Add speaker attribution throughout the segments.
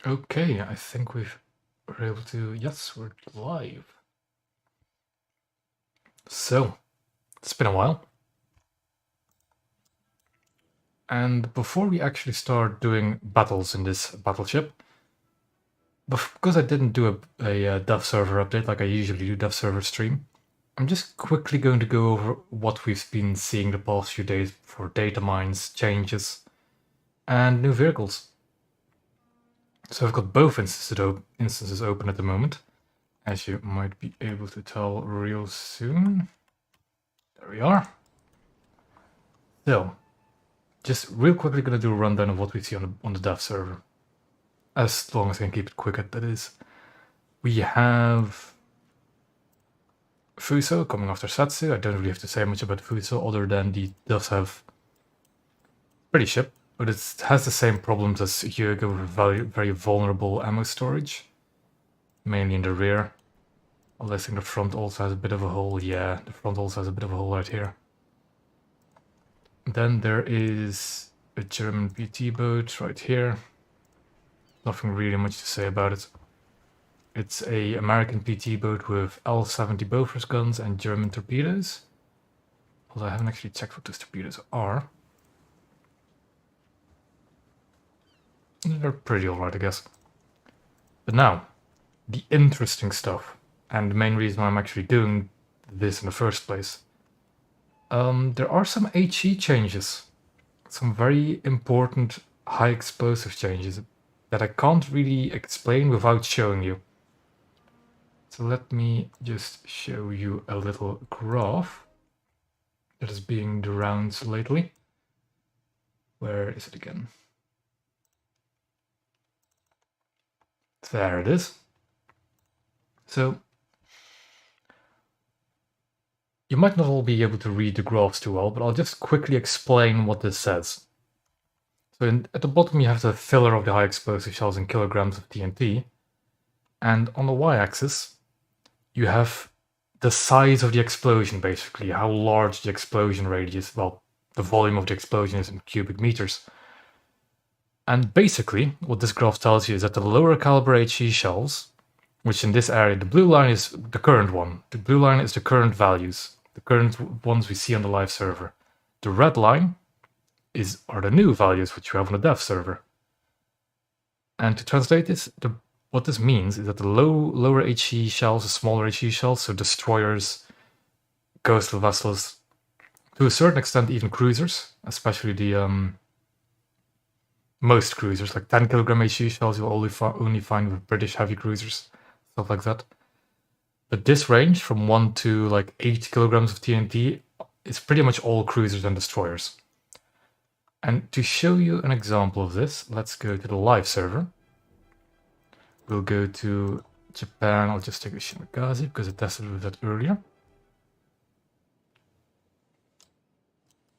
Speaker 1: Okay, I think we're able to... Yes, we're live. So, it's been a while. And before we actually start doing battles in this battleship, because I didn't do a dev server update like I usually do, dev server stream, I'm just quickly going to go over what we've been seeing the past few days for datamines, changes, and new vehicles. So I've got both instances open at the moment, as you might be able to tell real soon. There we are. So, just real quickly going to do a rundown of what we see on the dev server. As long as I can keep it quick, that is. We have Fuso coming after Satsu. I don't really have to say much about Fuso other than it does have pretty ship, but it has the same problems as Hyogo with very vulnerable ammo storage. Mainly in the rear. Although I think the front also has a bit of a hole. Yeah, the front also has a bit of a hole right here. Then there is a German PT boat right here. Nothing really much to say about it. It's a American PT boat with L-70 Bofors guns and German torpedoes. Although I haven't actually checked what those torpedoes are. They're pretty alright, I guess. But now, the interesting stuff, and the main reason why I'm actually doing this in the first place. There are some HE changes. Some very important high explosive changes that I can't really explain without showing you. So let me just show you a little graph that is being the rounds lately. Where is it again? There it is. So you might not all be able to read the graphs too well, but I'll just quickly explain what this says. So at the bottom you have the filler of the high explosive shells in kilograms of TNT, and on the y-axis you have the size of the explosion, basically, how large the explosion radius, well, the volume of the explosion is in cubic meters. And basically, what this graph tells you is that the lower caliber HE shells, which in this area, the blue line is the current one. The blue line is the current values, the current ones we see on the live server. The red line are the new values which we have on the dev server. And to translate this, what this means is that the lower HE shells, the smaller HE shells, so destroyers, coastal vessels, to a certain extent even cruisers, especially the most cruisers, like 10 kilogram HE shells you'll only find with British heavy cruisers, stuff like that. But this range from 1 to like 8 kilograms of TNT is pretty much all cruisers and destroyers. And to show you an example of this, let's go to the live server. We'll go to Japan. I'll just take a Shimakaze because I tested with that earlier.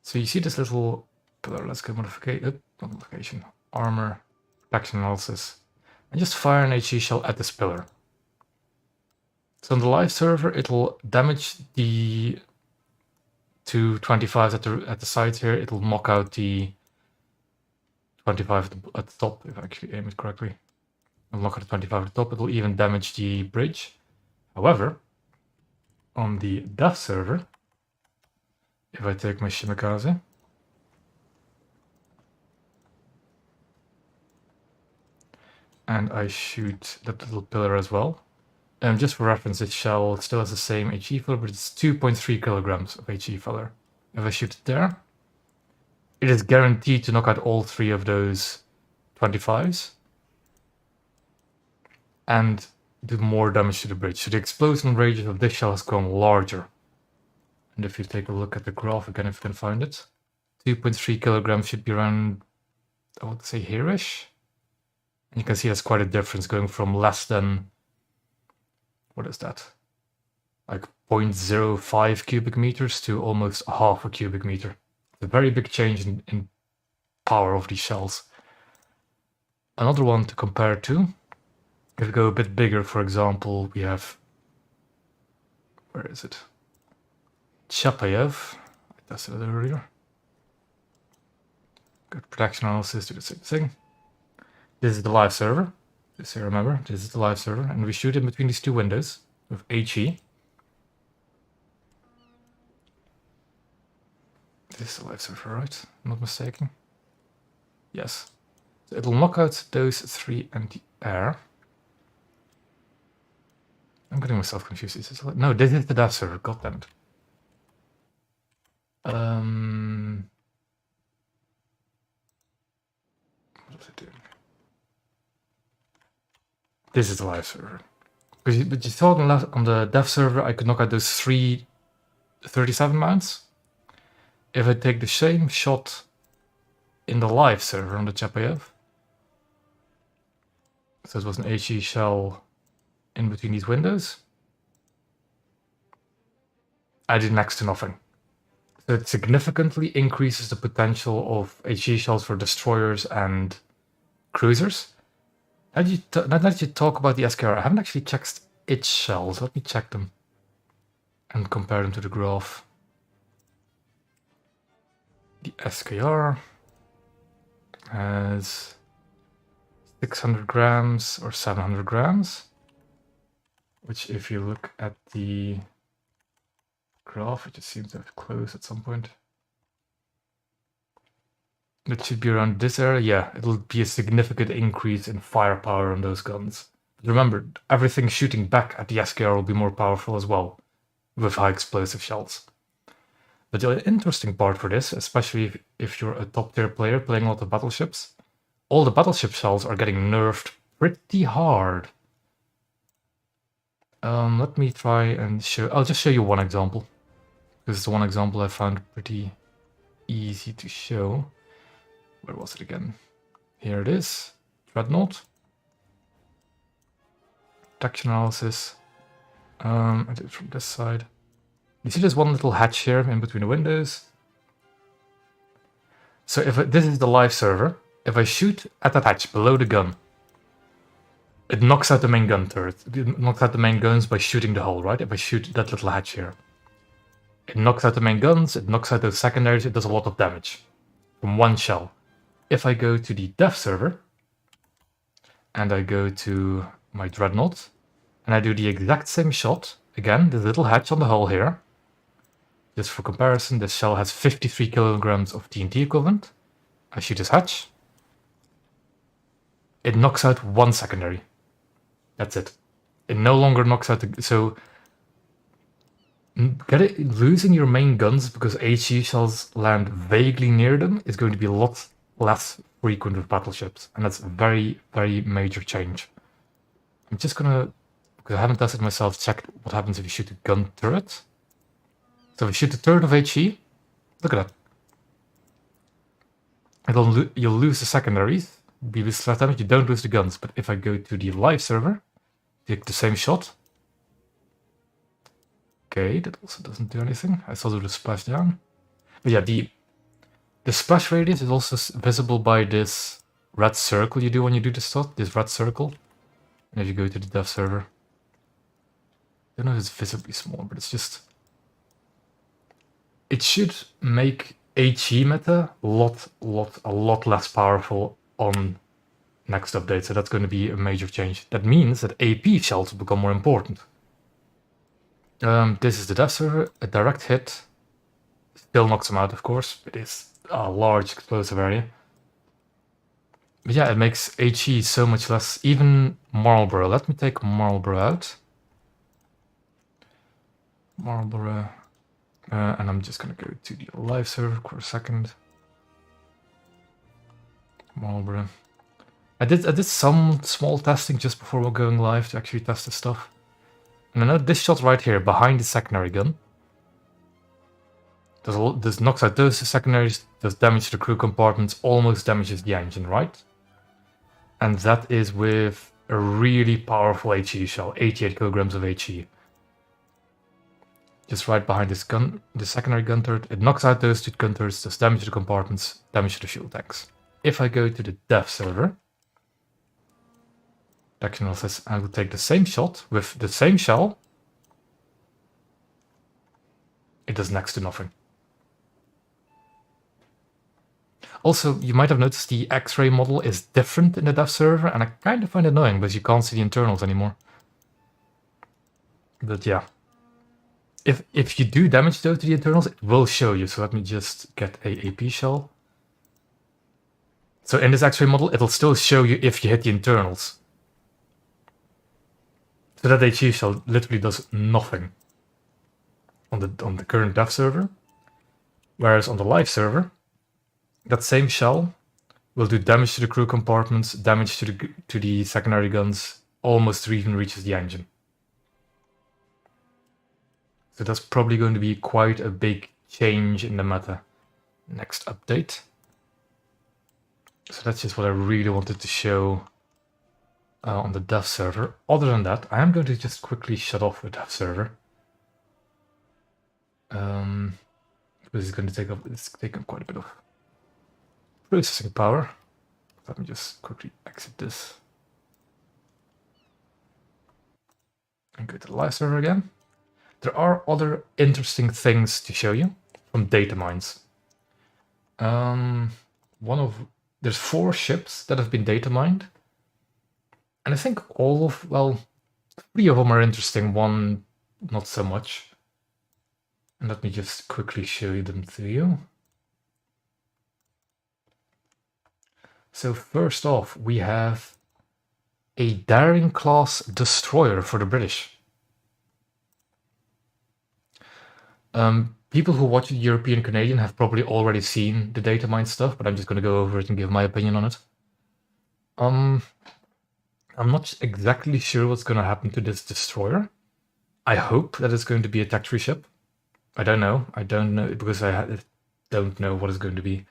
Speaker 1: So you see this little pillar. Let's go modification, armor, protection analysis, and just fire an HE shell at this pillar. So on the live server, it'll damage the two 25s at the sides here. It'll knock out the 25 at the top, if I actually aim it correctly. It'll knock out the 25 at the top. It'll even damage the bridge. However, on the dev server, if I take my Shimakaze, and I shoot that little pillar as well, and just for reference, its shell still has the same HE filler, but it's 2.3 kilograms of HE filler. If I shoot it there, it is guaranteed to knock out all 3 of those 25s and do more damage to the bridge. So the explosion radius of this shell has gone larger. And if you take a look at the graph again, if you can find it, 2.3 kilograms should be around, I would say, here-ish. And you can see that's quite a difference going from less than, what is that? Like 0.05 cubic meters to almost half a cubic meter. It's a very big change in power of these shells. Another one to compare to, if we go a bit bigger, for example, we have, where is it? Chapayev. I tested it earlier. Good protection analysis, do the same thing. This is the live server. This here, remember, this is the live server, and we shoot in between these two windows with HE. This is the live server, right? I'm not mistaken. Yes. So it'll knock out those three anti-air. I'm getting myself confused. Is this no, this is the dev server. God damn it. What was it doing? This is the live server. But you saw on the dev server, I could knock out those three 37 mounts. If I take the same shot in the live server on the Chapayev, so it was an HE shell in between these windows, I did next to nothing. So it significantly increases the potential of HE shells for destroyers and cruisers. Now that you talk about the SKR, I haven't actually checked its shells. Let me check them and compare them to the graph. The SKR has 600 grams or 700 grams, which if you look at the graph, it just seems to have closed at some point. It should be around this area. Yeah, it'll be a significant increase in firepower on those guns. But remember, everything shooting back at the SKR will be more powerful as well, with high explosive shells. But the interesting part for this, especially if you're a top tier player playing a lot of battleships, all the battleship shells are getting nerfed pretty hard. Let me try and show. I'll just show you one example. This is the one example I found pretty easy to show. Where was it again? Here it is. Dreadnought. Detection analysis. I did it from this side. You see there's one little hatch here in between the windows. So this is the live server. If I shoot at that hatch below the gun, it knocks out the main gun turret. It knocks out the main guns by shooting the hull, right? If I shoot that little hatch here. It knocks out the main guns, it knocks out those secondaries, it does a lot of damage from one shell. If I go to the dev server, and I go to my Dreadnought, and I do the exact same shot, again, the little hatch on the hull here, just for comparison, this shell has 53 kilograms of TNT equivalent. I shoot this hatch. It knocks out one secondary. That's it. It no longer knocks out the... So, losing your main guns because HE shells land vaguely near them is going to be a lot less frequent with battleships, and that's a very, very major change. I'm just gonna, because I haven't tested myself, check what happens if you shoot a gun turret. So if you shoot the turret of HE, look at that. You'll lose the secondaries, be with less damage, you don't lose the guns. But if I go to the live server, take the same shot. Okay, that also doesn't do anything. I still do the splash down. But yeah, the splash radius is also visible by this red circle you do when you do this shot, this red circle. And if you go to the dev server, I don't know if it's visibly small, but it's just... It should make HE meta a lot less powerful on next update, so that's going to be a major change. That means that AP shells will become more important. This is the dev server, a direct hit still knocks them out, of course. It is a large explosive area. But yeah, it makes HE so much less, even Marlborough. Let me take Marlborough out. Marlborough. And I'm just gonna go to the live server for a second. Marlborough. I did some small testing just before we're going live to actually test this stuff. And I know this shot right here behind the secondary gun. This knocks out those secondaries, does damage to the crew compartments, almost damages the engine, right? And that is with a really powerful HE shell, 88 kilograms of HE. Just right behind this gun, the secondary gun turret, it knocks out those two gun turrets, does damage to the compartments, damage to the fuel tanks. If I go to the dev server, detection analysis, I will take the same shot with the same shell. It does next to nothing. Also, you might have noticed the X-ray model is different in the dev server, and I kind of find it annoying because you can't see the internals anymore. But yeah. If you do damage though to the internals, it will show you. So let me just get a AP shell. So in this X-ray model, it'll still show you if you hit the internals. So that HE shell literally does nothing on the current dev server. Whereas on the live server, that same shell will do damage to the crew compartments, damage to the secondary guns, almost even reaches the engine. So that's probably going to be quite a big change in the meta. Next update. So that's just what I really wanted to show on the dev server. Other than that, I am going to just quickly shut off the dev server. Because it's taking quite a bit of processing power. Let me just quickly exit this. And go to the live server again. There are other interesting things to show you from datamines. There's 4 ships that have been datamined. And I think 3 of them are interesting, 1 not so much. And let me just quickly show them to you. So first off, we have a Daring class destroyer for the British. People who watch the European Canadian have probably already seen the datamine stuff, but I'm just going to go over it and give my opinion on it. I'm not exactly sure what's going to happen to this destroyer. I hope that it's going to be a tech-free ship. I don't know. I don't know because I don't know what it's going to be.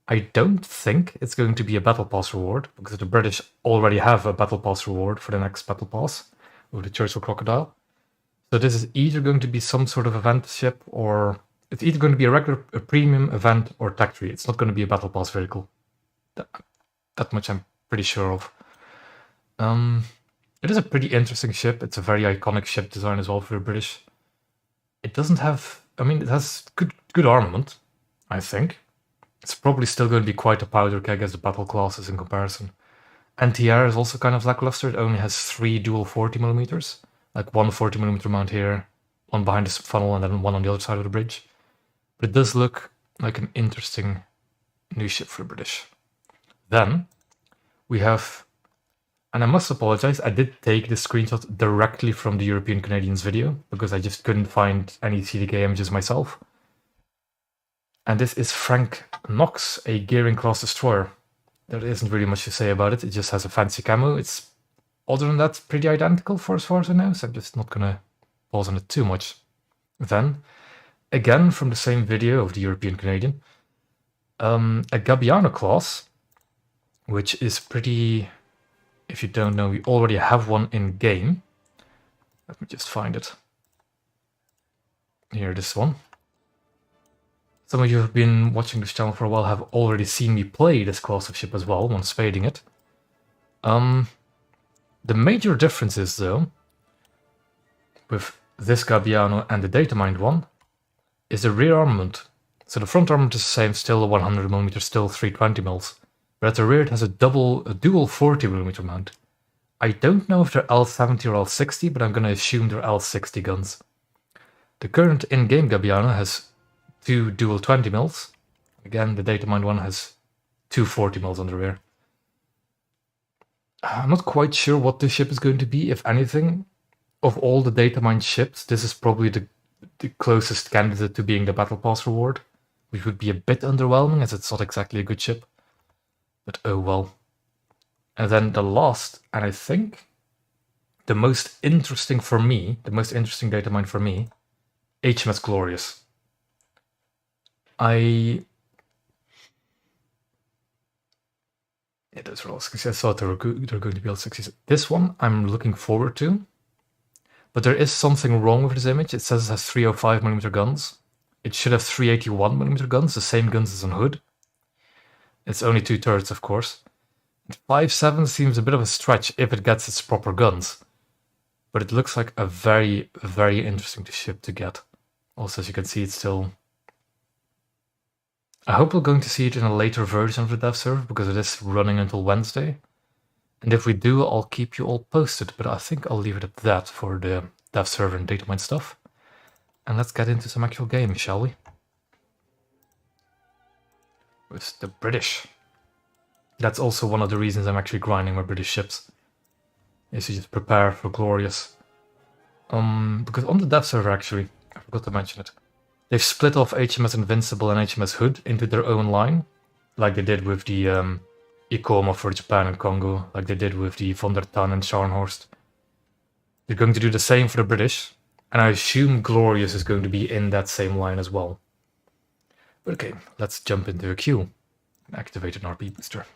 Speaker 1: I don't think it's going to be a battle pass reward because the British already have a battle pass reward for the next battle pass with the Churchill Crocodile. So this is either going to be some sort of event ship, or it's either going to be a premium event or tech-free. It's not going to be a battle pass vehicle. That much I'm pretty sure of. It is a pretty interesting ship. It's a very iconic ship design as well for the British. It doesn't have, it has good armament, I think. It's probably still going to be quite a powder keg as the battle classes in comparison. NTR is also kind of lackluster. It only has 3 dual 40mm. Like 1 40mm mount here, 1 behind the funnel, and then 1 on the other side of the bridge. But it does look like an interesting new ship for the British. Then we have, and I must apologize, I did take this screenshot directly from the European Canadians video because I just couldn't find any CDK images myself. And this is Frank Knox, a Gearing class destroyer. There isn't really much to say about it. It just has a fancy camo. It's, other than that, pretty identical for as far as I know, so I'm just not gonna pause on it too much. Then, again from the same video of the European Canadian, a Gabbiano class, which is pretty, if you don't know, we already have one in game. Let me just find it. Here, this one. Some of you who have been watching this channel for a while have already seen me play this class of ship as well, when spading it. The major difference is, though, with this Gabbiano and the datamined one, is the rear armament. So the front armament is the same, still 100mm, still 320mm. But at the rear it has a dual 40mm mount. I don't know if they're L70 or L60, but I'm going to assume they're L60 guns. The current in-game Gabbiano has 2 dual 20mm. Again, the datamined one has 2 40mm on the rear. I'm not quite sure what this ship is going to be, if anything. Of all the datamined ships, this is probably the closest candidate to being the Battle Pass reward, which would be a bit underwhelming as it's not exactly a good ship. But oh well. And then the last, and I think the most interesting for me, the most interesting datamined for me, Hms Glorious. Yeah, those are all 60s. I thought they're going to be all 60s. This one I'm looking forward to. But there is something wrong with this image. It says it has 305mm guns. It should have 381mm guns, the same guns as on Hood. It's only 2 turrets, of course. 5.7 seems a bit of a stretch if it gets its proper guns. But it looks like a very, very interesting ship to get. Also, as you can see, it's still I hope we're going to see it in a later version of the dev server, because it is running until Wednesday. And if we do, I'll keep you all posted, but I think I'll leave it at that for the dev server and datamine stuff. And let's get into some actual games, shall we? With the British. That's also one of the reasons I'm actually grinding my British ships, is to just prepare for Glorious. Because on the dev server, actually, I forgot to mention it, they've split off HMS Invincible and HMS Hood into their own line, like they did with the Ikoma for Japan and Congo, like they did with the Von der Tann and Scharnhorst. They're going to do the same for the British, and I assume Glorious is going to be in that same line as well. But okay, let's jump into a queue and activate an RP booster.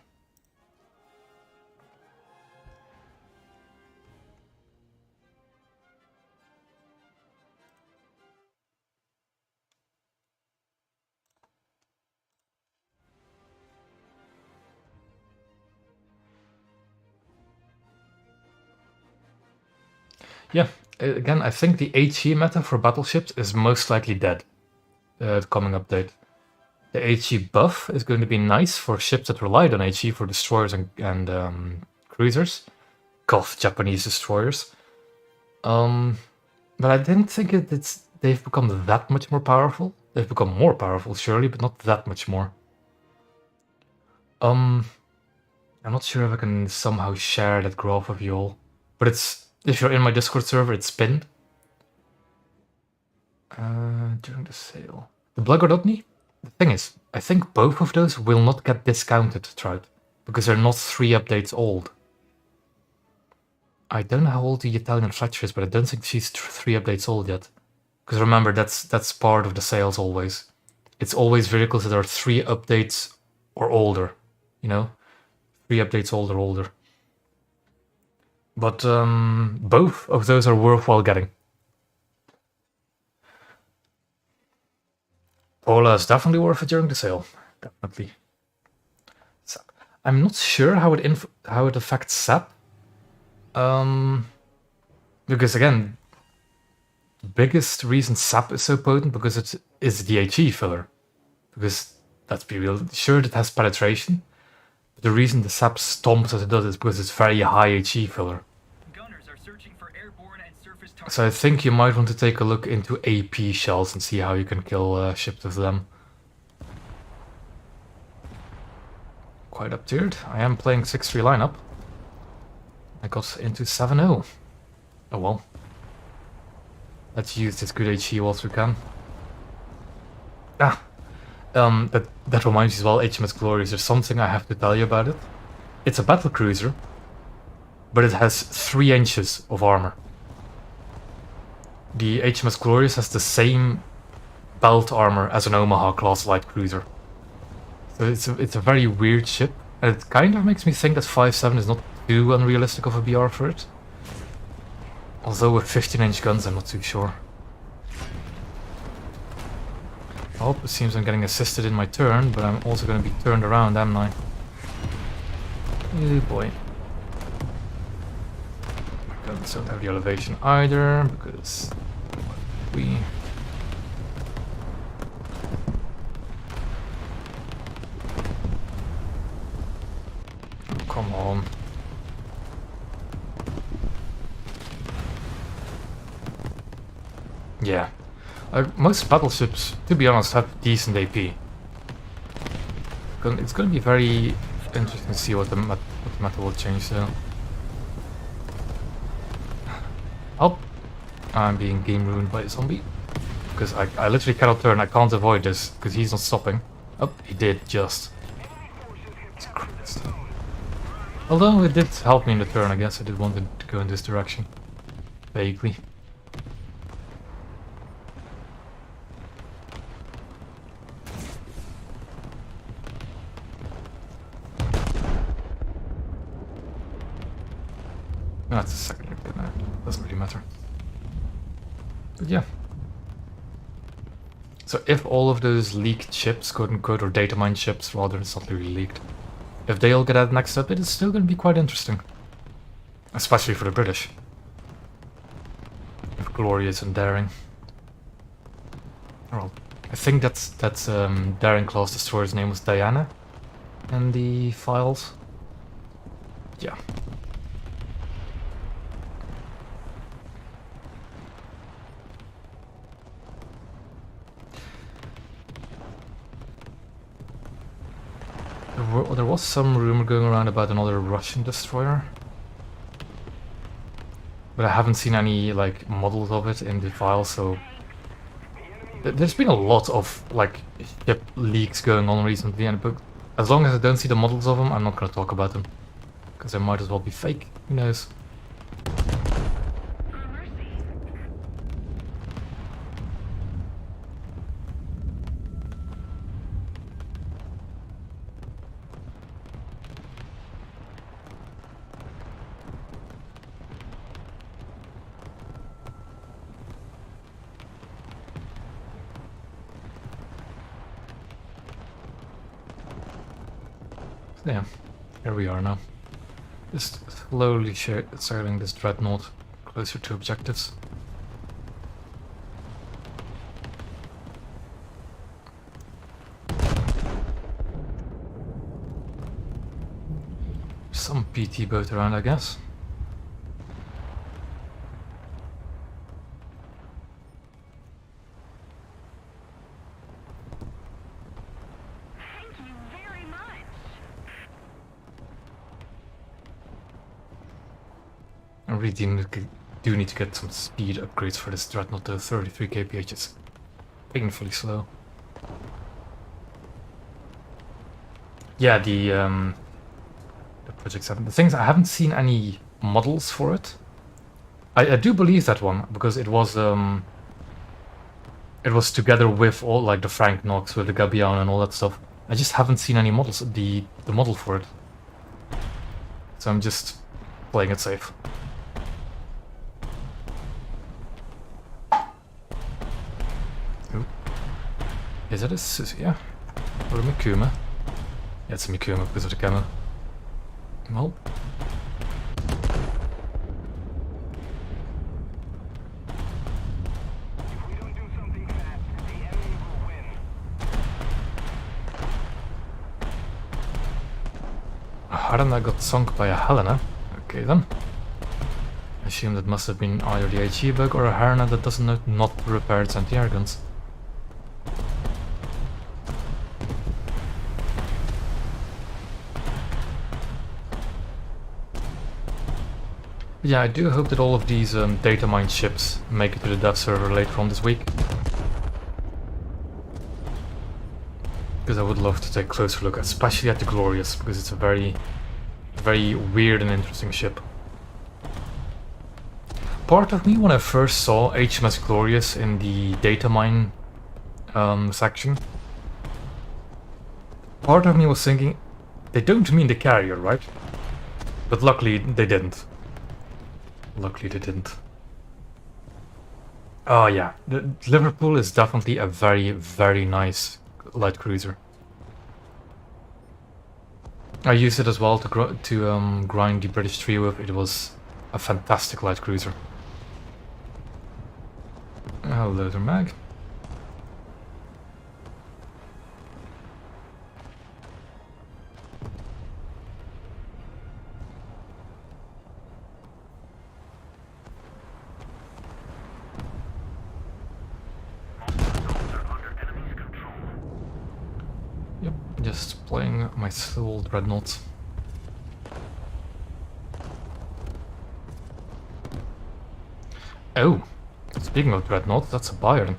Speaker 1: Yeah, again, I think the HE meta for battleships is most likely dead. The coming update. The HE buff is going to be nice for ships that relied on HE for destroyers and cruisers. Goth Japanese destroyers. But I didn't think they've become that much more powerful. They've become more powerful, surely, but not that much more. I'm not sure if I can somehow share that graph with you all. But if you're in my Discord server, it's pinned. During the sale. The Blagodotny? The thing is, I think both of those will not get discounted throughout, because they're not 3 updates old. I don't know how old the Italian Fletcher is, but I don't think she's 3 updates old yet. Because remember, that's part of the sales always. It's always vehicles that are 3 updates or older, you know? 3 updates old or older. But both of those are worthwhile getting. Pola is definitely worth it during the sale. Definitely. SAP. I'm not sure how it affects SAP. Because again, the biggest reason SAP is so potent because it is the HE filler. Because let's be real, sure it has penetration. But the reason the SAP stomps as it does is because it's very high HE filler. So I think you might want to take a look into AP shells and see how you can kill ships with them. Quite up-tiered. I am playing 6-3 lineup. I got into 7-0. Oh well. Let's use this good HE whilst we can. That reminds me as well, HMS Glorious, there's something I have to tell you about it. It's a battle cruiser, but it has 3 inches of armor. The HMS Glorious has the same belt armor as an Omaha class light cruiser. So it's a very weird ship, and it kind of makes me think that 5.7 is not too unrealistic of a BR for it. Although with 15-inch guns, I'm not too sure. Oh, it seems I'm getting assisted in my turn, but I'm also going to be turned around, am I? Oh boy. Guns don't have the elevation either, because we... Oh, come on. Yeah. Most battleships, to be honest, have decent AP. It's going to be very interesting to see what the meta will change though. Oh! I'm being game ruined by a zombie. Because I literally cannot turn, I can't avoid this, because he's not stopping. Oh, he did, just. Christ. Although it did help me in the turn, I guess I did want to go in this direction. Vaguely. That's a second hit, doesn't really matter. But yeah. So if all of those leaked ships, quote unquote, or datamine ships, rather, it's not really leaked. If they all get added next up, it is still going to be quite interesting. Especially for the British. If Glorious and Daring. Or I think that's Darren Claw's destroyer's name was Diana in the files. Yeah. There was some rumor going around about another Russian destroyer, but I haven't seen any like models of it in the file. So there's been a lot of like ship leaks going on recently, and but as long as I don't see the models of them, I'm not gonna talk about them because they might as well be fake. Who knows? Yeah, here we are now. Just slowly sailing this dreadnought closer to objectives. Some PT boat around, I guess. I really do need to get some speed upgrades for this dreadnought though. 33 kph is painfully slow. Yeah, the Project 7. The things I haven't seen any models for it. I do believe that one because it was together with all like the Frank Knox with the Gabion and all that stuff. I just haven't seen any models. The model for it. So I'm just playing it safe. Is that a Suzuya? Or a Mikuma? Yeah, it's a Mikuma because of the camo. Well. Harana got sunk by a Helena. Okay then. I assume that must have been either the HE bug or a Harana that doesn't not repair its anti-air guns. Yeah, I do hope that all of these datamine ships make it to the dev server later on this week. Because I would love to take a closer look, especially at the Glorious, because it's a very, very weird and interesting ship. Part of me, when I first saw Hms Glorious in the datamine section, part of me was thinking, they don't mean the carrier, right? But luckily they didn't. Luckily they didn't. Oh yeah, the Liverpool is definitely a very, very nice light cruiser. I used it as well to grind the British 3 with. It was a fantastic light cruiser. Hello there, Mag. Yep, just playing my soul dreadnoughts. Oh, speaking of dreadnoughts, that's a Bayern.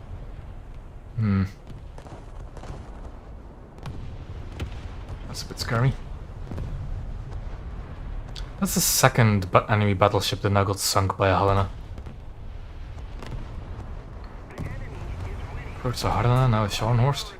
Speaker 1: That's a bit scary. That's the second enemy battleship that now got sunk by a Helena. First a Helena, now a Scharnhorst.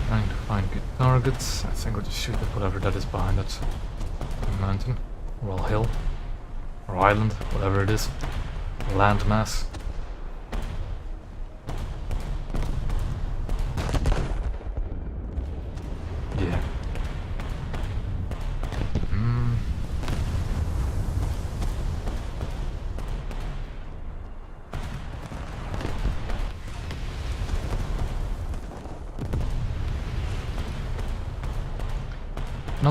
Speaker 1: Trying to find good targets. I think I'll just shoot at whatever that is behind that mountain. Or hill. Or island, whatever it is. Landmass.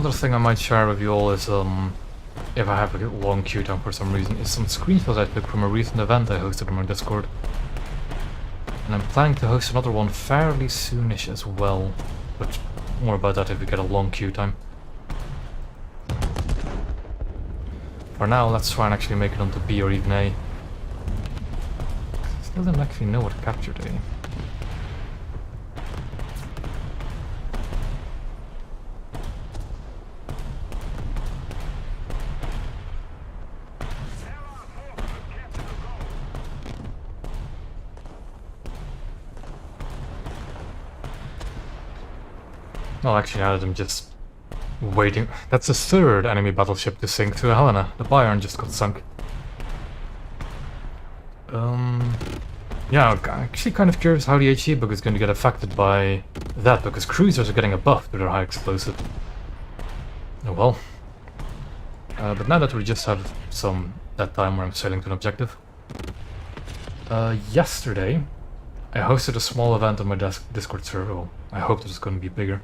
Speaker 1: Another thing I might share with you all is, if I have a long queue time for some reason, is some screenshots I took from a recent event I hosted on my Discord. And I'm planning to host another one fairly soonish as well, but more about that if we get a long queue time. For now, let's try and actually make it onto B or even A. I still don't actually know what captured A. Well, actually, I had them just waiting. That's the third enemy battleship to sink to Helena. The Bayern just got sunk. Yeah, I'm actually kind of curious how the HE book is going to get affected by that, because cruisers are getting a buff to their high explosive. Oh well. But now that we just have some that time where I'm sailing to an objective. Yesterday, I hosted a small event on my Discord server. Well, I hope that it's going to be bigger.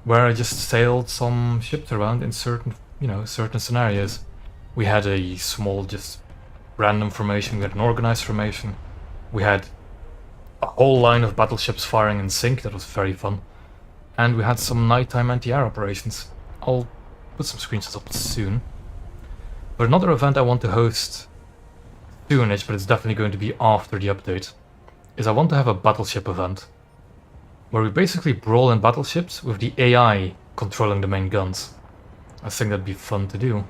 Speaker 1: Where I just sailed some ships around in certain scenarios. We had a small, just random formation, we had an organized formation, we had a whole line of battleships firing in sync, that was very fun, and we had some nighttime anti-air operations. I'll put some screenshots up soon. But another event I want to host soonish, but it's definitely going to be after the update, is I want to have a battleship event, where we basically brawl in battleships with the AI controlling the main guns. I think that'd be fun to do.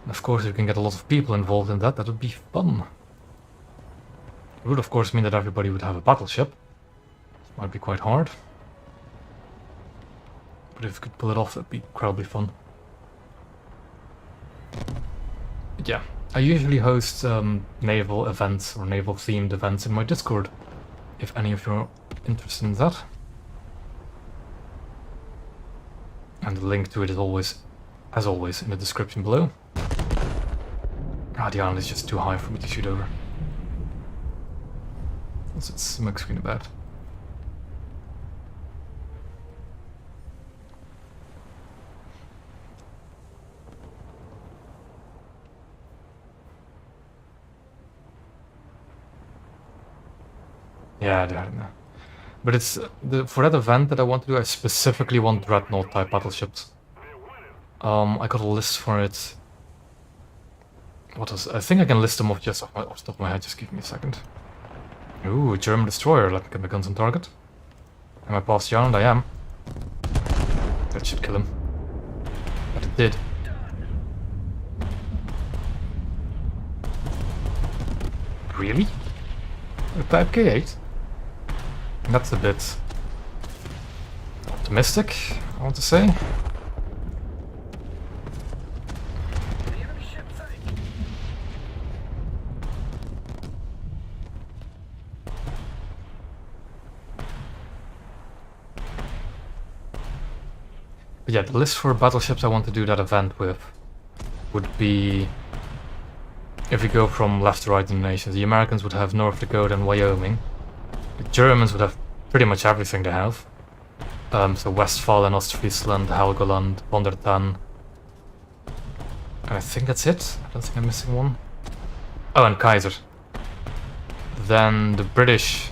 Speaker 1: And of course, if we can get a lot of people involved in that, that would be fun. It would of course mean that everybody would have a battleship. It might be quite hard. But if we could pull it off, that'd be incredibly fun. But yeah, I usually host naval events or naval themed events in my Discord, if any of you are interested in that. And the link to it is always, as always, in the description below. Ah, the island is just too high for me to shoot over. What's its smoke screen about? Yeah, I don't know. But it's for that event that I want to do, I specifically want Dreadnought type battleships. I got a list for it. I think I can list them off just off the top of my head, just give me a second. Ooh, a German destroyer, let me get my guns on target. Am I past the island? I am. That should kill him. But it did. Really? A Type K8? That's a bit optimistic, I want to say. But yeah, the list for battleships I want to do that event with would be, if we go from left to right in the nations, the Americans would have North Dakota and Wyoming. The Germans would have pretty much everything they have. So Westphalen, Ostfriesland, Helgoland, Bondertan. And I think that's it. I don't think I'm missing one. Oh, and Kaiser. Then the British...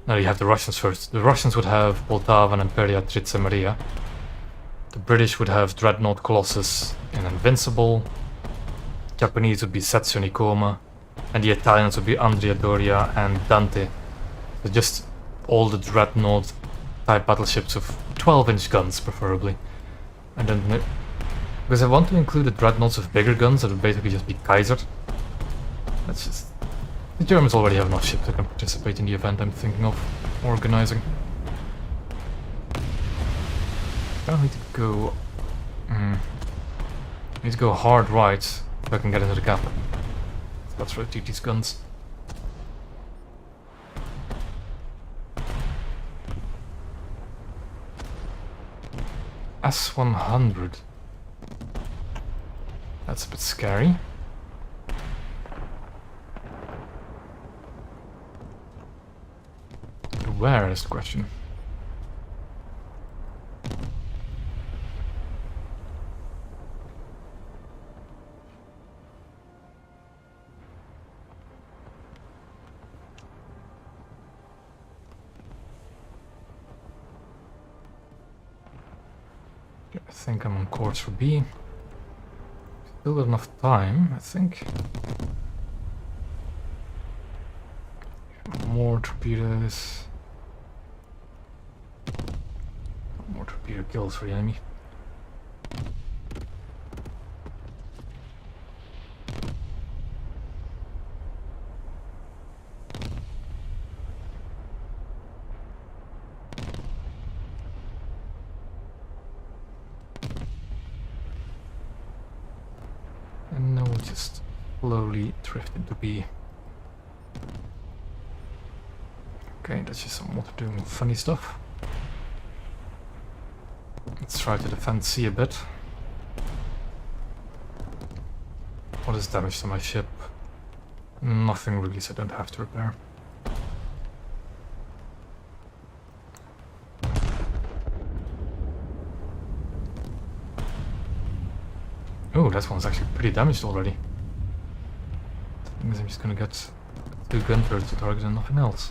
Speaker 1: No, you have the Russians first. The Russians would have Poltava and Imperatrice Maria. The British would have Dreadnought Colossus and Invincible. Japanese would be Setsu Nikoma. And the Italians would be Andrea Doria and Dante. So just all the Dreadnought type battleships with 12-inch guns, preferably. And then, because I want to include the Dreadnoughts with bigger guns, that would basically just be Kaiser. That's just... The Germans already have enough ships that can participate in the event I'm thinking of organizing. I need to go... I need to go hard right so I can get into the gap. Let's rotate these guns. S100. That's a bit scary. Where is the question? I think I'm on course for B. Still got enough time, I think. More torpedoes. More torpedo kills for the enemy. And now we'll just slowly drift into B. Okay, that's just some water doing funny stuff. Let's try to defend C a bit. What is damage to my ship? Nothing really, so I don't have to repair. Oh, that one's actually pretty damaged already. I guess I'm just gonna get 2 gun turrets to target and nothing else.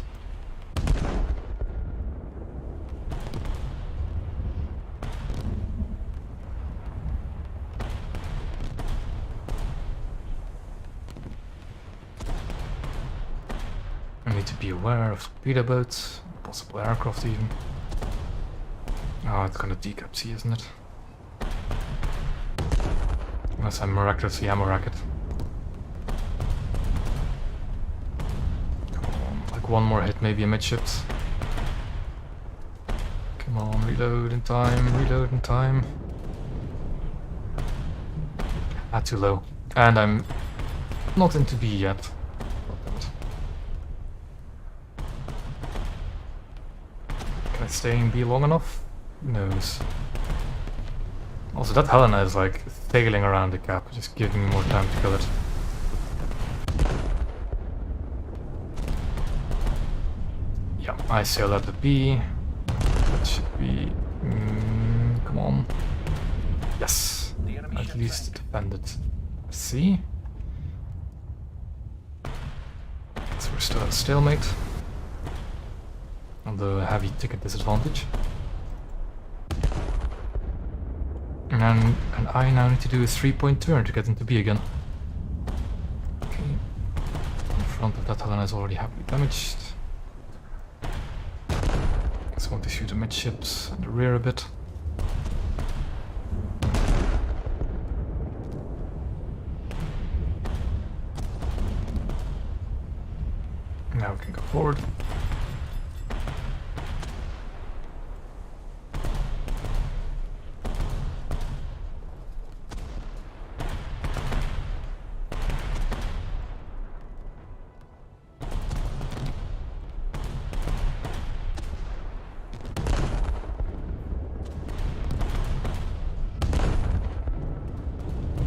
Speaker 1: I need to be aware of torpedo boats, possible aircraft even. Oh, it's gonna decap C, isn't it? Unless I miraculously ammo rack it. Come on, like one more hit, maybe amidships. Come on, reload in time, reload in time. Ah, too low. And I'm not into B yet. Can I stay in B long enough? Who knows? Also, that Helena is like sailing around the cap, just giving me more time to kill it. Yeah, I sail out the B. That should be... come on. Yes! At least defend it. C. So we're still at a stalemate. Although a heavy ticket disadvantage. And I now need to do a 3-point turn to get into B again. Okay. In front of that Helena is already heavily damaged. Just want to shoot the midships and the rear a bit. Now we can go forward.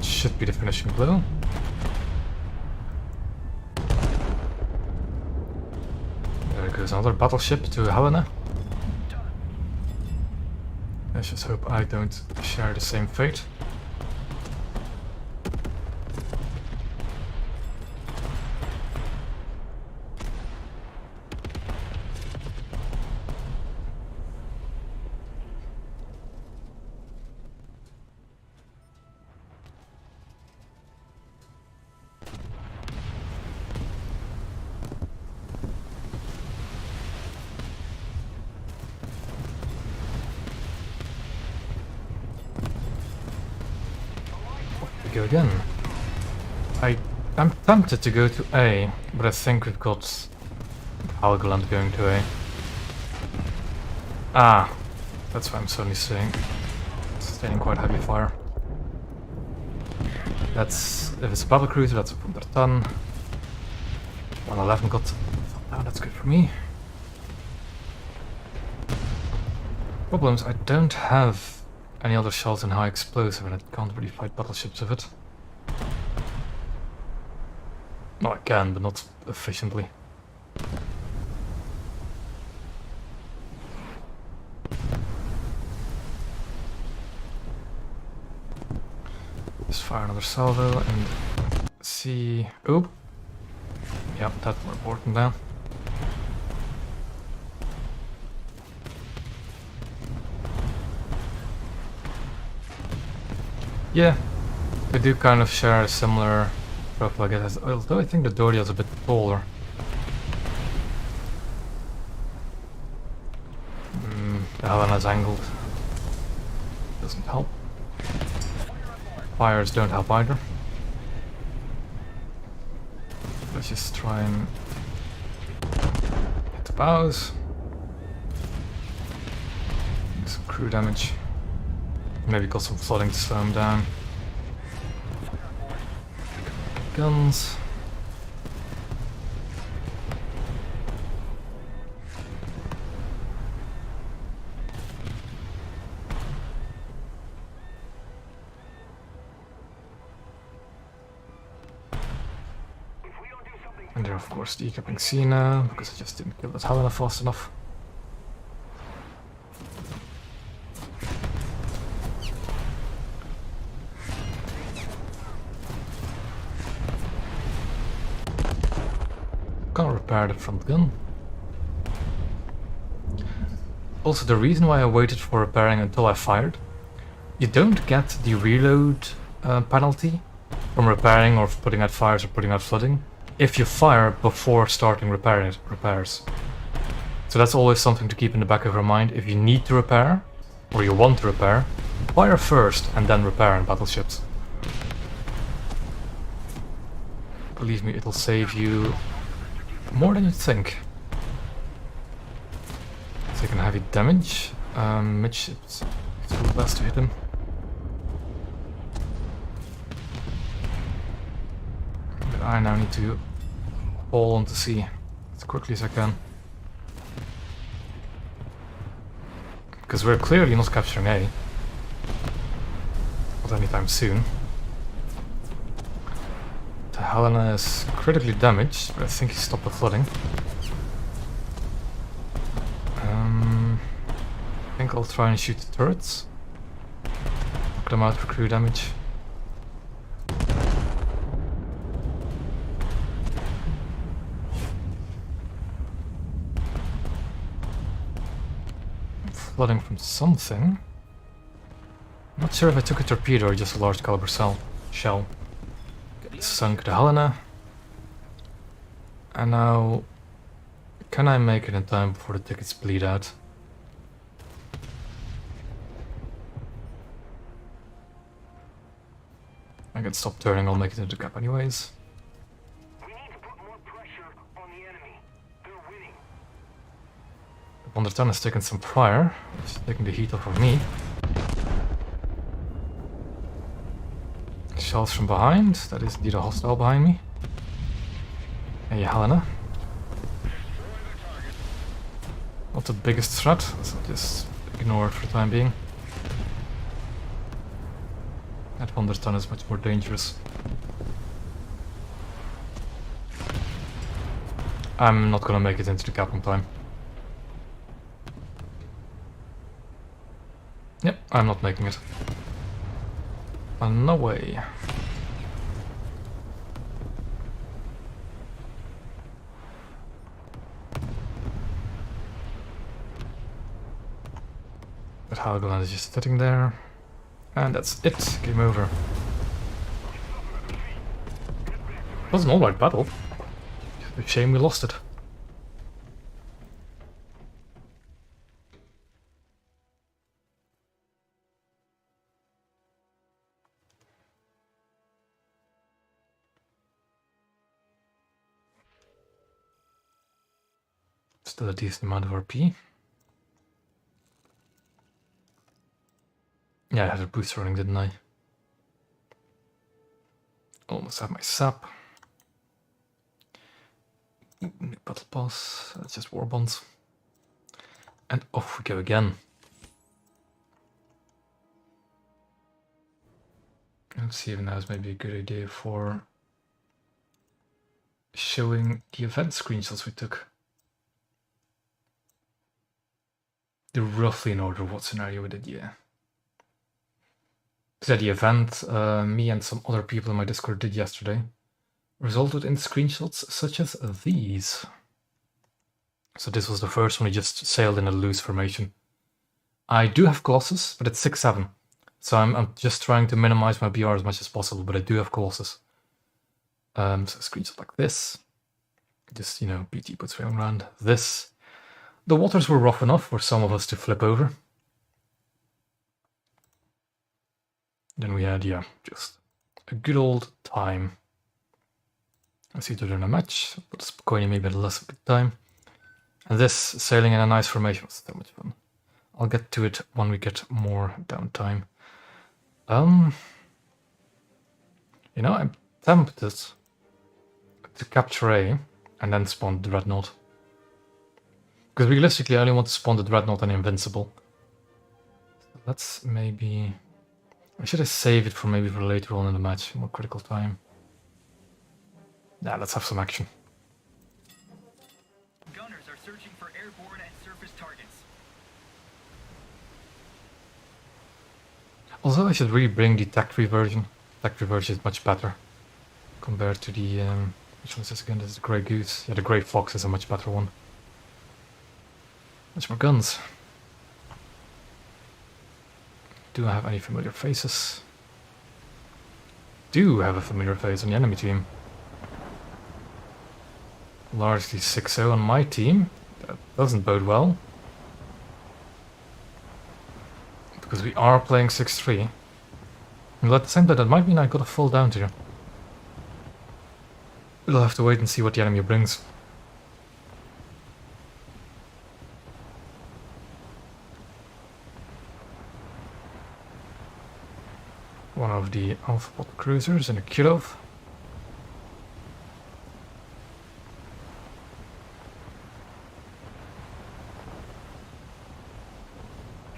Speaker 1: Should be the finishing blow. There goes another battleship to Helena. Let's just hope I don't share the same fate. Go again. I'm tempted to go to A, but I think we've got Helgoland going to A. Ah, that's why I'm suddenly staying quite heavy fire. That's if it's a battle cruiser, that's a under ton. 111 got. Oh, that's good for me. Problems, I don't have any other shells in high explosive and I can't really fight battleships with it. No, I can, but not efficiently. Just fire another salvo and see... Oh! Yep, that more important down. Yeah, they do kind of share a similar profile, I guess, although I think the Doria is a bit taller. The Helena's angled. Doesn't help. Fires don't help either. Let's just try and hit the bows. Do some crew damage. Maybe got some flooding to slow him down. Guns. And they're of course decapping C now, because I just didn't kill that Helena fast enough. Can't repair the front gun. Also, the reason why I waited for repairing until I fired, you don't get the reload penalty from repairing or putting out fires or putting out flooding if you fire before starting repairs. So that's always something to keep in the back of your mind. If you need to repair, or you want to repair, fire first and then repair in battleships. Believe me, it'll save you more than you think. Taking heavy damage. Midships. It's the best to hit him. But I now need to fall onto sea as quickly as I can. Because we're clearly not capturing A. Not anytime soon. The Helena is critically damaged, but I think he stopped the flooding. I think I'll try and shoot the turrets. Knock them out for crew damage. Flooding from something. Not sure if I took a torpedo or just a large caliber shell. Sunk the Helena. And now, can I make it in time before the tickets bleed out? I can stop turning, I'll make it into the gap anyways.
Speaker 2: We need to put more pressure on the enemy. They're winning.
Speaker 1: The Wonderton has taken some fire, it's taking the heat off of me. Shells from behind, that is indeed a hostile behind me. Hey Helena. Not the biggest threat, so just ignore it for the time being. That Wonderton is much more dangerous. I'm not gonna make it into the gap on time. Yep, I'm not making it. No way. But Helgoland is just sitting there. And that's it. Game over. It was an alright battle. A shame we lost it. Still a decent amount of RP. Yeah, I had a boost running, didn't I? Almost have my sap. New battle pass. That's just war bonds. And off we go again. Let's see if now is maybe a good idea for showing the event screenshots we took. They're roughly in order of what scenario we did, yeah. Because the event me and some other people in my Discord did yesterday resulted in screenshots such as these. So this was the first one, we just sailed in a loose formation. I do have Colossus, but it's 6-7. So I'm just trying to minimize my BR as much as possible, but I do have Colossus. So screenshots like this. Just, you know, BT puts sailing around. This. The waters were rough enough for some of us to flip over. Then we had, yeah, just a good old time. I see they're in a match, but Spokane maybe had less of a good time. And this, sailing in a nice formation, was so much fun. I'll get to it when we get more downtime. You know, I'm tempted to capture A and then spawn the Dreadnought. Because realistically, I only want to spawn the Dreadnought and Invincible. So let's maybe... I should have saved it for maybe for later on in the match, more critical time. Yeah, let's have some action.
Speaker 3: Gunners are searching for airborne and surface targets.
Speaker 1: Also, I should really bring the tech-free version. Tech-free version is much better compared to the... which one is this again? This is the Grey Goose. Yeah, the Grey Fox is a much better one. Much more guns. Do I have any familiar faces? Do have a familiar face on the enemy team. Largely 6-0 on my team. That doesn't bode well. Because we are playing 6-3. And at the same time, that might mean I got a full down tier. We'll have to wait and see what the enemy brings. One of the Alpha Bot cruisers in a Kirov.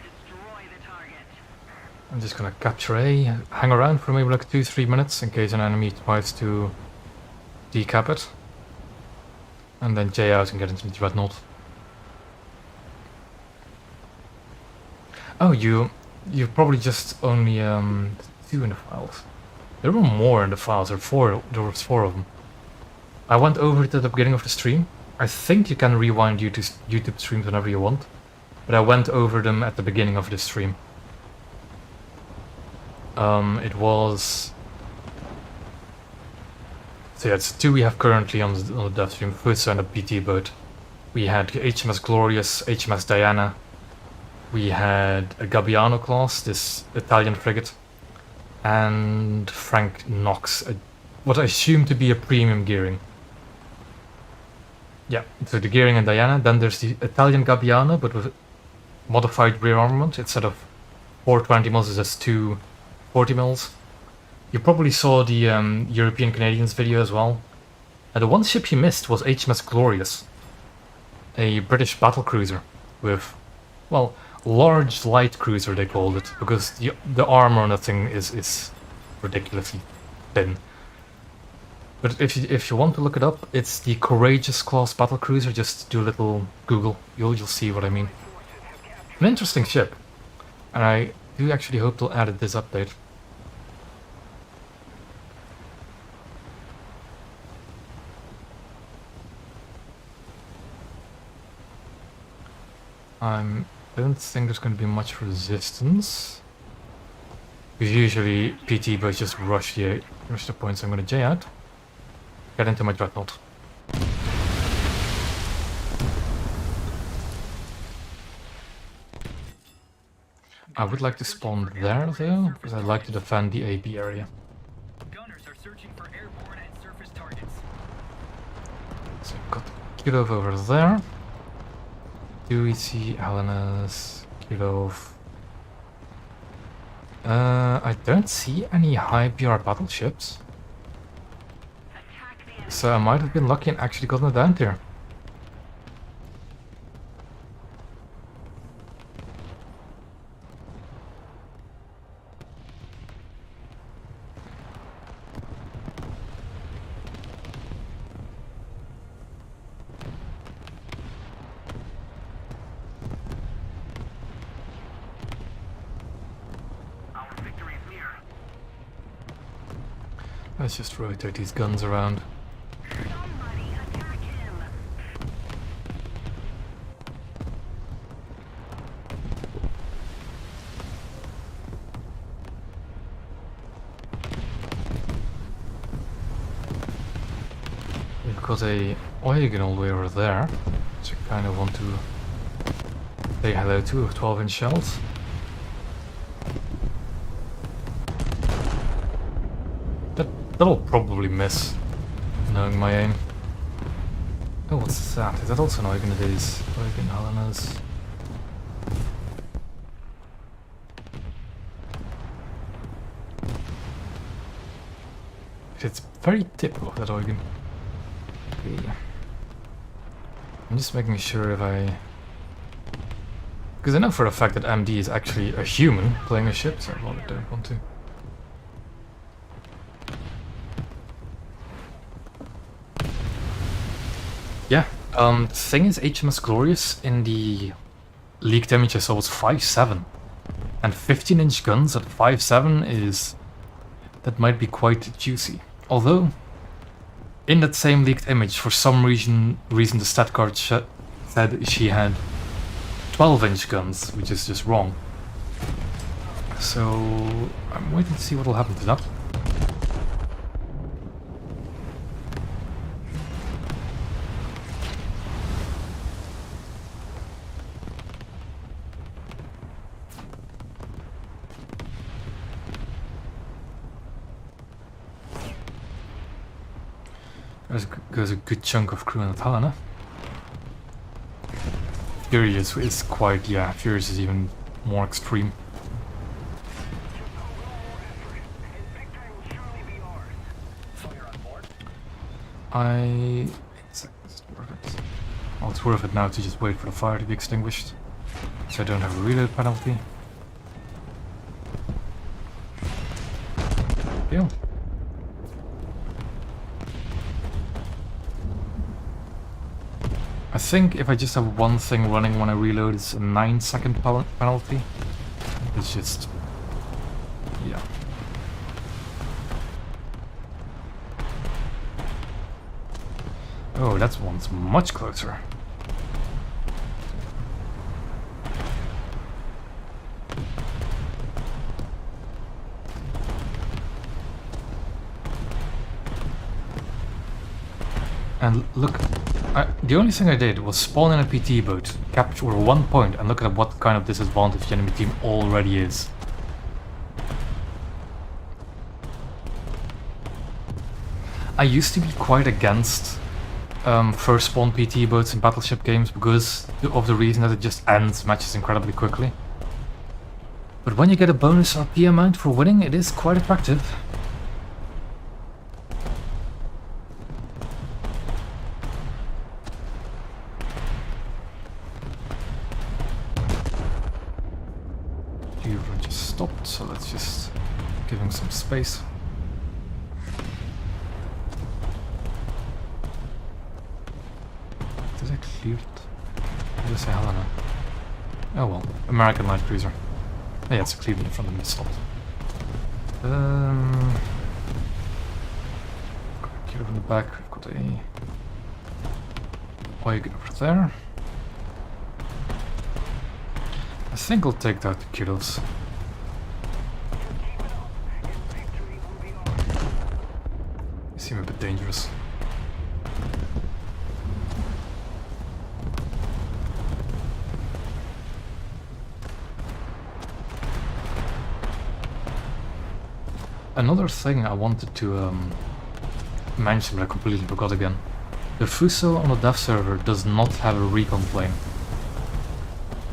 Speaker 3: Destroy the target.
Speaker 1: I'm just gonna capture A, hang around for maybe like 2-3 minutes in case an enemy tries to decap it. And then J out and get into the Dreadnought. Oh, you've probably just only 2 in the files. There were more in the files, there was 4 of them. I went over it at the beginning of the stream. I think you can rewind YouTube streams whenever you want. But I went over them at the beginning of the stream. It was... So yeah, it's 2 we have currently on the dev stream. First and a PT boat. We had HMS Glorious, HMS Diana. We had a Gabbiano class, this Italian frigate. And Frank Knox, what I assume to be a premium gearing. Yeah, so the gearing and Diana. Then there's the Italian Gabbiano, but with modified rear armament. Instead of 420 mils, it's just 240 mils. You probably saw the European Canadians video as well. And the one ship you missed was HMS Glorious, a British battle cruiser with, well, large light cruiser they called it, because the armor on that thing is ridiculously thin. But if you want to look it up, it's the Courageous class battle cruiser. Just do a little Google, you'll see what I mean. An interesting ship, and I do actually hope they'll add it this update. I don't think there's going to be much resistance. Because usually PT boats just rush the points. I'm going to J out. Get into my Dreadnought. I would like to spawn there though, because I'd like to defend the AB area.
Speaker 3: Gunners are searching for airborne and surface targets.
Speaker 1: So I've got Kirov over there. Do we see Helena's Kirov? I don't see any high BR battleships. So I might have been lucky and actually gotten it down there. Let's just rotate these guns around.
Speaker 3: Somebody attack him.
Speaker 1: got a Eugen all the way over there, which I kind of want to say hello to, with 12-inch shells. That'll probably miss, knowing my aim. Oh, what's that? Is that also an Eugen? It is. Eugen Helena's. It's very typical of that Eugen. Okay. I'm just making sure if I... Because I know for a fact that MD is actually a human playing a ship, so I don't want to. Yeah, the thing is, HMS Glorious in the leaked image I saw was 5.7. And 15-inch guns at 5.7 is... that might be quite juicy. Although, in that same leaked image, for some reason the stat card said she had 12-inch guns, which is just wrong. So, I'm waiting to see what will happen to that. There's a good chunk of crew in the Helena. Furious is quite, yeah, Furious is even more extreme. It's worth it. Well, it's worth it now to just wait for the fire to be extinguished, so I don't have a reload penalty. Yeah. I think if I just have one thing running when I reload, it's a 9-second penalty. It's just... yeah. Oh, that one's much closer. And look... the only thing I did was spawn in a PT boat, capture 1 point, and look at what kind of disadvantage the enemy team already is. I used to be quite against first spawn PT boats in battleship games because of the reason that it just ends matches incredibly quickly. But when you get a bonus RP amount for winning, it is quite attractive. Just stopped, so let's just give him some space. Did I clear it? Did I say Helena? Oh well, American light cruiser. Oh, yeah, it's cleared in front of me, stopped. Got a kid in the back, we've got a wagon over there. I think I'll take out the kiddos. They seem a bit dangerous. Another thing I wanted to mention, but I completely forgot again. The Fuso on the dev server does not have a recon plane.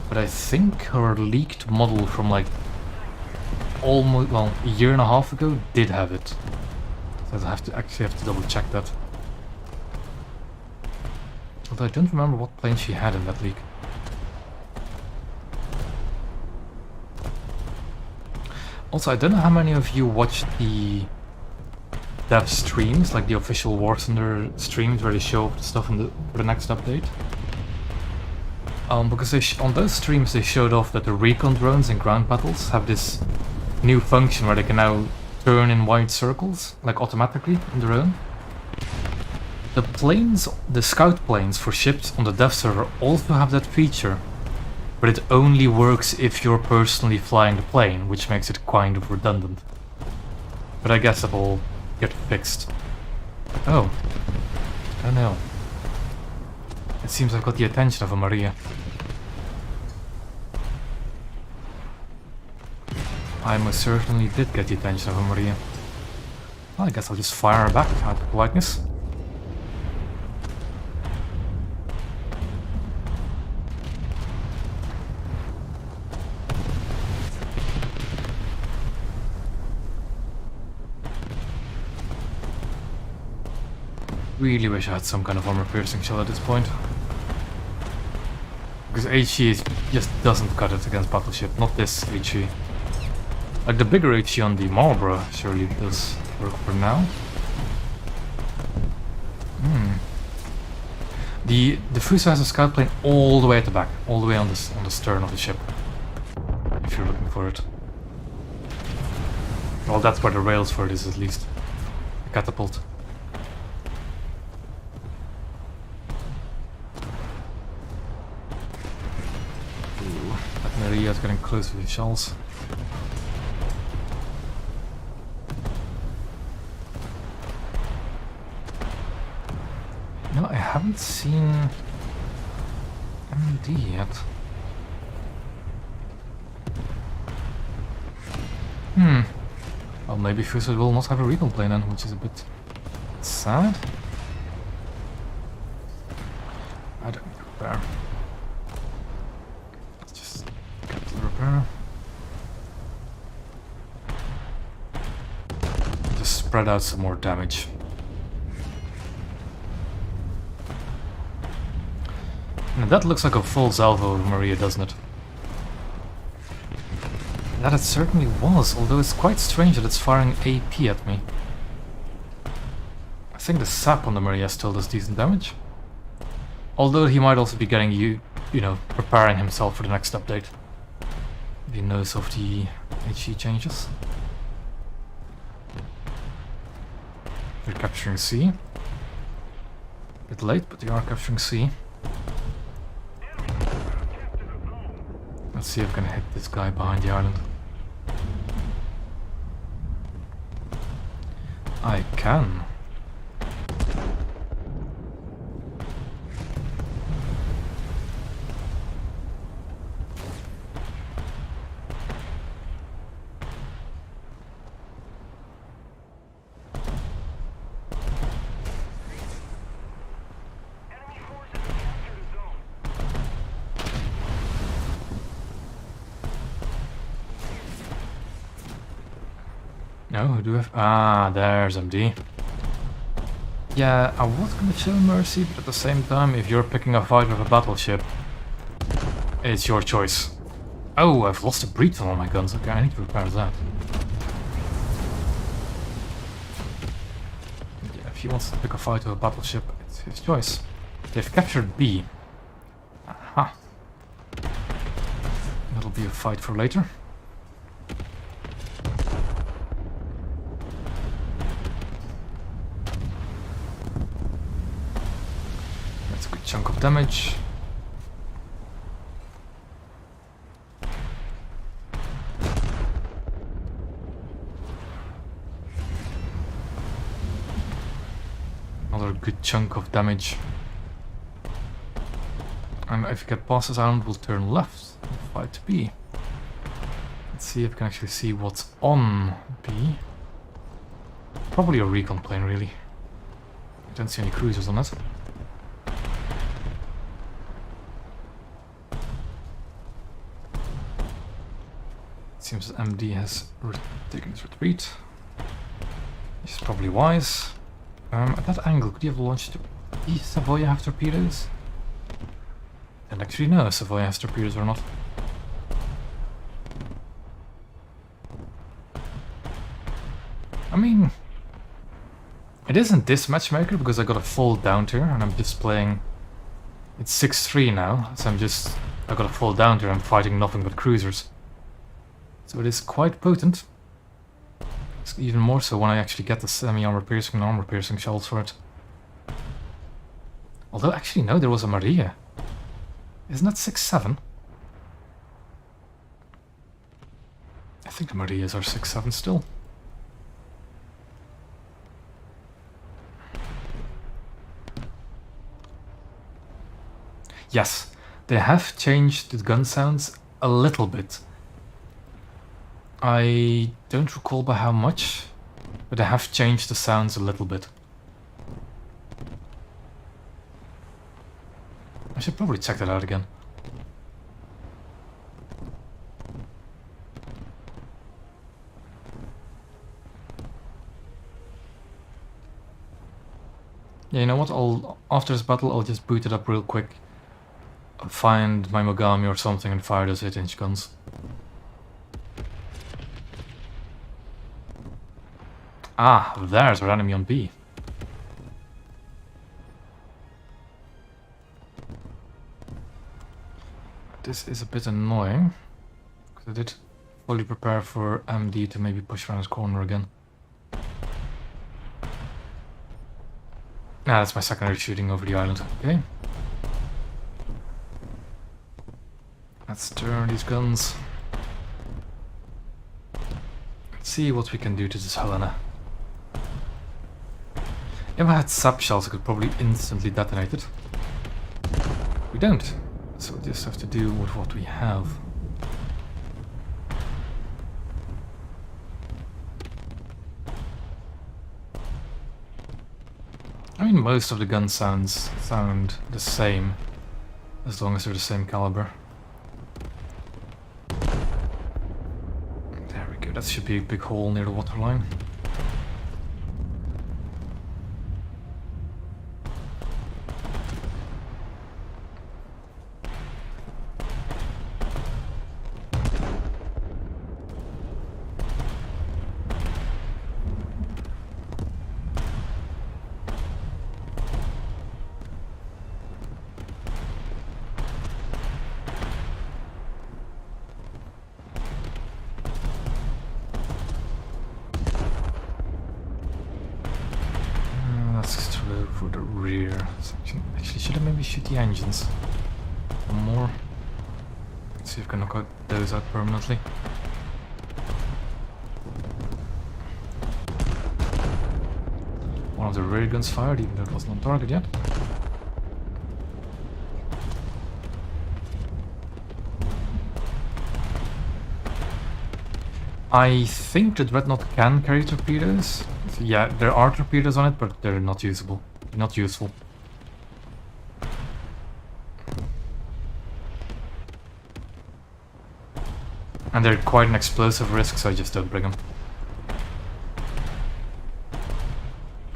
Speaker 1: But I think her leaked model from like almost, well, a year and a half ago did have it. So I have to double check that. Although I don't remember what plane she had in that leak. Also, I don't know how many of you watched the dev streams, like the official War Thunder streams where they show the stuff for the next update. Because on those streams they showed off that the recon drones in ground battles have this new function where they can now turn in wide circles, like automatically on their own. The planes, the scout planes for ships on the dev server also have that feature, but it only works if you're personally flying the plane, which makes it kind of redundant. But I guess that'll get fixed. Oh. don't know. It seems I've got the attention of a Maria. I most certainly did get the attention of a Maria. Well, I guess I'll just fire her back out of politeness. Really wish I had some kind of armor-piercing shell at this point. Because HE just doesn't cut it against Battleship, not this HE. Like the bigger HE on the Marlborough surely does work for now. The Fuso has a scout plane all the way at the back, all the way on the stern of the ship. If you're looking for it. Well, that's where the rails for it is at least. The catapult. Maria's getting close to the shells. No, I haven't seen MD yet. Well, maybe Fuso will not have a recon plane then, which is a bit sad. I don't need to repair. Just spread out some more damage. And that looks like a full salvo of Maria, doesn't it? That it certainly was, although it's quite strange that it's firing AP at me. I think the sap on the Maria still does decent damage. Although he might also be getting you know, preparing himself for the next update. If he knows of the HE changes. They're capturing C. A bit late, but they are capturing C. Let's see if I can hit this guy behind the island. I can. No, who do we have? Ah, there's MD. Yeah, I was gonna show mercy, but at the same time, if you're picking a fight with a battleship, it's your choice. Oh, I've lost a breach on all my guns. Okay, I need to repair that. Yeah, if he wants to pick a fight with a battleship, it's his choice. They've captured B. Aha. That'll be a fight for later. Chunk of damage. Another good chunk of damage. And if you get past this island, we'll turn left and fight to B. Let's see if we can actually see what's on B. Probably a recon plane, really. I don't see any cruisers on it. Seems that MD has taken his retreat. Which is probably wise. At that angle, could you have launched... Does Savoia have torpedoes? And actually no, Savoia has torpedoes or not. I mean... It isn't this matchmaker because I got a full down tier and I'm just playing... It's 6-3 now, so I got a full down tier, I'm fighting nothing but cruisers. So it is quite potent. It's even more so when I actually get the semi-armor piercing and armor piercing shells for it. Although actually no, there was a Maria. Isn't that 6-7? I think the Marias are 6-7 still. Yes, they have changed the gun sounds a little bit. I don't recall by how much, but they have changed the sounds a little bit. I should probably check that out again. Yeah, you know what? After this battle, I'll just boot it up real quick, find my Mogami or something, and fire those 8-inch guns. Ah, there's our enemy on B. This is a bit annoying, because I did fully prepare for MD to maybe push around his corner again. Ah, that's my secondary shooting over the island. Okay. Let's turn these guns. Let's see what we can do to this Helena. If I had sap shells, I could probably instantly detonate it. We don't, so we just have to do with what we have. I mean, most of the gun sounds sound the same, as long as they're the same caliber. There we go, that should be a big hole near the waterline. For the rear section. Actually, should I maybe shoot the engines? One more. Let's see if I can knock those out permanently. One of the rear guns fired, even though it wasn't on target yet. I think the Dreadnought can carry torpedoes. Yeah, there are torpedoes on it, but they're not usable. Not useful. And they're quite an explosive risk, so I just don't bring them.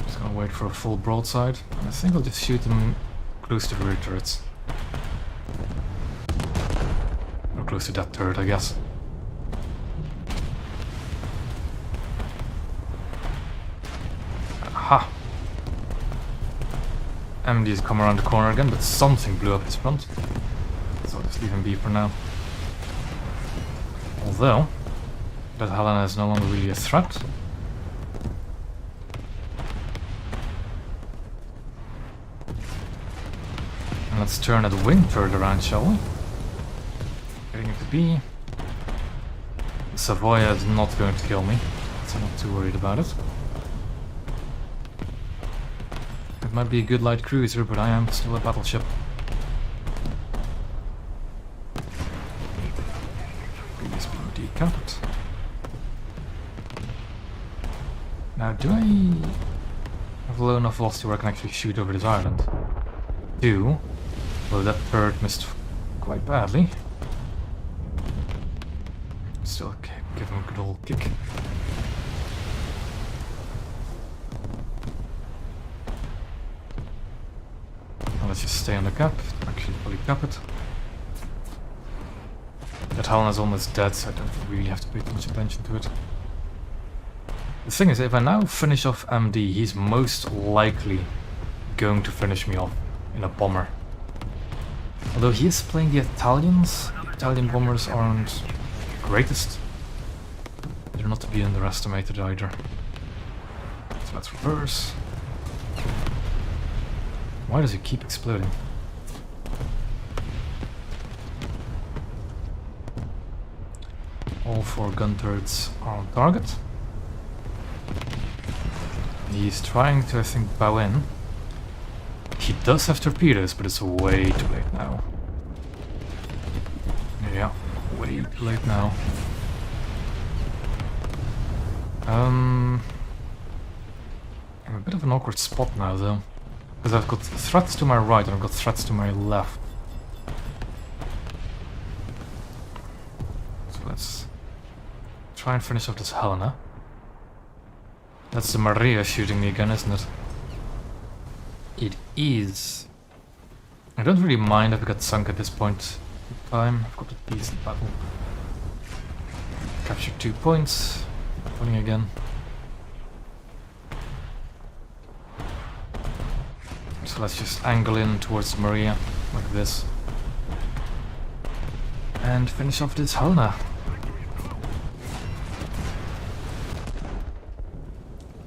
Speaker 1: Just gonna wait for a full broadside. And I think I'll just shoot them close to the rear turrets. Or close to that turret, I guess. Aha! MD's come around the corner again, but something blew up his front. So I'll just leave him be for now. Although, that Helena is no longer really a threat. And let's turn that wing turret around, shall we? Getting it to B. The Savoia is not going to kill me, so I'm not too worried about it. It might be a good light cruiser, but I am still a battleship. Previous being decapped. Now, do I have low enough velocity where I can actually shoot over this island? Do. Well, that turret missed quite badly. Still, give him a good old kick. Let's just stay on the cap, actually fully cap it. That Helena's almost dead, so I don't really have to pay too much attention to it. The thing is, if I now finish off MD, he's most likely going to finish me off in a bomber. Although he is playing the Italians, the Italian bombers aren't the greatest. They're not to be underestimated either. So let's reverse. Why does it keep exploding? All 4 gun turrets are on target. He's trying to, I think, bow in. He does have torpedoes, but it's way too late now. way too late now. I'm a bit of an awkward spot now though. Because I've got threats to my right and I've got threats to my left. So let's try and finish off this Helena. That's the Maria shooting me again, isn't it? It is. I don't really mind if I get sunk at this point in time. I've got a decent battle. Capture 2 points. Running again. So let's just angle in towards Maria, like this. And finish off this Helena.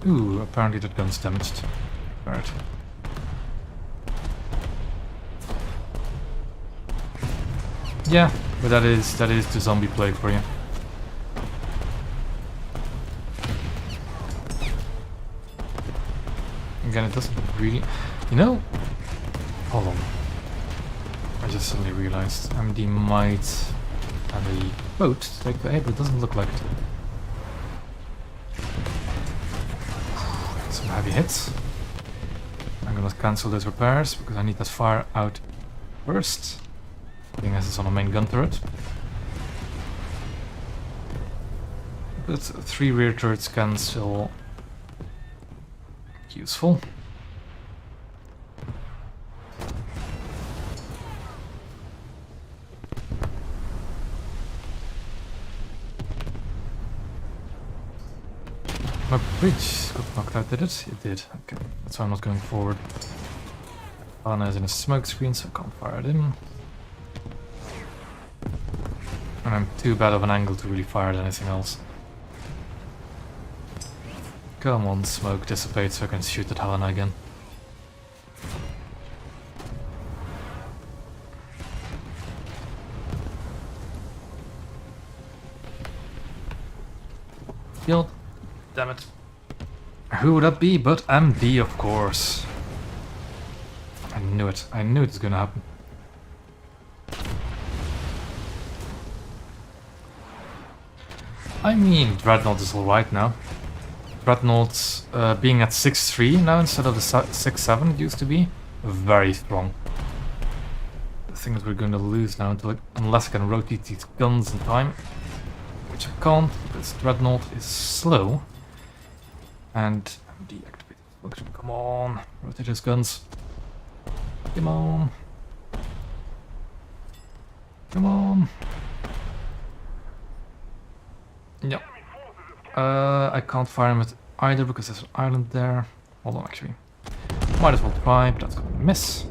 Speaker 1: Ooh, apparently that gun's damaged. Right. Yeah, but that is the zombie play for you. Again, it doesn't really... You know... Hold on. I just suddenly realized MD might have a boat to take the A, but it doesn't look like it. Some heavy hits. I'm gonna cancel those repairs because I need that fire out first. Being as it's on a main gun turret. But 3 rear turrets can still be useful. My bridge got knocked out, did it? It did. Okay, that's why I'm not going forward. Anna is in a smoke screen, so I can't fire at him. And I'm too bad of an angle to really fire at anything else. Come on, smoke, dissipate so I can shoot at Helena again. Killed. Damn it. Who would that be but MD, of course. I knew it. I knew it was gonna happen. I mean, Dreadnought is alright now. Dreadnought being at 6-3 now instead of the 6-7 it used to be. Very strong. The thing is we're going to lose now unless I can rotate these guns in time. Which I can't, because Dreadnought is slow. And I'm deactivated. Come on, rotate those guns. Come on. Come on. Yeah. I can't fire him with either because there's an island there. Hold on, actually. Might as well try, but that's gonna miss.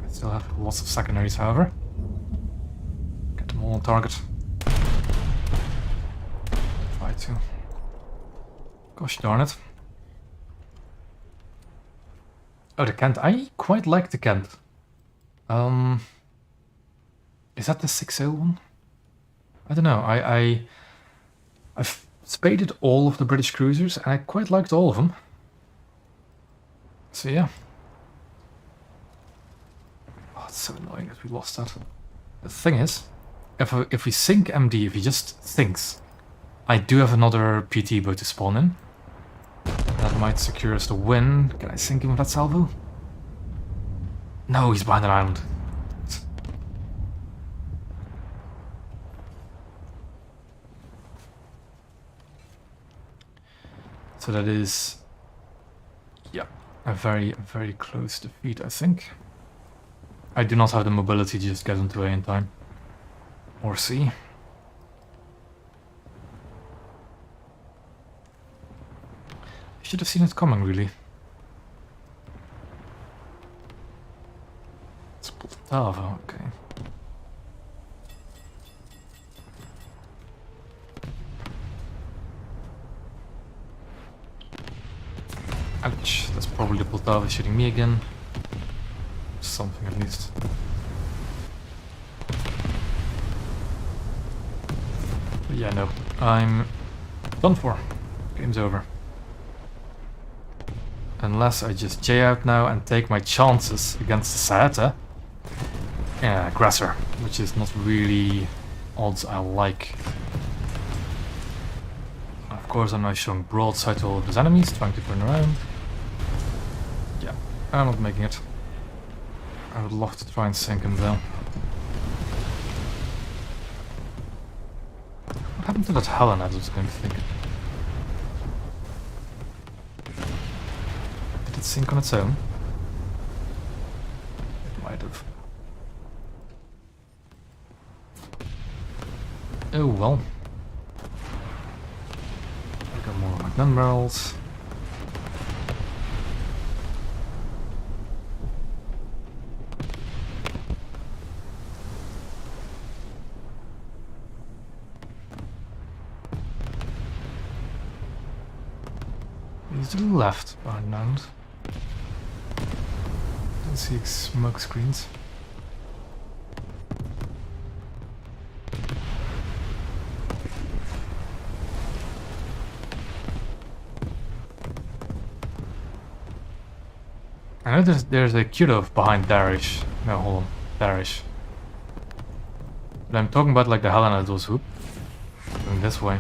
Speaker 1: I still have lots of secondaries, however. Get them all on target. Try to. Gosh darn it. Oh, the Kent. I quite like the Kent. Is that the 6-0 one? I don't know. I've spaded all of the British cruisers and I quite liked all of them. So yeah. Oh, it's so annoying that we lost that. The thing is, if we sink MD, if he just thinks, I do have another PT boat to spawn in. That might secure us the win. Can I sink him with that salvo? No, he's behind an island. So that is, yeah, a very, very close defeat, I think. I do not have the mobility to just get into A in time. Or C. I should have seen it coming, really. It's Poltava, okay. Ouch, that's probably the Poltava shooting me again. Something at least. But yeah, no, I'm done for. Game's over. Unless I just J out now and take my chances against the Saeta. Yeah, aggressor, which is not really odds I like. Of course, I'm now showing broadside to all of his enemies, trying to turn around. Yeah, I'm not making it. I would love to try and sink him though. What happened to that Helen, I was going to think? Did it sink on its own? It might have. Oh well. I got more of my gun barrels. He's to the left behind now. Don't see smoke screens. I know there's a Kudov behind Darish. No, hold on. Darish. But I'm talking about like the Helena those whoop. Going this way.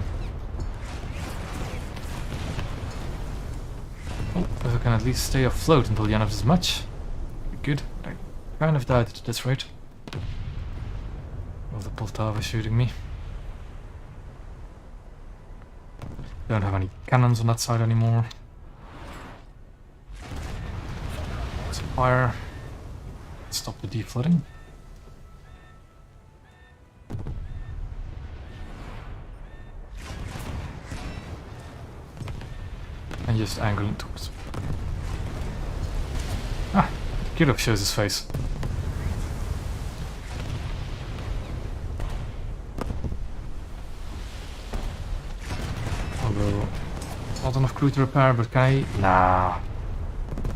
Speaker 1: Oh, if I can at least stay afloat until the end of this match. Good. I kind of died at this rate. Well, the Poltava shooting me. Don't have any cannons on that side anymore. Fire. Stop the deflooding. And just angle it towards. Ah, Kirov shows his face. Although, not enough crew to repair, but can I? Nah.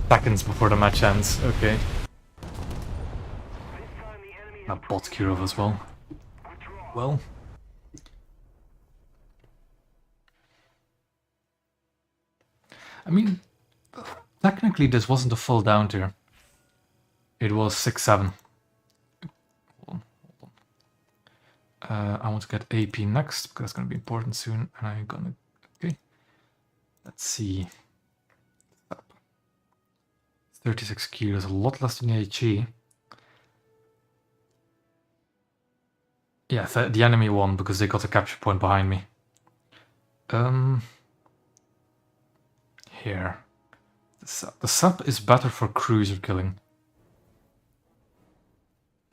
Speaker 1: Seconds before the match ends, okay. That bot Kirov as well. Well. I mean, technically this wasn't a full down tier. It was 6-7. Hold on. I want to get AP next, because it's going to be important soon, and I'm gonna... Okay. Let's see. 36 kilos, a lot less than the HE. Yeah, the enemy won because they got a capture point behind me. Here. The sub is better for cruiser killing.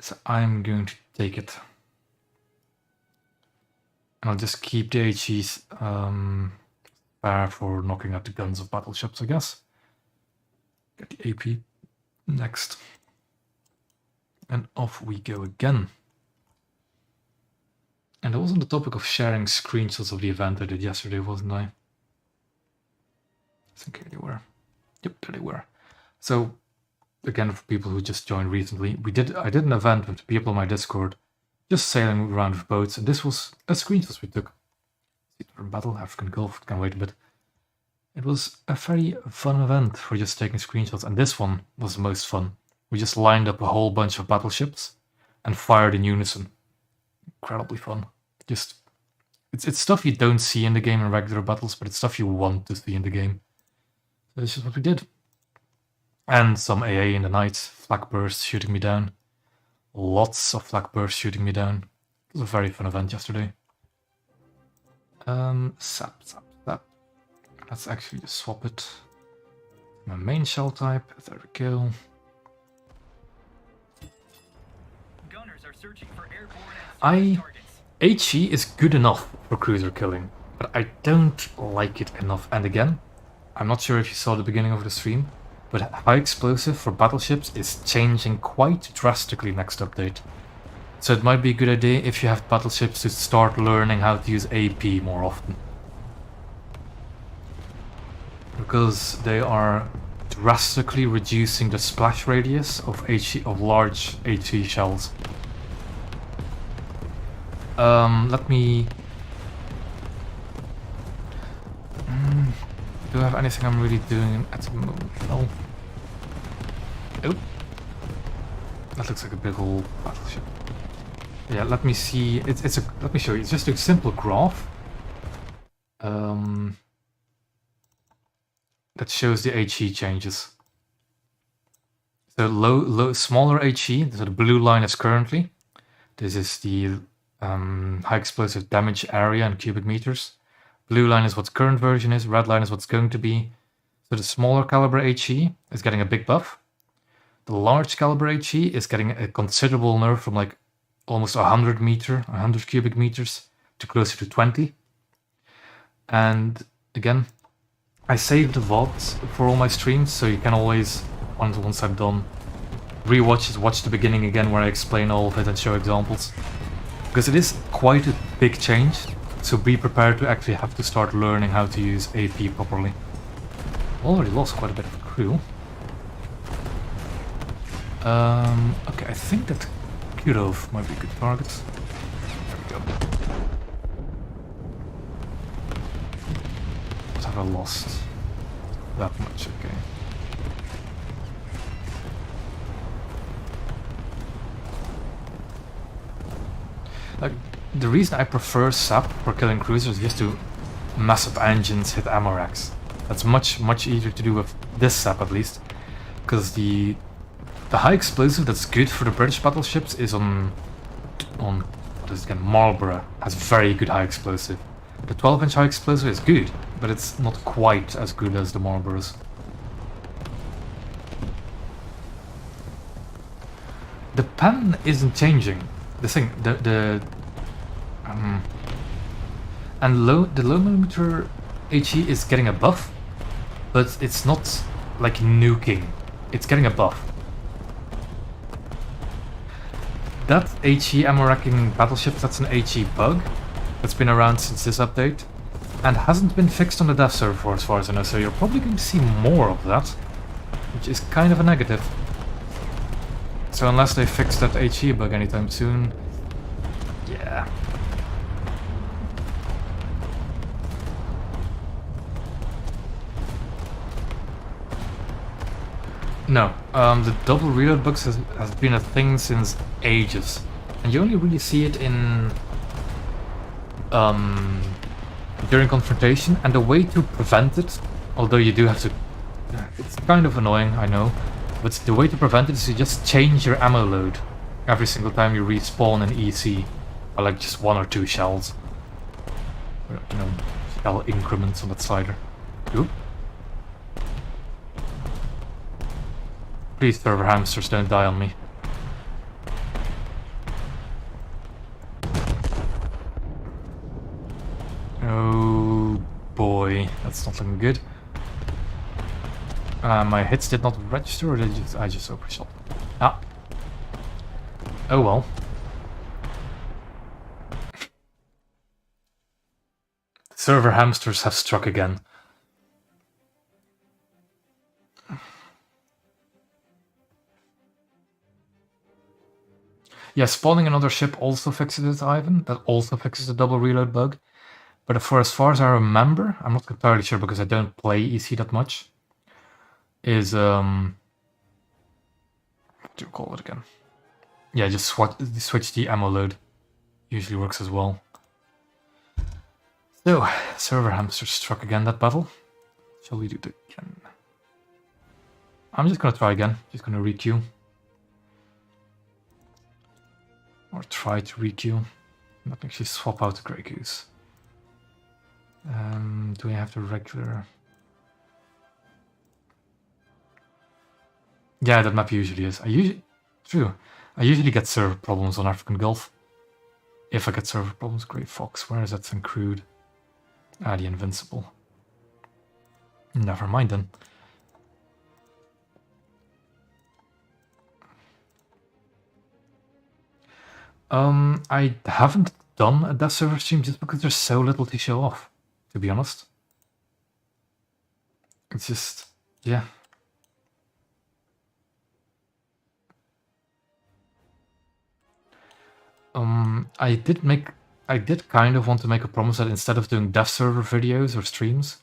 Speaker 1: So I'm going to take it. And I'll just keep the HEs spare for knocking out the guns of battleships, I guess. Get the AP next. And off we go again. And I was on the topic of sharing screenshots of the event I did yesterday, wasn't I? I think here they were. Yep, there they were. So, again, for people who just joined recently, I did an event with people on my Discord, just sailing around with boats, and this was a screenshot we took. From Battle, African Gulf, can't wait a bit. It was a very fun event for just taking screenshots, and this one was the most fun. We just lined up a whole bunch of battleships and fired in unison. Incredibly fun. Just, it's stuff you don't see in the game in regular battles, but it's stuff you want to see in the game. So this is what we did. And some AA in the night, flak bursts shooting me down. Lots of flak bursts shooting me down. It was a very fun event yesterday. Sap. Let's actually just swap it. My main shell type. There we go.
Speaker 3: Gunners are searching for airborne and targets.
Speaker 1: HE is good enough for cruiser killing, but I don't like it enough. And again, I'm not sure if you saw the beginning of the stream, but high explosive for battleships is changing quite drastically next update. So it might be a good idea if you have battleships to start learning how to use AP more often. Because they are drastically reducing the splash radius of large HE shells. Let me... do I have anything I'm really doing at the moment? No. Oh. That looks like a big old battleship. Yeah, let me see. Let me show you. It's just a simple graph. That shows the HE changes. So smaller HE, so the blue line is currently. This is the high explosive damage area in cubic meters. Blue line is what current version is, red line is what's going to be. So the smaller caliber HE is getting a big buff. The large caliber HE is getting a considerable nerf from like almost 100 cubic meters to closer to 20. And again, I saved the VODs for all my streams, so you can always, once I'm done, rewatch it, watch the beginning again where I explain all of it and show examples. Because it is quite a big change, so be prepared to actually have to start learning how to use AP properly. Already lost quite a bit of crew. Okay, I think that Kurov might be a good target. There we go. What have I lost? That much, okay. Like, the reason I prefer SAP for killing cruisers is just to mess up engines, hit ammo racks. That's much easier to do with this SAP at least, because the high explosive that's good for the British battleships is on this again, Marlborough has very good high explosive. The 12-inch high explosive is good, but it's not quite as good as the Marlboroughs. The pen isn't changing. The low millimeter HE is getting a buff, but it's not like nuking. It's getting a buff. That HE ammo racking battleship, that's an HE bug that's been around since this update and hasn't been fixed on the dev server as far as I know, so you're probably going to see more of that, which is kind of a negative. So unless they fix that HE bug anytime soon, yeah. No, the double reload bugs has been a thing since ages, and you only really see it in during confrontation, and the way to prevent it, although you do have to, it's kind of annoying, I know, but the way to prevent it is you just change your ammo load every single time you respawn in EC, or like just 1 or 2 shells, or, you know, shell increments on that slider. Oop. Please, server hamsters, don't die on me. Oh boy, that's not looking good. My hits did not register, or did I just overshot? Ah. Oh well. Server hamsters have struck again. Yeah, spawning another ship also fixes it, Ivan. That also fixes the double reload bug. But for as far as I remember, I'm not entirely sure because I don't play EC that much, is, what do you call it again? Yeah, just switch the ammo load. Usually works as well. So, server hamster struck again that battle. Shall we do it again? I'm just gonna try again. Just gonna requeue. Or try to requeue. Let me actually swap out the Grey Goose. Do we have the regular? Yeah, that map usually is. True. I usually get server problems on African Gulf. If I get server problems, Grey Fox. Where is that thing crude? Ah, the Invincible. Never mind then. I haven't done a dev server stream just because there's so little to show off, to be honest. It's just, yeah. I did kind of want to make a promise that instead of doing dev server videos or streams,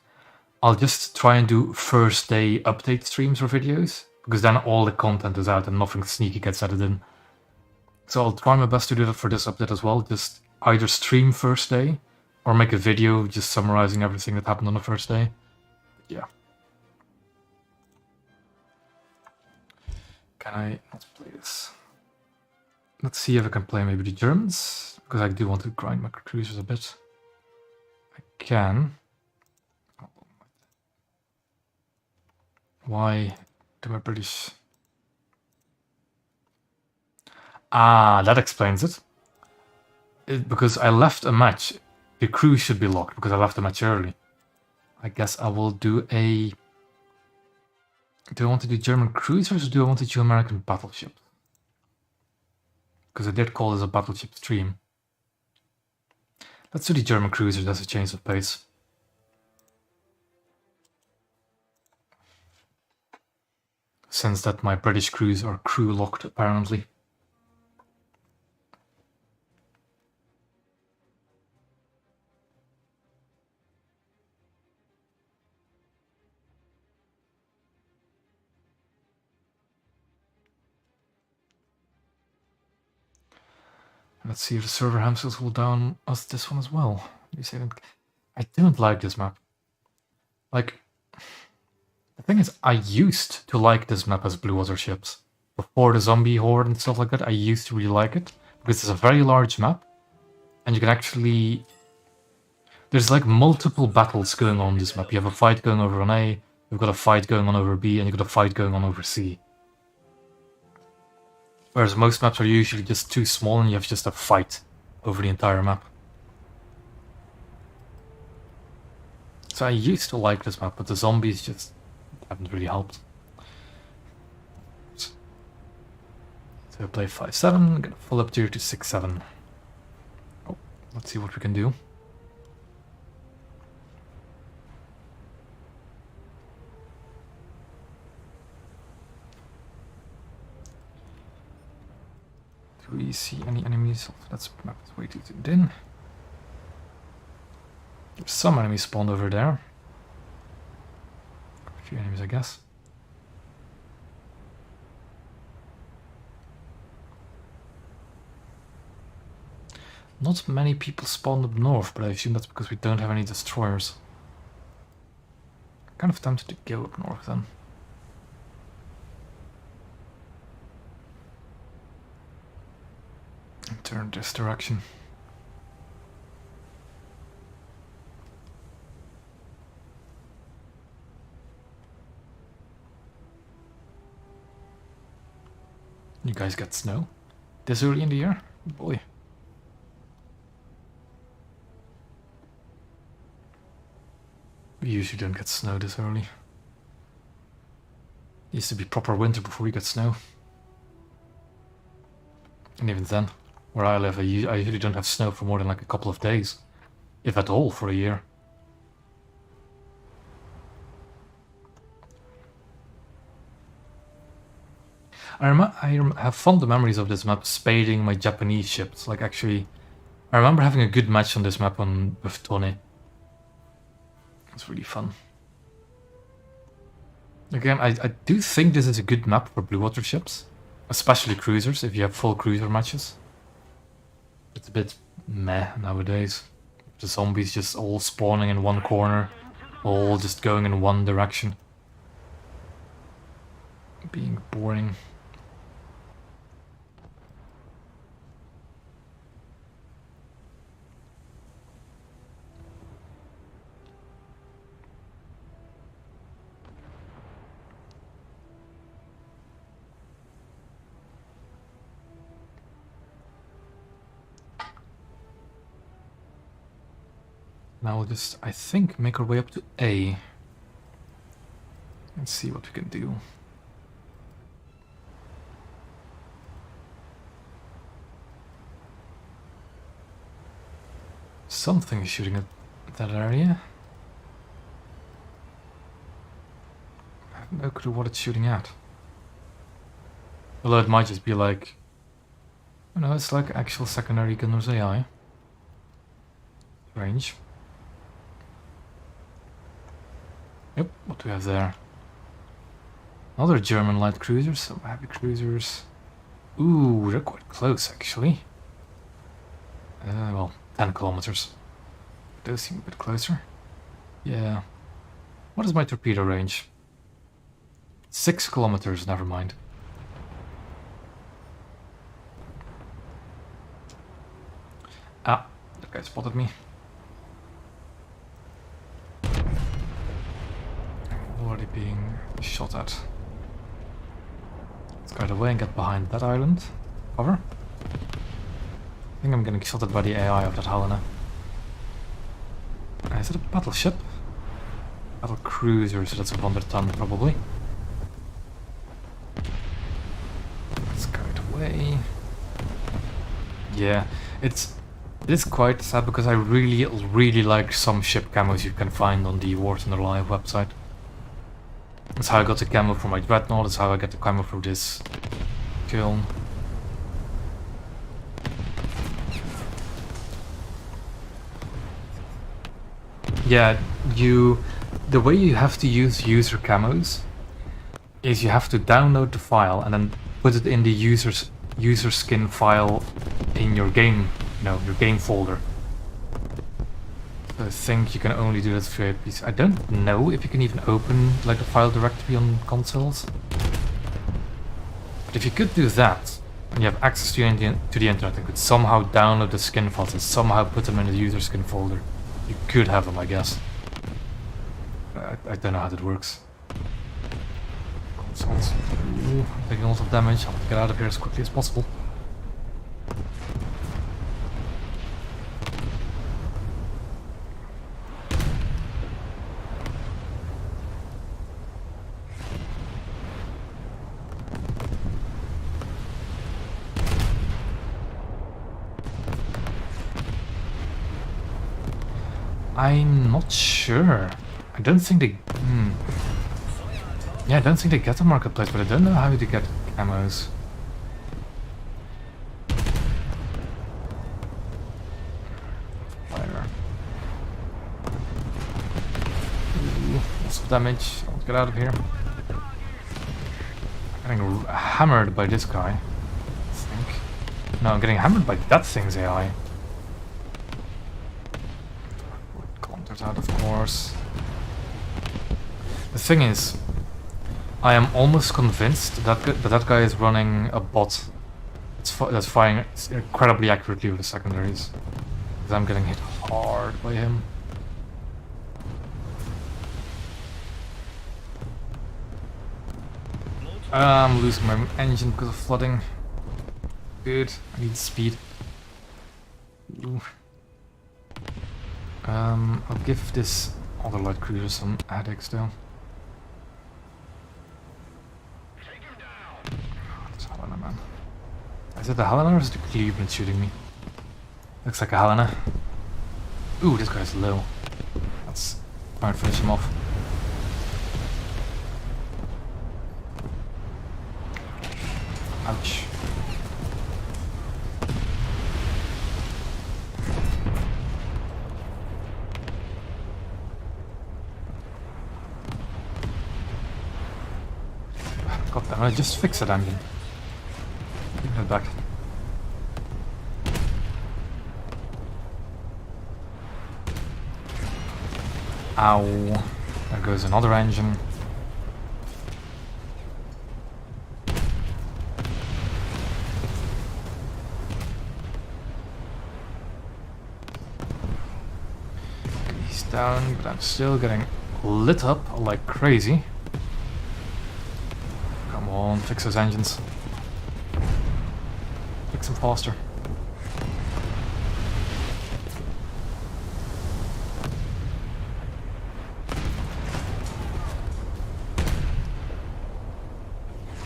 Speaker 1: I'll just try and do first day update streams or videos, because then all the content is out and nothing sneaky gets added in. So I'll try my best to do that for this update as well. Just either stream first day or make a video just summarizing everything that happened on the first day. Yeah. Can I not play this? Let's see if I can play maybe the Germans, because I do want to grind my cruisers a bit. I can. Why do my British... Ah, that explains it. Because I left a match. The cruise should be locked because I left the match early. I guess I will do a... Do I want to do German cruisers or do I want to do American battleships? Because I did call this a battleship stream. Let's do the German cruisers as a change of pace. Since that my British crews are crew locked apparently. Let's see if the server hamsters will down us this one as well. I don't like this map. Like, the thing is, I used to like this map as Blue Water ships. Before the zombie horde and stuff like that, I used to really like it. Because it's a very large map. And you can actually... There's like multiple battles going on this map. You have a fight going over on A, you've got a fight going on over B, and you've got a fight going on over C. Whereas most maps are usually just too small and you have just a fight over the entire map. So I used to like this map, but the zombies just haven't really helped. So I play 5-7, get a full up tier to 6-7. Oh, let's see what we can do. Do we see any enemies? That's map is way too zoomed in. There's some enemies spawned over there. A few enemies, I guess. Not many people spawned up north, but I assume that's because we don't have any destroyers. I'm kind of tempted to go up north then. And turn this direction. You guys get snow this early in the year? Boy. We usually don't get snow this early. It used to be proper winter before we get snow. And even then, where I live, I usually don't have snow for more than like a couple of days. If at all, for a year. I have fond memories of this map spading my Japanese ships. Like actually, I remember having a good match on this map with Tony. It's really fun. Again, I do think this is a good map for blue water ships. Especially cruisers, if you have full cruiser matches. It's a bit meh nowadays. The zombies just all spawning in one corner. All just going in one direction. Being boring. Now we'll just, I think, make our way up to A. And see what we can do. Something is shooting at that area. I have no clue what it's shooting at. Although it might just be like... You know, it's like actual secondary gunner's AI. Range. Yep, what do we have there? Another German light cruisers, some heavy cruisers. Ooh, they're quite close actually. Well, 10 kilometers. Those seem a bit closer. Yeah. What is my torpedo range? 6 kilometers, never mind. Ah, that guy spotted me. I'm already being shot at. Let's get away and get behind that island. Cover. I think I'm getting shot at by the AI of that Helena. Is it a battleship? Battle cruiser, so that's a 100-ton probably. Let's get away. Yeah, it is quite sad because I really like some ship camos you can find on the War Thunder Live website. That's how I got the camo for my Dreadnought, that's how I got the camo for this kiln. Yeah, the way you have to use user camos is you have to download the file and then put it in the user skin file in your game, your game folder. So I think you can only do that through a PC. I don't know if you can even open like the file directory on consoles. But if you could do that, and you have access to the internet and could somehow download the skin files and somehow put them in the user skin folder, you could have them, I guess. I don't know how that works. Consoles. Ooh, I'm taking a lot of damage. I'll have to get out of here as quickly as possible. I'm not sure. I don't think they... Yeah, I don't think they get the marketplace, but I don't know how to get camos. Fire. Ooh, lots of damage. I want to get out of here. I'm getting hammered by this guy, I think. No, I'm getting hammered by that thing's AI. Out, of course. The thing is, I am almost convinced that that guy is running a bot that's firing incredibly accurately with the secondaries. Because I'm getting hit hard by him. I'm losing my engine because of flooding. Good, I need speed. Ooh. I'll give this other light cruiser some headaches though. Oh, this Helena, man. Is it the Helena or is it the Cleveland shooting me? Looks like a Helena. Ooh, this guy's low. Let's try and finish him off. Ouch. God damn it, just fix that engine. Give it back. Ow. There goes another engine. He's down, but I'm still getting lit up like crazy. Come on, fix those engines. Fix them faster.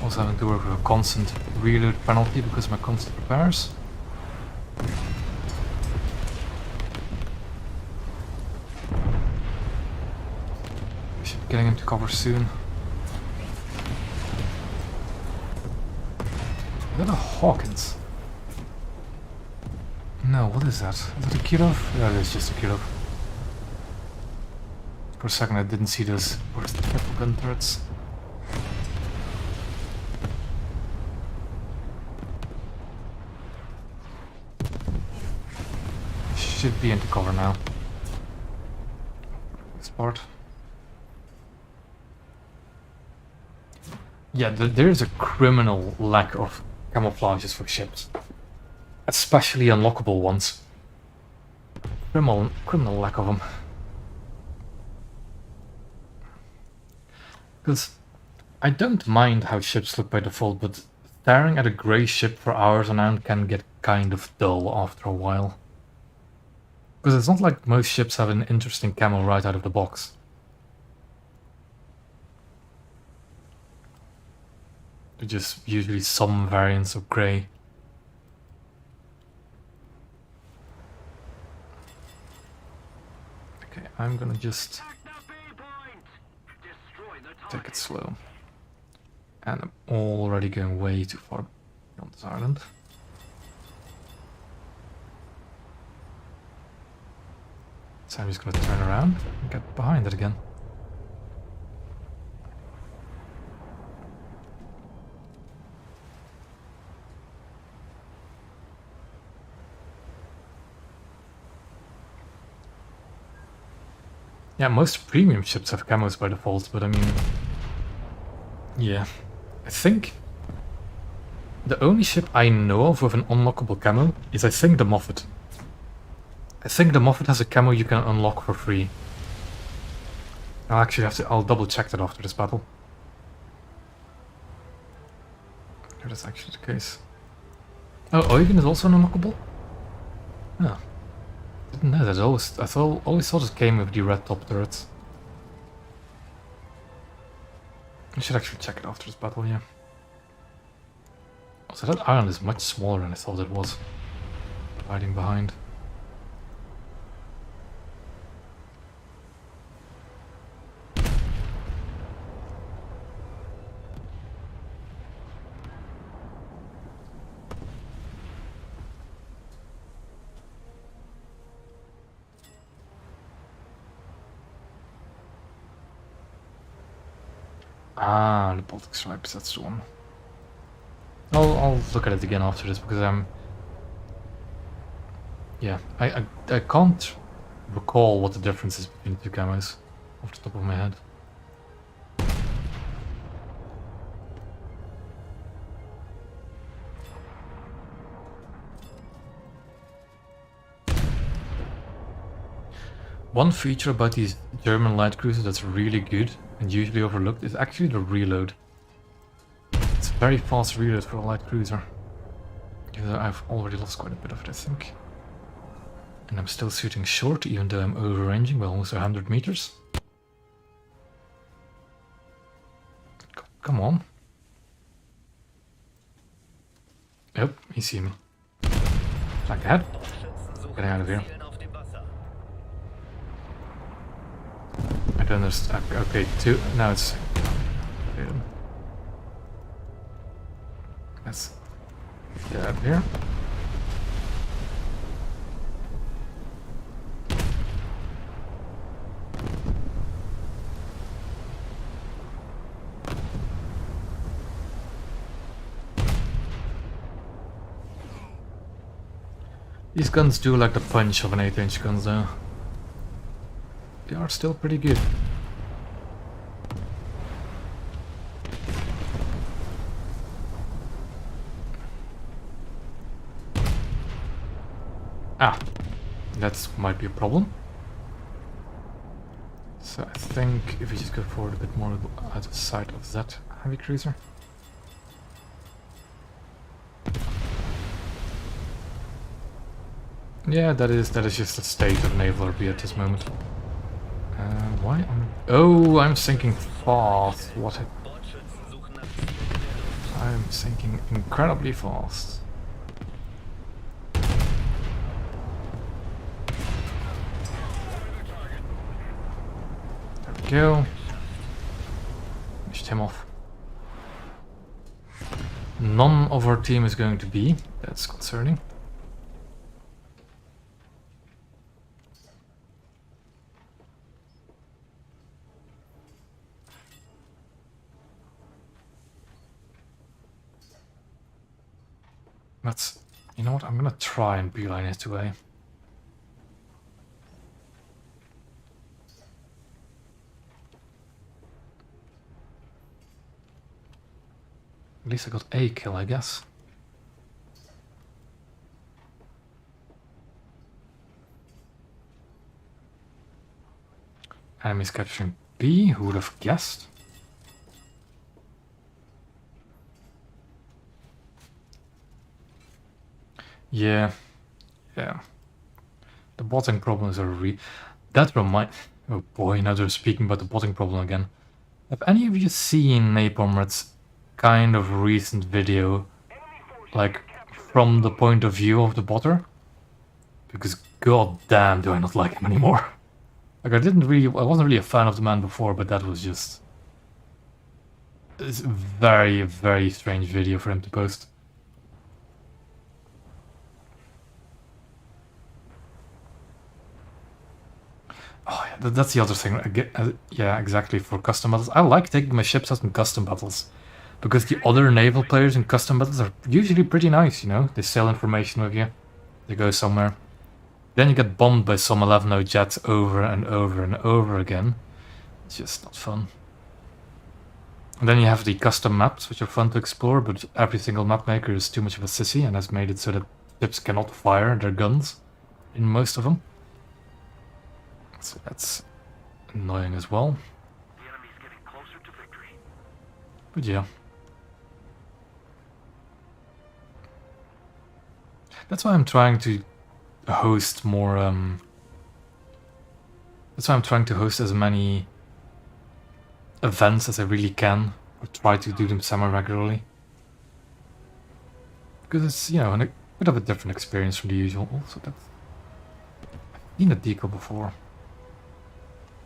Speaker 1: Also having to work with a constant reload penalty because of my constant repairs. We should be getting him to cover soon. Is that a Hawkins? No, what is that? Is that a Kirov? Yeah, it is just a Kirov. For a second I didn't see those triple gun turrets. should be into cover now. This part. Yeah, there's a criminal lack of camouflages for ships. Especially unlockable ones. Criminal lack of them. Because I don't mind how ships look by default, but staring at a grey ship for hours on end can get kind of dull after a while. Because it's not like most ships have an interesting camo right out of the box. They're just usually some variants of grey. Okay, I'm gonna just take it slow. And I'm already going way too far beyond this island. So I'm just gonna turn around and get behind it again. Yeah, most premium ships have camos by default, but I mean... Yeah. I think... The only ship I know of with an unlockable camo is I think the Moffat. I think the Moffat has a camo you can unlock for free. I'll actually have to... I'll double check that after this battle. If that's actually the case. Oh, Eugen is also an unlockable? Oh. Didn't know that. Always thought it came with the red top turrets. I should actually check it after this battle, yeah. Also, that island is much smaller than I thought it was. Hiding behind. Ah, the Baltic Stripes, that's the one. I'll look at it again after this because I'm... Yeah, I can't recall what the difference is between the two camos off the top of my head. One feature about these German light cruisers that's really good and usually overlooked is actually the reload. It's a very fast reload for a light cruiser. Even though I've already lost quite a bit of it, I think. And I'm still shooting short, even though I'm overranging by almost 100 meters. Come on. Oh, he see me. Flank ahead. Getting out of here. I don't understand. Okay, two. Now it's... Let's get out of here. These guns do like the punch of an 8-inch gun though. They are still pretty good. Ah, that might be a problem. So I think if we just go forward a bit more out of sight of that heavy cruiser. Yeah, that is just the state of naval RB at this moment. Why am... Oh, I'm sinking fast. What I'm sinking incredibly fast. There we go. Finished him off. None of our team is going to be. That's concerning. Let's, you know what, I'm gonna try and beeline it away. At least I got a kill, I guess. Enemies capturing B, who would have guessed? Yeah. The botting problems are that remind. Oh boy, now they're speaking about the botting problem again. Have any of you seen Napalmred's kind of recent video, like from the point of view of the botter? Because god damn, do I not like him anymore. Like I wasn't really a fan of the man before, but that was just... It's a very, very strange video for him to post. Oh yeah, that's the other thing. Yeah, exactly, for custom battles. I like taking my ships out in custom battles. Because the other naval players in custom battles are usually pretty nice, you know? They sell information with you. They go somewhere. Then you get bombed by some 11-0 jets over and over and over again. It's just not fun. And then you have the custom maps, which are fun to explore, but every single map maker is too much of a sissy and has made it so that ships cannot fire their guns in most of them. So that's annoying as well.
Speaker 2: The enemy's getting closer to victory.
Speaker 1: But yeah. That's why I'm trying to host more, that's why I'm trying to host as many events as I really can, or try to do them semi-regularly. Because it's, you know, a bit of a different experience from the usual. Also, I've seen a decal before.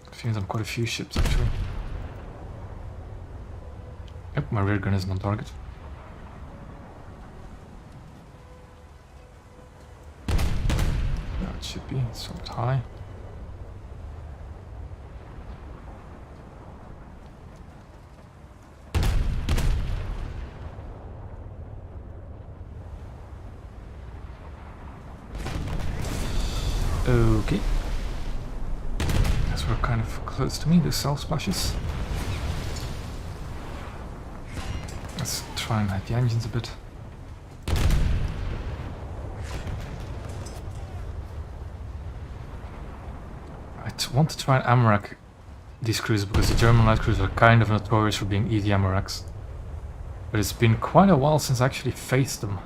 Speaker 1: I've seen it on quite a few ships, actually. Yep, my rear gun isn't on target. Yeah, it should be. It's a bit high. Okay. Guess we're kind of close to me, the cell splashes. Let's try and hide the engines a bit. I want to try and Amarak these cruisers because the German light cruisers are kind of notorious for being easy Amaraks. But it's been quite a while since I actually faced them.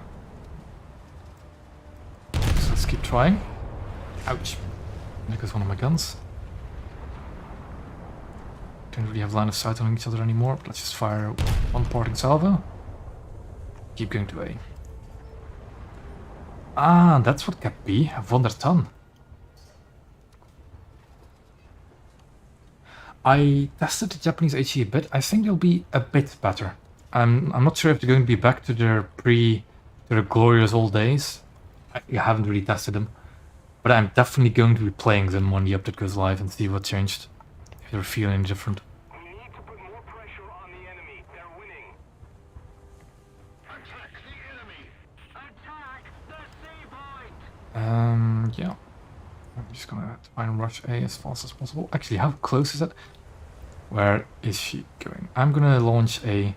Speaker 1: So let's keep trying. Ouch. There goes one of my guns. Don't really have line of sight on each other anymore, but let's just fire one parting salvo. Keep going to A. Ah, that's what kept B. Wonderton. I tested the Japanese HE a bit. I think they'll be a bit better. I'm not sure if they're going to be back to their glorious old days. I haven't really tested them. But I'm definitely going to be playing them when the update goes live and see what changed. If they're feeling any different.
Speaker 2: We need to put more pressure on the enemy. They're winning. Attack the enemy! Attack the sea point!
Speaker 1: Yeah. I'm just gonna try and rush A as fast as possible. Actually, how close is it? Where is she going? I'm gonna launch a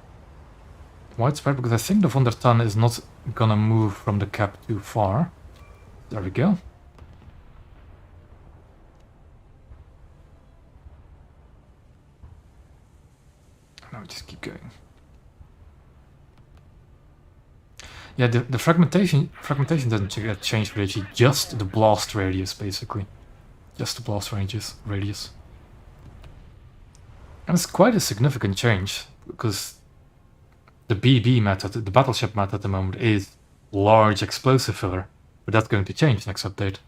Speaker 1: widespread because I think the Wonderton is not gonna move from the cap too far. There we go. Now we just keep going. Yeah, the fragmentation doesn't change really, just the blast radius basically. Just the blast radius. And it's quite a significant change, because the BB method, the battleship method at the moment, is large explosive filler, but that's going to change next update.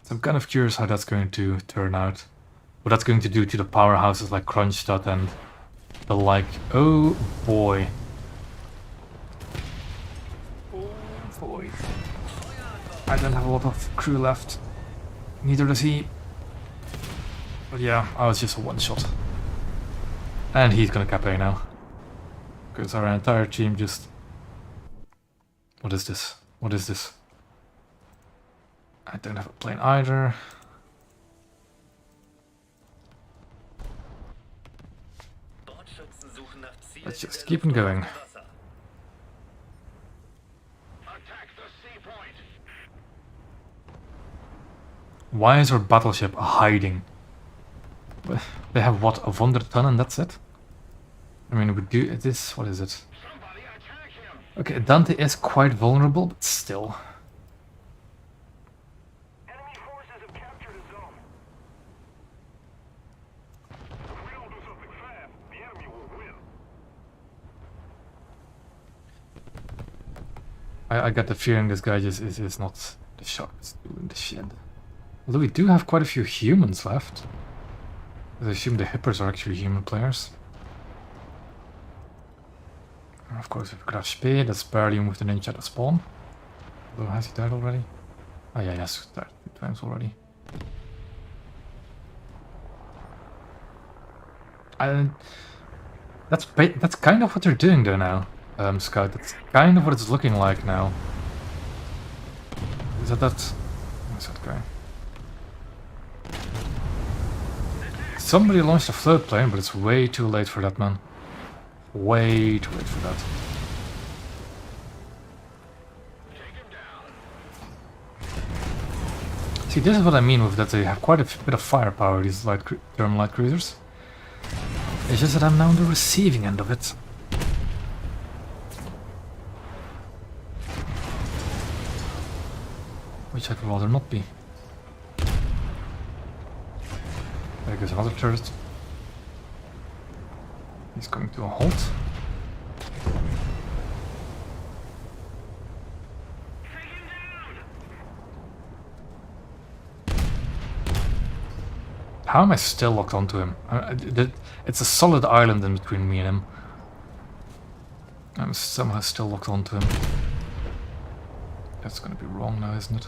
Speaker 1: So I'm kind of curious how that's going to turn out. What that's going to do to the powerhouses like Kronstadt and the like. Oh boy. Oh boy. I don't have a lot of crew left. Neither does he. But yeah, I was just a one shot. And he's gonna cap A now. Because our entire team just... What is this? What is this? I don't have a plane either. Let's just keep on going.
Speaker 2: Attack the sea point.
Speaker 1: Why is our battleship hiding? They have what, a Wunderton and that's it? I mean, we do this. What is it?
Speaker 2: Somebody attack him.
Speaker 1: Okay, Dante is quite vulnerable, but still.
Speaker 2: Enemy forces have captured a zone. If we don't do something fast, the enemy will win.
Speaker 1: I got the feeling this guy just is not the sharpest tool in the shed. Although we do have quite a few humans left. I assume the hippers are actually human players. And of course, if we could have Spear, that's barely moved the ninja to spawn. Although, has he died already? Oh yeah, yes, died 2 times already. And that's kind of what they're doing though now, Scout. That's kind of what it's looking like now. Is that? What's that guy? Somebody launched a float plane, but it's way too late for that, man. Way too late for that. See, this is what I mean with that they have quite a bit of firepower, these German light cruisers. It's just that I'm now on the receiving end of it. Which I'd rather not be. There goes another turret. He's coming to a halt. How am I still locked onto him? It's a solid island in between me and him. I'm somehow still locked onto him. That's gonna be wrong now, isn't it?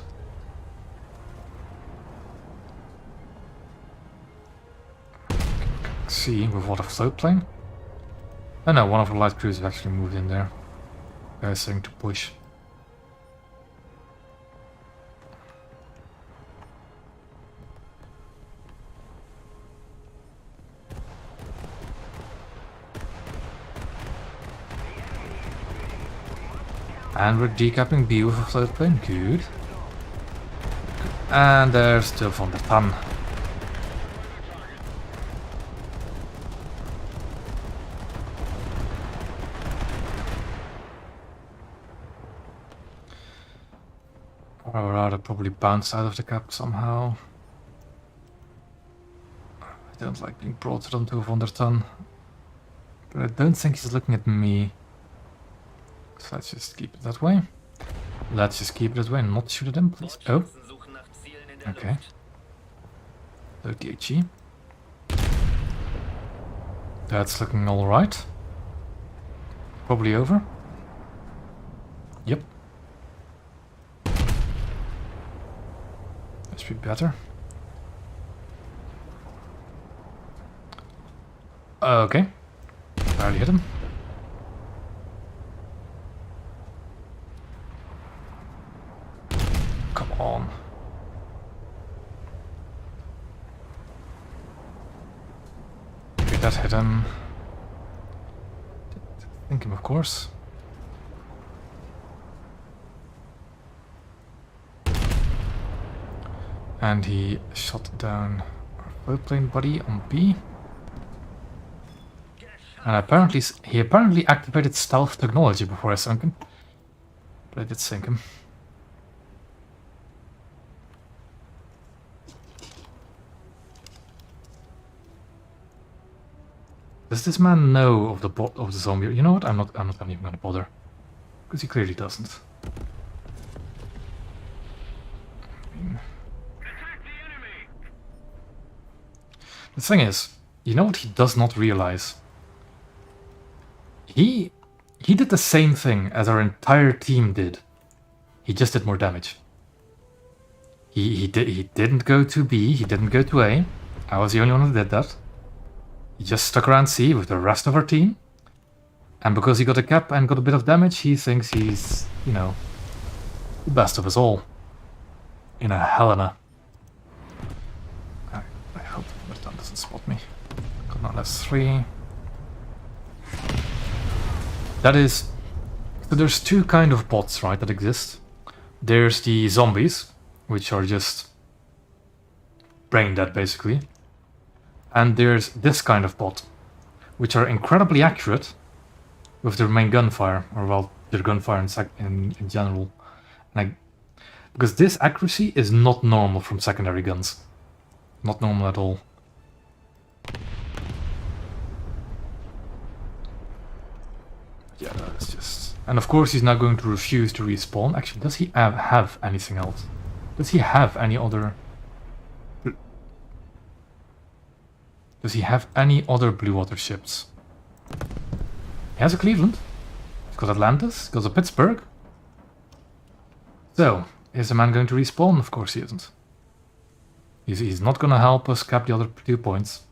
Speaker 1: See, with what, a float plane? Oh no, one of the light cruisers actually moved in there. Guys starting to push. And we're decapping B with a float plane, good. And there's still from the ton. Or rather, probably bounced out of the cap somehow. I don't like being brought onto a Wunderton. But I don't think he's looking at me. So let's just keep it that way. Let's just keep it that way and not shoot at him, please. Oh. Okay. Load the HE. That's looking alright. Probably over. Yep. That should be better. Okay. Barely hit him. Come on. Okay, that hit him. Think him, of course. And he shot down our float plane buddy on B. And apparently, he apparently activated stealth technology before I sunk him. But I did sink him. Does this man know of the zombie? You know what? I'm not even gonna bother, because he clearly doesn't. The thing is, you know what he does not realize? He did the same thing as our entire team did. He just did more damage. He didn't go to B, he didn't go to A. I was the only one who did that. He just stuck around C with the rest of our team. And because he got a cap and got a bit of damage, he thinks he's, you know, the best of us all. In a Helena. I hope the Wunderton doesn't spot me. Got not less 3. That is... So there's two kind of bots, right, that exist. There's the zombies, which are just brain dead, basically. And there's this kind of bot, which are incredibly accurate with their main gunfire, or well, their gunfire in general. Like, because this accuracy is not normal from secondary guns. Not normal at all. Yeah, that's just... And of course he's not going to refuse to respawn. Actually, does he have anything else? Does he have any other... Does he have any other blue water ships? He has a Cleveland. He's got Atlantis. He's got a Pittsburgh. So, is the man going to respawn? Of course he isn't. He's not going to help us cap the other 2 points.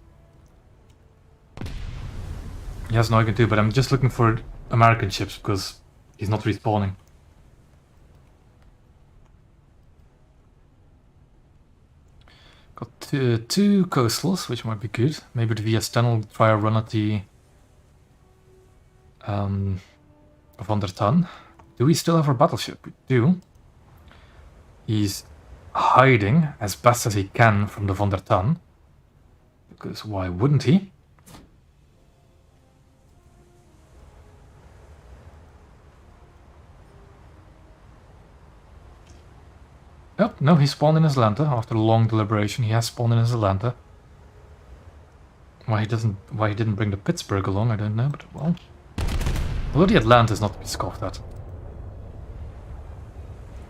Speaker 1: He has an Eugen too, but I'm just looking for American ships because he's not respawning. Got two coastals, which might be good. Maybe the VS10 will try a run at the Von der Tann. Do we still have our battleship? We do. He's hiding as best as he can from the Von der Tann. Because why wouldn't he? Oh, no, he spawned in Atlanta after long deliberation. He has spawned in Atlanta. Why he didn't bring the Pittsburgh along, I don't know, but well. Although the Atlanta is not to be scoffed at.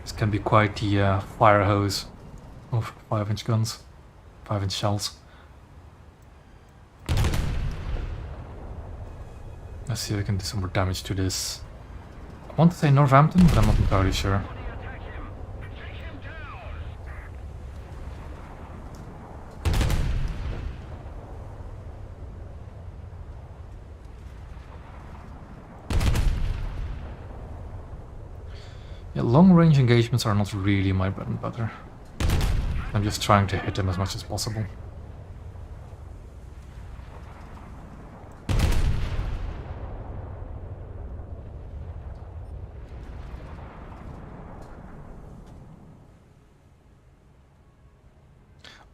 Speaker 1: This can be quite the fire hose of 5-inch guns, 5-inch shells. Let's see if we can do some more damage to this. I want to say Northampton, but I'm not entirely sure. Yeah, long-range engagements are not really my bread and butter. I'm just trying to hit him as much as possible.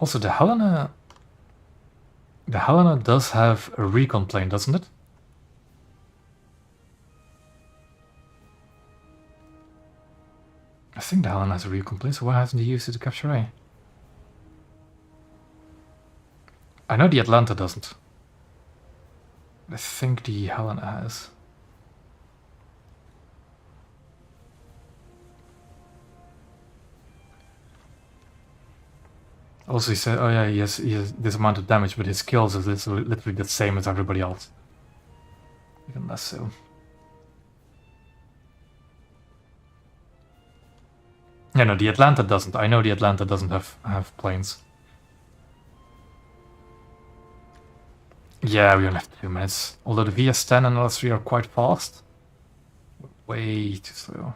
Speaker 1: Also, the Helena does have a recon plane, doesn't it? I think the Helena has a recon plane, so why hasn't he used it to capture A? I know the Atlanta doesn't. I think the Helena has. Also, he said, oh yeah, he has this amount of damage, but his skills is literally the same as everybody else. Even less so. Yeah, no, the Atlanta doesn't. I know the Atlanta doesn't have planes. Yeah, we only have 2 minutes. Although the VS10 and LS3 are quite fast. Way too slow.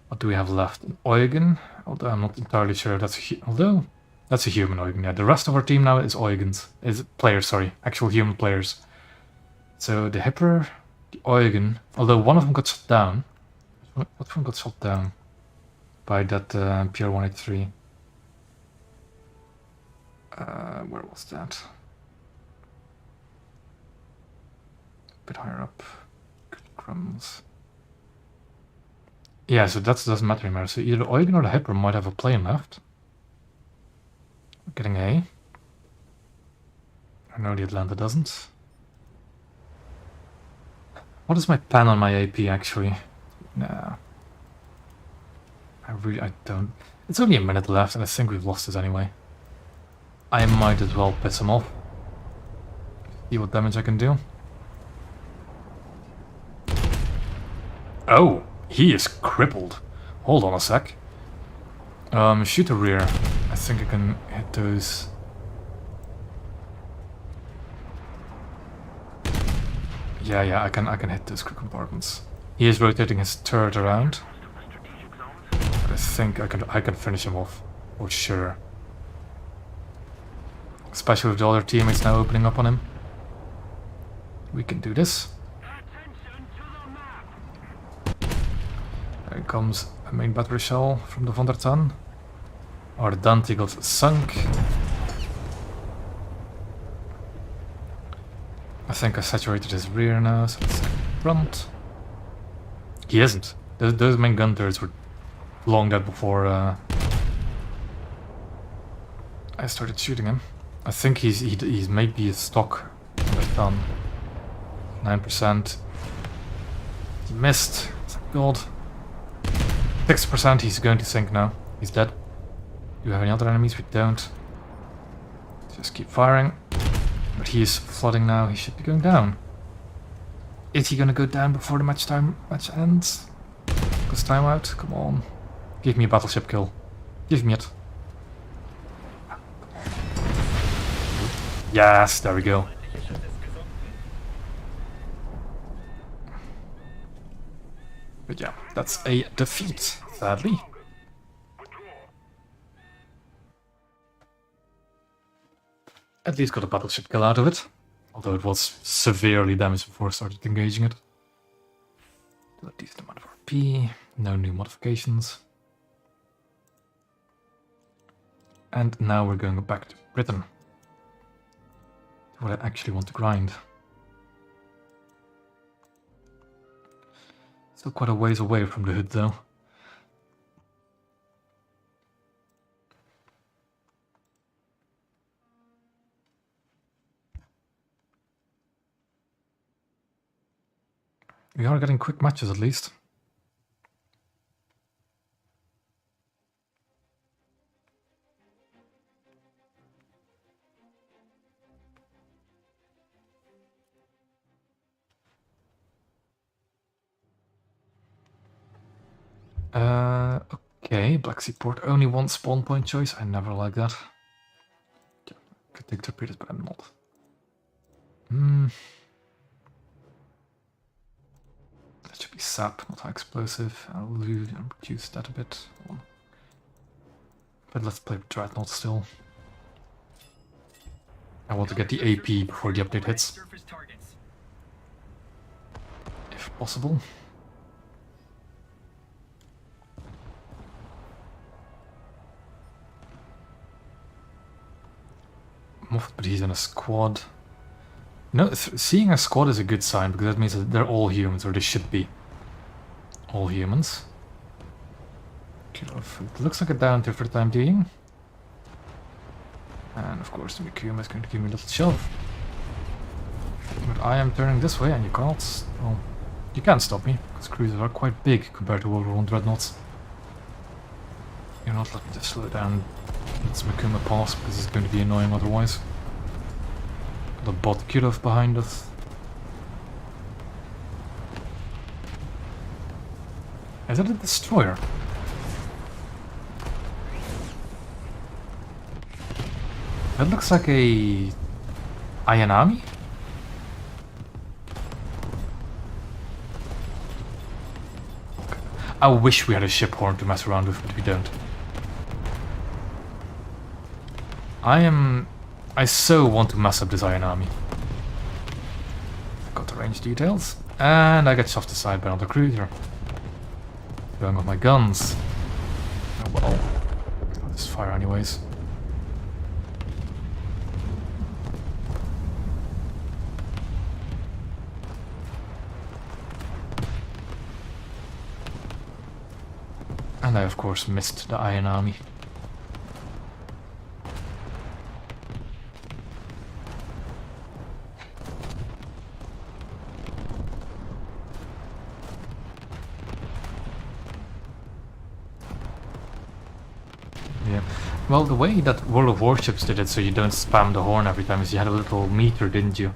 Speaker 1: What do we have left? An Eugen, although I'm not entirely sure that's that's a human Eugen. Yeah, the rest of our team now is Eugens, is players. Sorry, actual human players. So the Hipper, the Eugen, although one of them got shot down. What one got shot down by that PR-183? Where was that? A bit higher up. Good crumbs. Yeah, so that doesn't matter anymore. So either Eugen or the Hipper might have a plane left. Getting A. I know the Atlanta doesn't. What is my pen on my AP actually? Nah. I don't. It's only a minute left and I think we've lost this anyway. I might as well piss him off. See what damage I can do. Oh! He is crippled. Hold on a sec. Shoot a rear. I think I can hit those. Yeah, I can hit those crew compartments. He is rotating his turret around. I think I can finish him off, for sure. Especially with the other teammates now opening up on him. We can do this.
Speaker 2: Attention to the map.
Speaker 1: There comes a main battery shell from the Von der Tann. Our Dante got sunk. I think I saturated his rear now, so let's front. He isn't. Those main gun turrets were long dead before I started shooting him. I think he's maybe a stock on the gun. 9%. He missed. Thank God. 6%. He's going to sink now. He's dead. Do we have any other enemies? We don't. Just keep firing. But he is flooding now. He should be going down. Is he gonna go down before the match ends? Because timeout. Come on. Give me a battleship kill. Give me it. Yes, there we go. But yeah, that's a defeat, sadly. At least got a battleship kill out of it. Although it was severely damaged before I started engaging it. Do a decent amount of RP, no new modifications. And now we're going back to Britain. What I actually want to grind. Still quite a ways away from the hood though. We are getting quick matches at least. Okay, Black Sea Port only one spawn point choice. I never like that. Could take torpedoes, but I'm not. That should be sap, not high explosive. I'll reduce that a bit. But let's play with Dreadnought still. I want to get the AP before the update hits. If possible. Moffat, but he's in a squad. No, seeing a squad is a good sign because that means that they're all humans, or they should be all humans. It looks like a down tier for the time being. And of course the Mikuma is going to give me a little shove. But I am turning this way and you can't, well, you can't stop me because cruisers are quite big compared to World War I dreadnoughts. You're not letting me just slow down. Let's Mikuma pass because it's going to be annoying otherwise. The bot Kirov behind us. Is that a destroyer? That looks like a Ayanami? I wish we had a ship horn to mess around with, but we don't. I so want to mess up this Ayanami. Got the range details. And I get shoved aside by another cruiser. Going with my guns. Oh well. I'll just fire anyways. And I of course missed the Ayanami. Yeah. Well, the way that World of Warships did it so you don't spam the horn every time is you had a little meter, didn't you?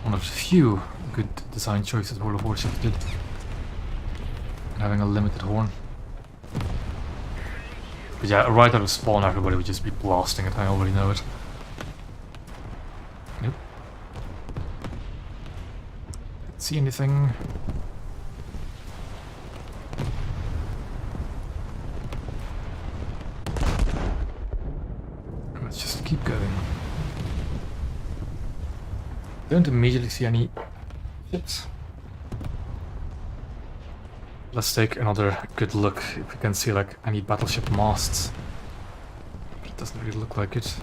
Speaker 1: One of the few good design choices World of Warships did. Having a limited horn. But yeah, right out of spawn everybody would just be blasting it, I already know it. Nope. Didn't see anything. going. Don't immediately see any ships. Let's take another good look if we can see like any battleship masts. It doesn't really look like it.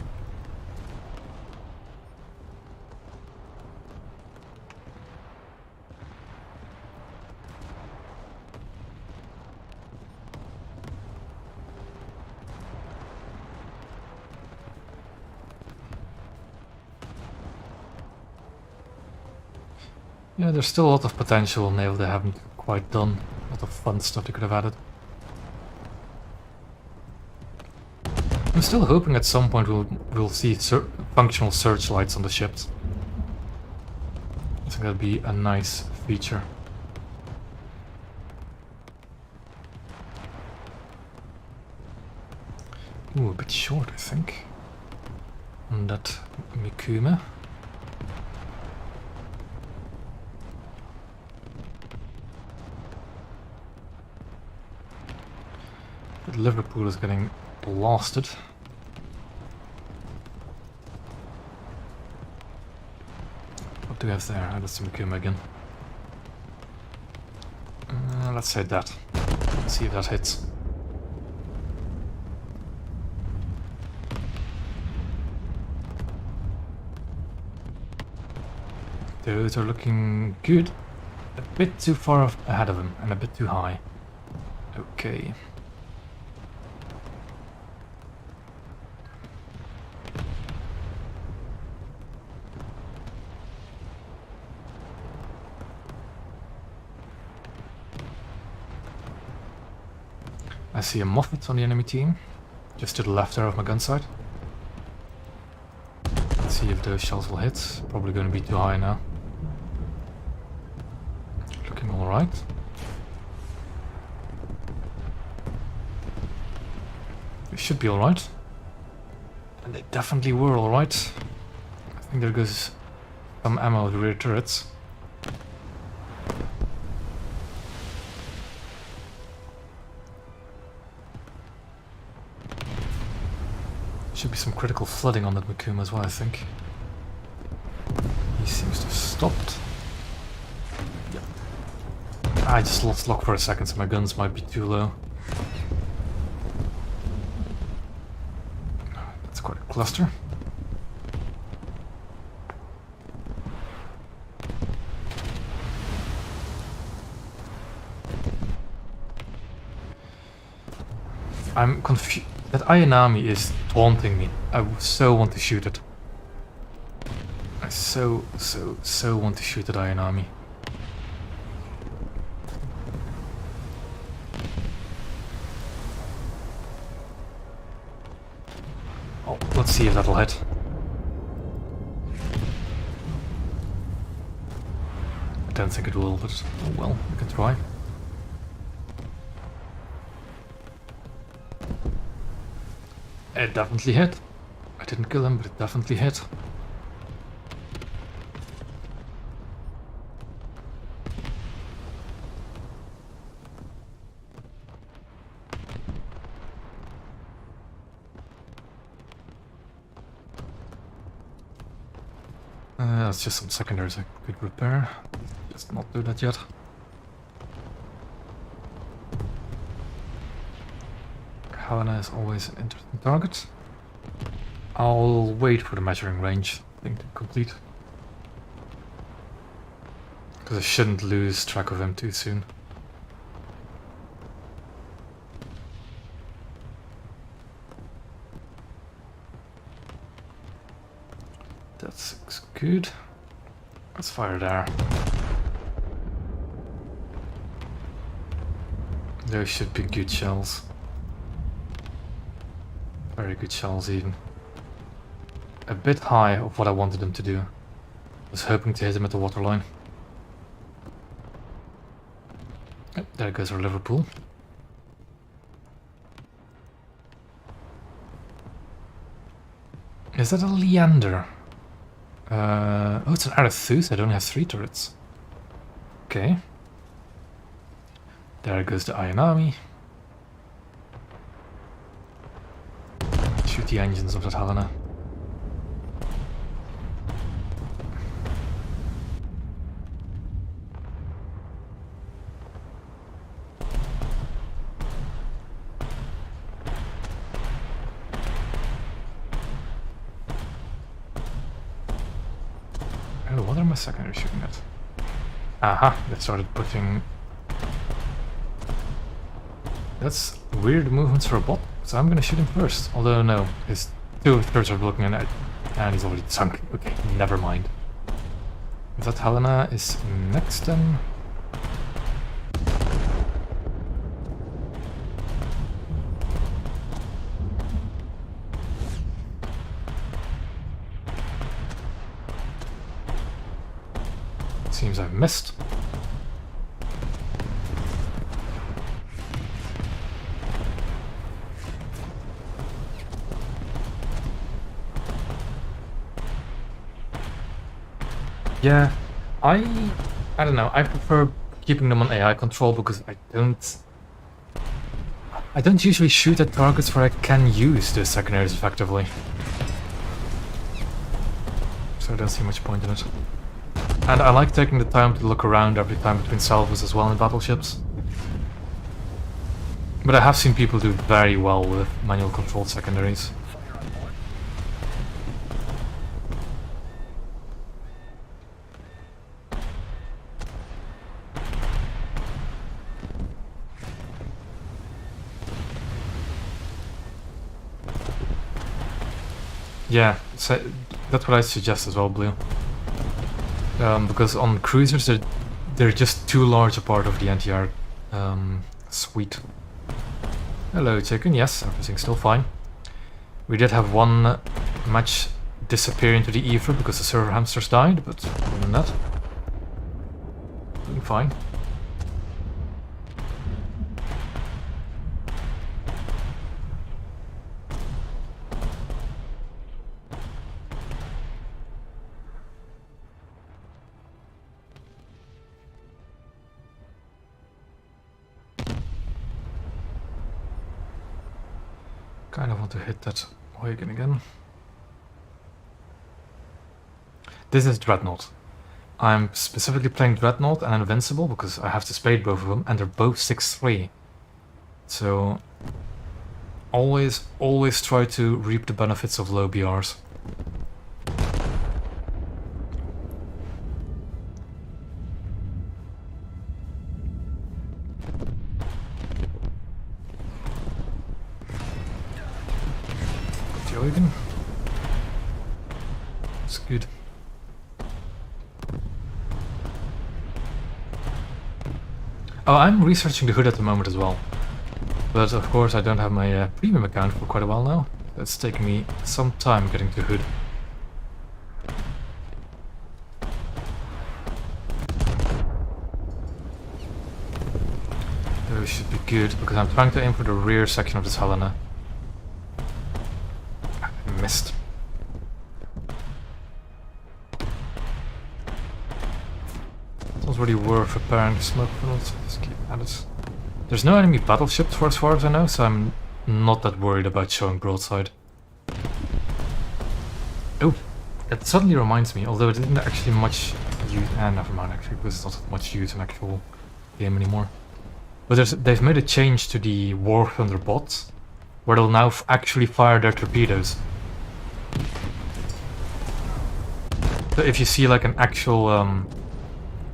Speaker 1: Yeah, there's still a lot of potential in naval they haven't quite done. A lot of fun stuff they could have added. I'm still hoping at some point we'll see functional searchlights on the ships. I think that'd be a nice feature. Ooh, a bit short, I think. On that Mikuma. But Liverpool is getting blasted. What do we have there? Oh, that's the Mikuma again. Let's say that. Let's see if that hits. Those are looking good. A bit too far ahead of him and a bit too high. Okay. I see a Moffat on the enemy team, just to the left there of my gun sight. Let's see if those shells will hit. Probably going to be too high now. Looking alright. They should be alright. And they definitely were alright. I think there goes some ammo at the rear turrets. Should be some critical flooding on that Mikuma as well, I think. He seems to have stopped. Yep. I just lost lock for a second, so my guns might be too low. That's quite a cluster. I'm confused. That Ayanami is taunting me. I so want to shoot it. I so want to shoot at Ayanami. Oh, let's see if that'll hit. I don't think it will, but oh well, we can try. It definitely hit. I didn't kill him, but it definitely hit. That's just some secondaries I could repair. Let's not do that yet. Helena is always an interesting target. I'll wait for the measuring range thing to complete. Because I shouldn't lose track of him too soon. That looks good. Let's fire there. Those should be good shells. Very good shells even. A bit high of what I wanted them to do. I was hoping to hit him at the waterline. Yep, there goes our Liverpool. Is that a Leander? Oh, it's an Arethusa. It only has 3 turrets. Okay. There goes the Ayanami. Shoot the engines of that Helena. my secondary shooting at? Aha, they started putting... That's weird movements for a bot, so I'm gonna shoot him first. Although no, his two thirds are looking at it, and he's already sunk. Okay, never mind. If that Helena is next then... Seems I've missed. Yeah, I don't know. I prefer keeping them on AI control because I don't usually shoot at targets where I can use the secondaries effectively. So I don't see much point in it. And I like taking the time to look around every time between salvos as well in battleships. But I have seen people do very well with manual controlled secondaries. Yeah, so that's what I suggest as well, Blue. Because on cruisers, they're just too large a part of the NTR suite. Hello, chicken. Yes, everything's still fine. We did have one match disappear into the ether because the server hamsters died, but other than that, doing fine. Kind of want to hit that Huygen again. This is Dreadnought. I'm specifically playing Dreadnought and Invincible because I have to spade both of them, and they're both 6-3. So always try to reap the benefits of low BRs. Huygen. It's good. Oh, I'm researching the hood at the moment as well. But of course I don't have my premium account for quite a while now. That's taking me some time getting to hood. Those should be good, because I'm trying to aim for the rear section of this Helena. Missed. It's not really worth repairing the smoke funnels. Just keep at it. There's no enemy battleships for as far as I know, so I'm not that worried about showing broadside. Oh, it suddenly reminds me, although it didn't actually much use. Never mind actually, because it's not much use in actual game anymore. But they've made a change to the War Thunder bots, where they'll now actually fire their torpedoes. So if you see like an actual,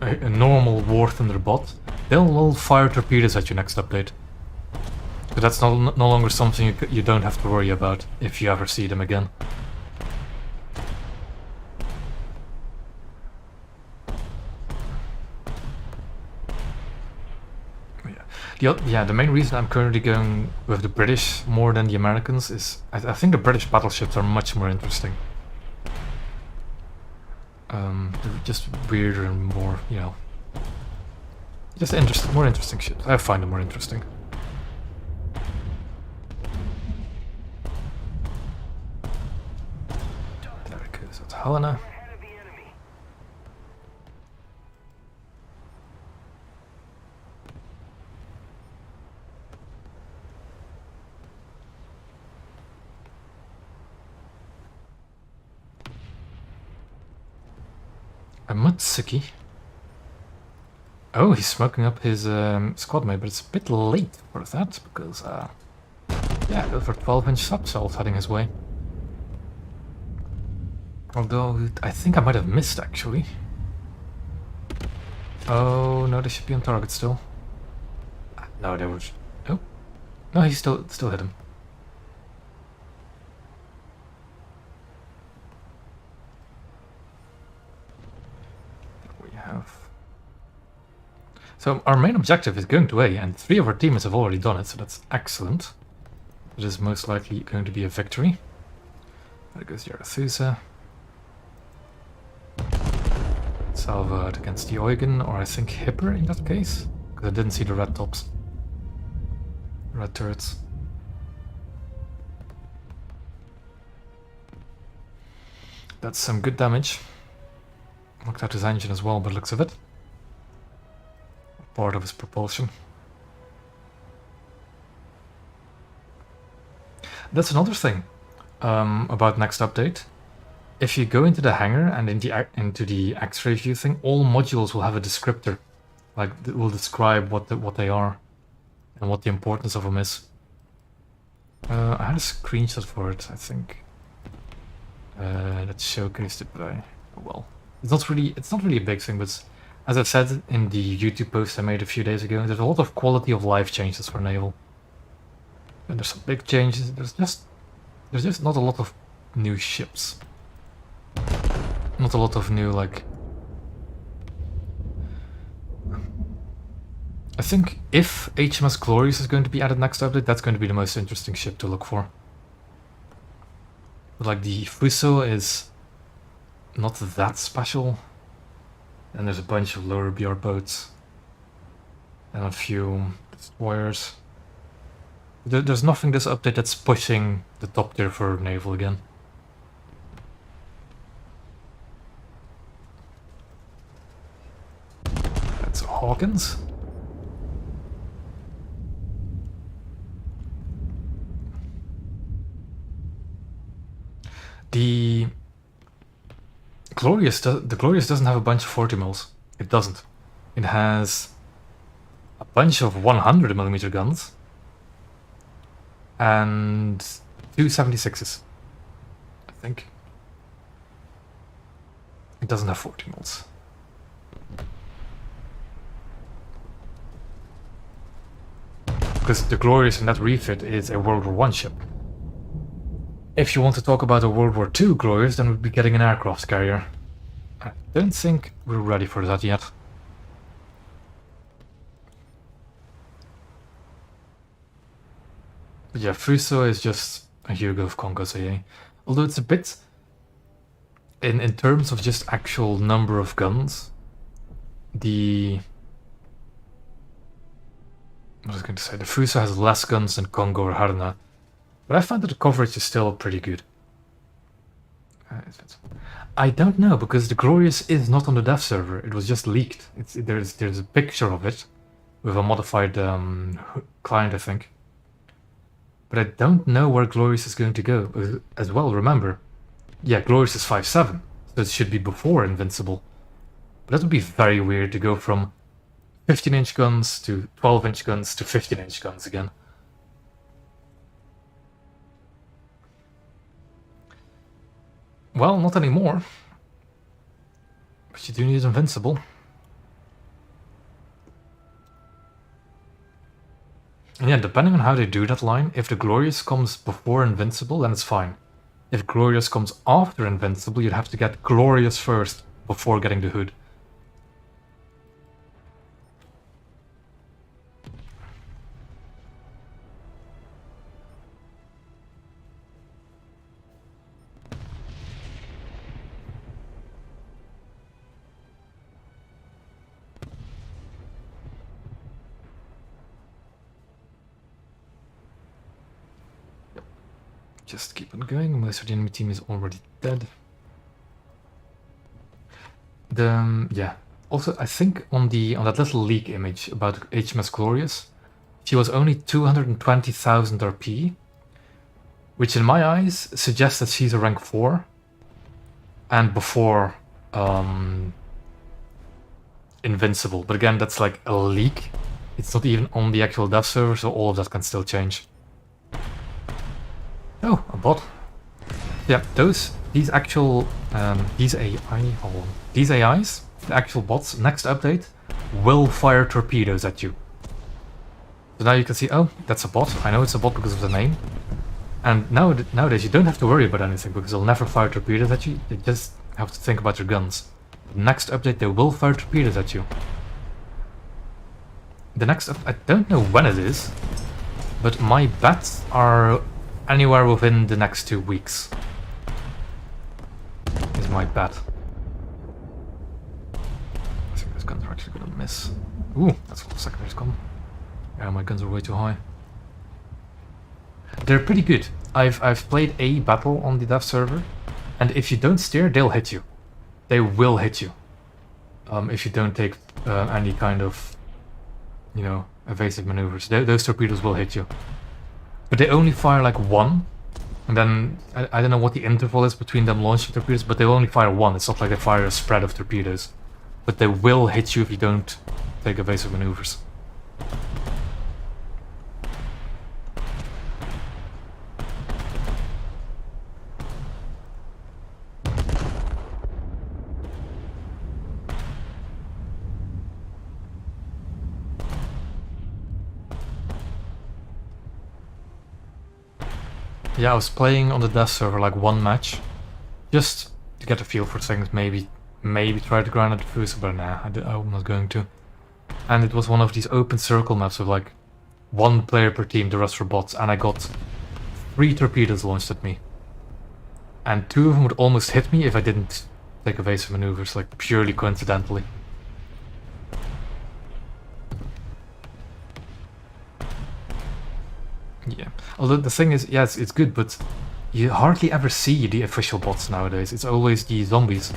Speaker 1: a normal War Thunder bot, they'll fire torpedoes at you next update. But that's no longer something you don't have to worry about if you ever see them again. Yeah, the main reason I'm currently going with the British more than the Americans is I think the British battleships are much more interesting. They're just weirder and more, you know, just more interesting ships. I find them more interesting. There it goes, that's Helena. A Mutsuki. Oh, he's smoking up his squad mate, but it's a bit late for that because, yeah, those are 12-inch subcells heading his way. Although I think I might have missed actually. Oh no, they should be on target still. No, they were. Oh, no, he still hit him. There we have. So our main objective is going to A, and 3 of our teammates have already done it, so that's excellent. It is most likely going to be a victory. There goes Yarathusa. Salva against the Eugen, or I think Hipper in that case, because I didn't see the red tops. Red turrets. That's some good damage. Knocked out his engine as well, by the looks of it. Part of his propulsion. That's another thing about next update. If you go into the hangar and into the X-ray view thing, all modules will have a descriptor, like it will describe what they are and what the importance of them is. I had a screenshot for it, I think. That showcased it, but well, it's not really a big thing. But as I said in the YouTube post I made a few days ago, there's a lot of quality of life changes for naval, and there's some big changes. There's just not a lot of new ships. Not a lot of new, like... I think if Hms Glorious is going to be added next update, that's going to be the most interesting ship to look for. But like the Fuso is not that special. And there's a bunch of lower BR boats. And a few destroyers. There's nothing this update that's pushing the top tier for naval again. That's Hawkins. The Glorious doesn't have a bunch of 40 mils. It doesn't. It has a bunch of 100mm guns and 2 76s, I think. It doesn't have 40 mils. Because the Glorious in that refit is a World War I ship. If you want to talk about a World War II Glorious, then we'd be getting an aircraft carrier. I don't think we're ready for that yet. But yeah, Fuso is just a Hugo of Congo's AA. Although it's a bit... In terms of just actual number of guns, the... I was going to say, the Fuso has less guns than Congo or Harna. But I find that the coverage is still pretty good. I don't know, because the Glorious is not on the dev server. It was just leaked. There's a picture of it with a modified client, I think. But I don't know where Glorious is going to go as well. Remember, yeah, Glorious is 5.7, so it should be before Invincible. But that would be very weird to go from 15-inch guns to 12-inch guns to 15-inch guns again. Well, not anymore. But you do need Invincible. And yeah, depending on how they do that line, if the Glorious comes before Invincible, then it's fine. If Glorious comes after Invincible, you'd have to get Glorious first before getting the Hood. Just keep on going, most of the enemy team is already dead. Yeah. Also, I think on that little leak image about HMS Glorious, she was only 220,000 RP, which in my eyes suggests that she's a rank 4, and before Invincible. But again, that's like a leak. It's not even on the actual dev server, so all of that can still change. Oh, a bot. Yeah, these AIs the actual bots, next update, will fire torpedoes at you. So now you can see, oh, that's a bot. I know it's a bot because of the name. And nowadays you don't have to worry about anything because they'll never fire torpedoes at you. You just have to think about your guns. The next update they will fire torpedoes at you. The next I don't know when it is, but my bets are anywhere within the next 2 weeks. Is my bet. I think those guns are actually gonna miss. Ooh, that's what the secondaries come. Yeah, my guns are way too high. They're pretty good. I've played a battle on the dev server, and if you don't steer, they'll hit you. They will hit you. If you don't take any kind of, you know, evasive maneuvers. Those torpedoes will hit you. But they only fire like one, and then I don't know what the interval is between them launching torpedoes, but they only fire one. It's not like they fire a spread of torpedoes. But they will hit you if you don't take evasive maneuvers. Yeah, I was playing on the dev server like one match, just to get a feel for things, maybe try to grind at the Fusa, but nah, I'm not going to. And it was one of these open circle maps with like one player per team, the rest were bots, and I got 3 torpedoes launched at me. And 2 of them would almost hit me if I didn't take evasive maneuvers, like purely coincidentally. Yeah, although the thing is, yes, it's good, but you hardly ever see the official bots nowadays. It's always the zombies.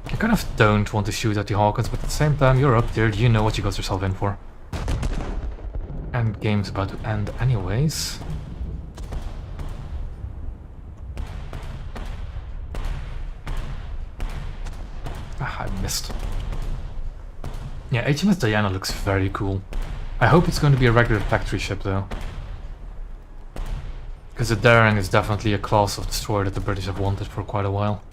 Speaker 1: I kind of don't want to shoot at the Hawkins, but at the same time, you're up there, you know what you got yourself in for. And game's about to end anyways. Ah, I missed. Yeah, HMS Diana looks very cool. I hope it's going to be a regular factory ship though. Because the Daring is definitely a class of destroyer that the British have wanted for quite a while.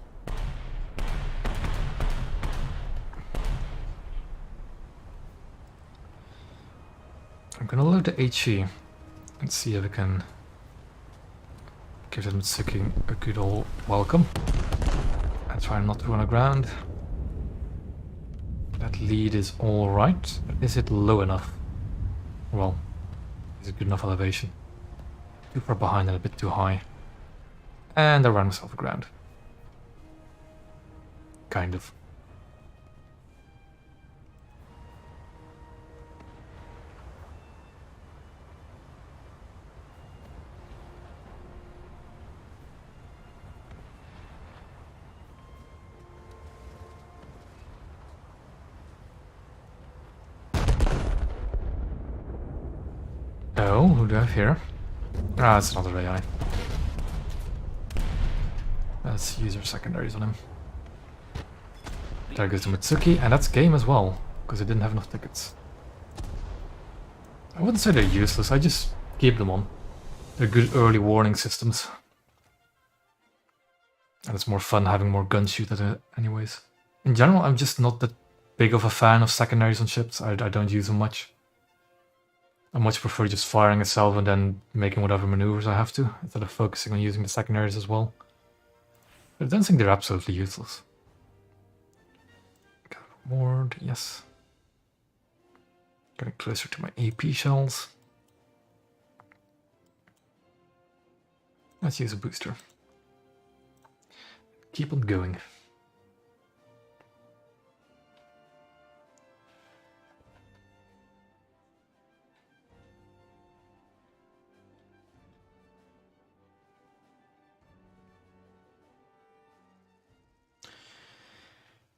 Speaker 1: I'm gonna load the HE and see if I can give them a good old welcome. And try not to run aground. That lead is alright, but is it low enough? Well, is it good enough elevation? Too far behind and a bit too high. And I ran myself aground. Kind of. Oh, who do I have here? Ah, it's another AI. Let's use our secondaries on him. There goes the Mitsuki, and that's game as well, because I didn't have enough tickets. I wouldn't say they're useless, I just keep them on. They're good early warning systems. And it's more fun having more gun shoot at it anyways. In general, I'm just not that big of a fan of secondaries on ships. I don't use them much. I much prefer just firing itself and then making whatever maneuvers I have to, instead of focusing on using the secondaries as well. But I don't think they're absolutely useless. Ward, yes. Getting closer to my AP shells. Let's use a booster. Keep on going.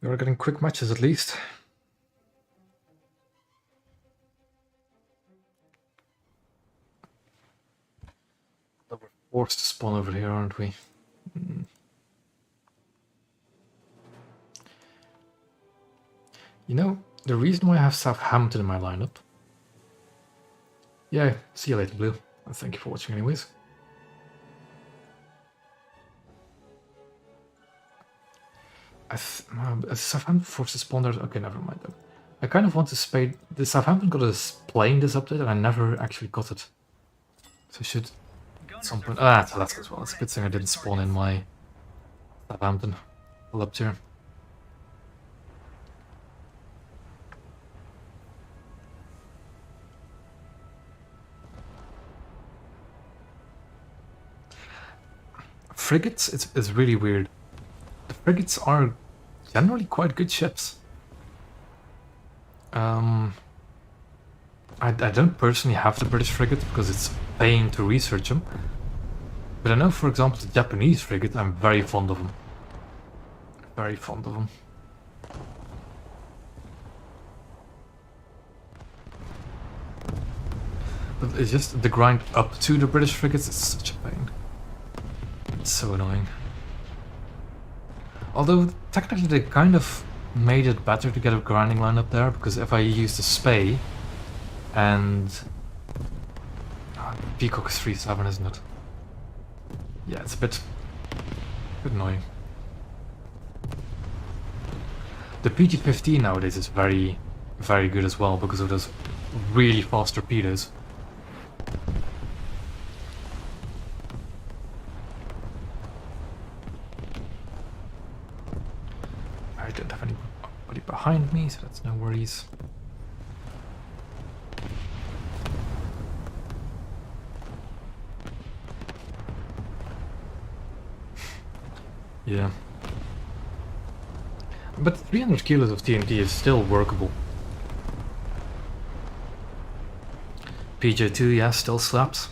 Speaker 1: We are getting quick matches at least. But we're forced to spawn over here, aren't we? You know, the reason why I have Southampton in my lineup... Yeah, see you later, Blue. And thank you for watching anyways. Southampton forces spawn there. Okay, never mind then. I kind of want to spade. The Southampton got a play in this update, and I never actually got it. So I should at some point. So that's as well. It's a good thing I didn't spawn in my Southampton up here. Frigates, it's really weird. The frigates are generally quite good ships. I don't personally have the British frigate because it's paying to research them. But I know, for example, the Japanese frigate, I'm very fond of them. Very fond of them. But it's just the grind up to the British frigates is such a pain. It's so annoying. Although, technically they kind of made it better to get a grinding line up there, because if I use the Spey and... Peacock is 3-7, isn't it? Yeah, it's a bit annoying. The PG-15 nowadays is very, very good as well, because of those really fast torpedoes. I don't have anybody behind me, so that's no worries. Yeah. But 300 kilos of TNT is still workable. PJ2, yeah, still slaps.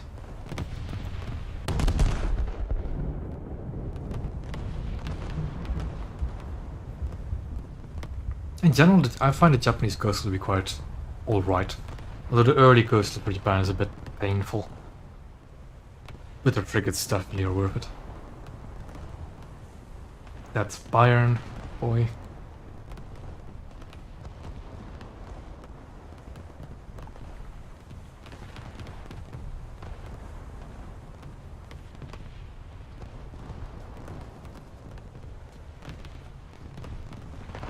Speaker 1: In general, I find the Japanese coastal to be quite alright. Although the early coastal for Japan is a bit painful. But the frigates definitely are worth it. That's Bayern, boy.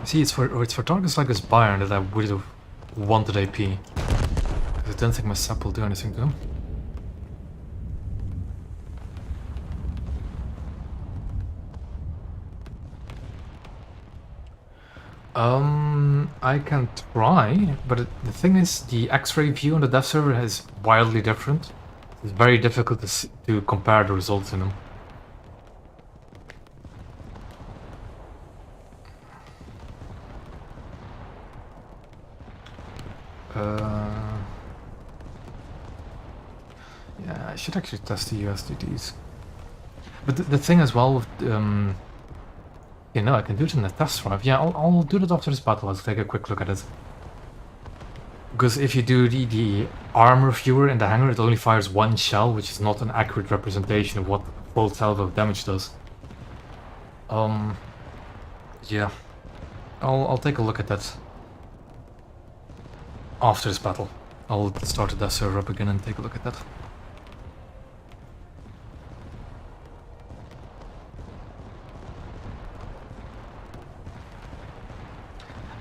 Speaker 1: See, it's for targets like this Bayern that I would have wanted AP. Because I don't think my sap will do anything to him. I can try, but the thing is, the X-ray view on the dev server is wildly different. It's very difficult to compare the results in them. Yeah, I should actually test the USDTs. But the thing as well with you know, I can do it in the test drive. Yeah, I'll do that after this battle. Let's take a quick look at it. Because if you do the armor viewer in the hangar, it only fires one shell, which is not an accurate representation of what full salvo of damage does. Yeah. I'll take a look at that after this battle. I'll start the dev server up again and take a look at that.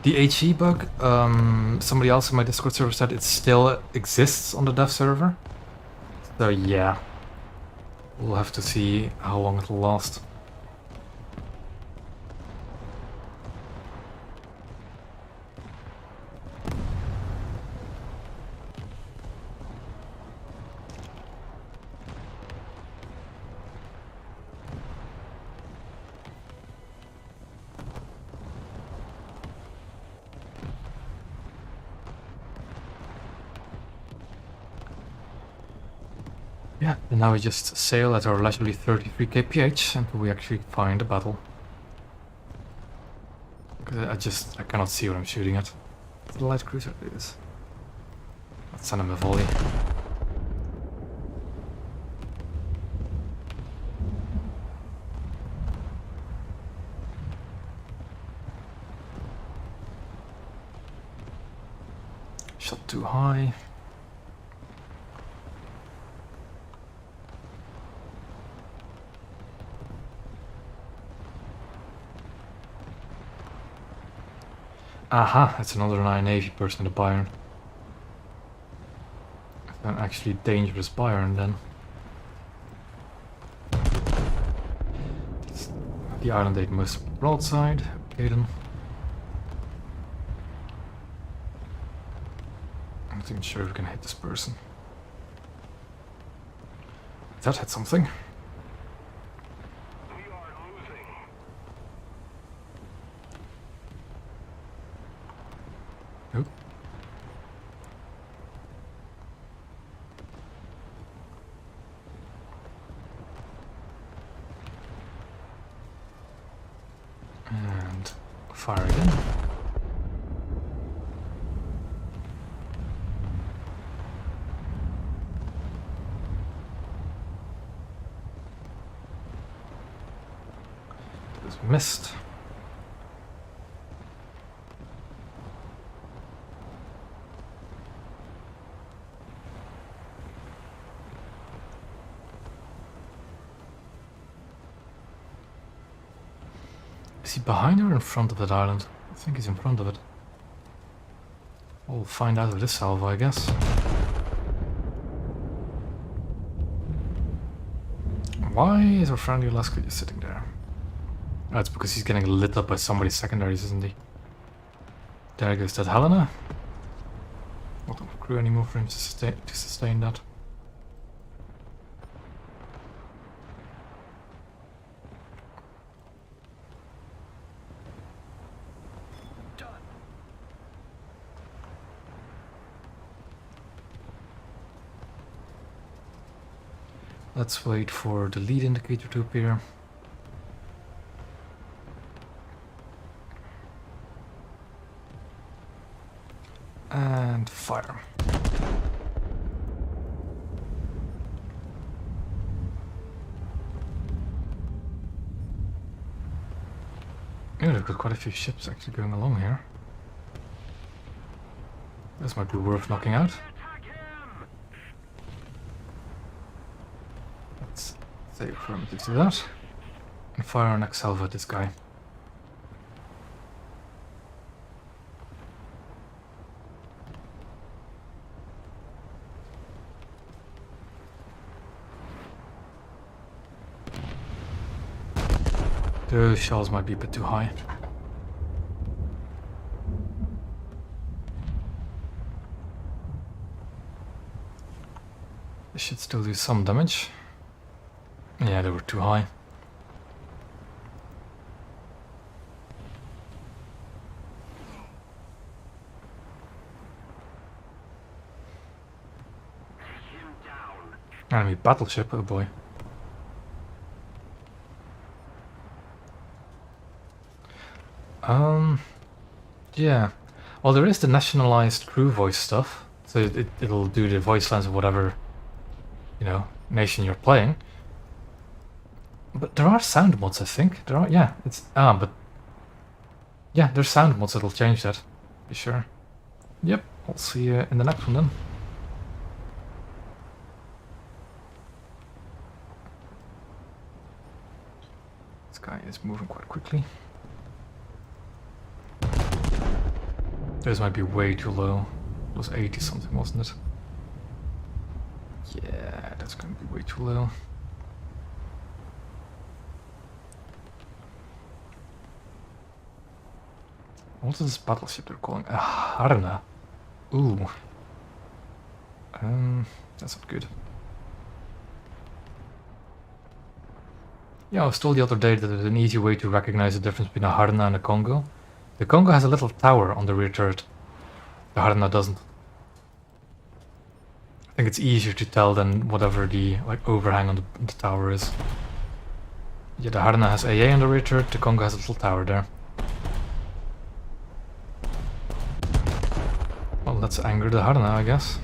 Speaker 1: The HE bug, somebody else in my Discord server said it still exists on the dev server. So yeah, we'll have to see how long it'll last. Yeah, and now we just sail at our leisurely 33 kph until we actually find a battle. Because I cannot see what I'm shooting at. It's the light cruiser, it is. Let's send him a volley. Shot too high. Aha, it's another Navy person in the Byron. An actually dangerous Byron then. It's the island 8 most broadside. Okay then. I'm not even sure if we can hit this person. That hit something.
Speaker 2: We are losing.
Speaker 1: Oop. And fire again. Just missed. Is he behind or in front of that island? I think he's in front of it. We'll find out with this salvo, I guess. Why is our friend Alaska just sitting there? Oh, it's because he's getting lit up by somebody's secondaries, isn't he? There goes that Helena. Not enough crew anymore for him to sustain that.
Speaker 3: Done.
Speaker 1: Let's wait for the lead indicator to appear. And fire. Yeah, they've got quite a few ships actually going along here. This might be worth knocking out. Let's say affirmative to that. And fire our next salvo at this guy. Those shells might be a bit too high. This should still do some damage. Yeah, they were too high. Enemy battleship, oh boy. Yeah. Well, there is the nationalized crew voice stuff, so it'll do the voice lines of whatever, you know, nation you're playing. But there are sound mods, I think. There are, yeah. But yeah, there's sound mods that'll change that. Be sure. Yep. I'll see you in the next one then. This guy is moving quite quickly. This might be way too low. It was 80 something, wasn't it? Yeah, that's going to be way too low. What is this battleship they're calling? A Harna. Ooh. That's not good. Yeah, I was told the other day that there's an easy way to recognize the difference between a Harna and a Congo. The Congo has a little tower on the rear turret. The Harna doesn't. I think it's easier to tell than whatever the overhang on the tower is. Yeah, the Harna has AA on the rear turret, the Congo has a little tower there. Well, let's anger the Harna, I guess.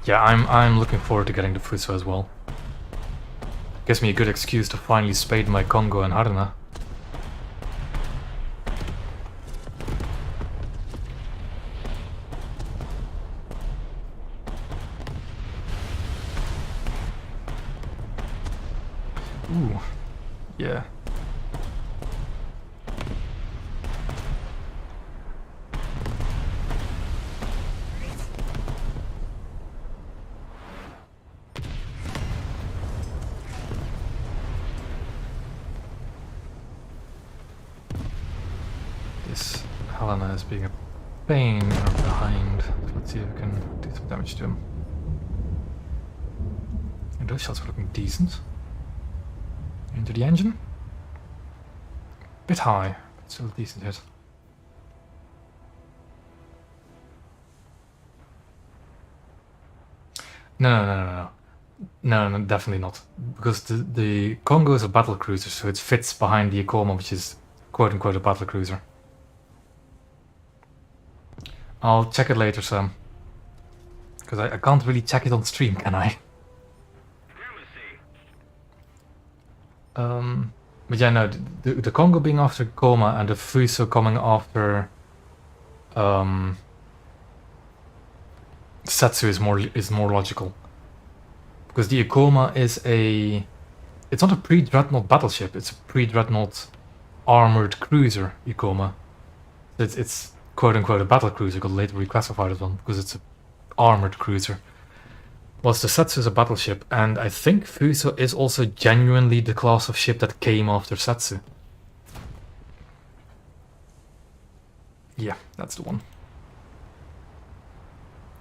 Speaker 1: Yeah, I'm looking forward to getting the Fuso as well. Gives me a good excuse to finally spade my Congo and Harna. Yeah. This Helena is being a pain in our behind. Let's see if we can do some damage to him. And those shots are looking decent. Into the engine. Bit high, but still a decent hit. No, definitely not. Because the Congo is a battle cruiser, so it fits behind the Ikoma, which is quote-unquote a battle cruiser. I'll check it later, Sam. Because I can't really check it on stream, can I? But yeah, no, the Congo being after Ikoma and the Fuso coming after Setsu is more logical. Because the Ikoma is it's not a pre-dreadnought battleship, it's a pre-dreadnought armored cruiser, Ikoma. It's quote-unquote a battle cruiser, got later reclassified as one, because it's an armored cruiser. Whilst the Setsu is a battleship, and I think Fuso is also genuinely the class of ship that came after Setsu. Yeah, that's the one.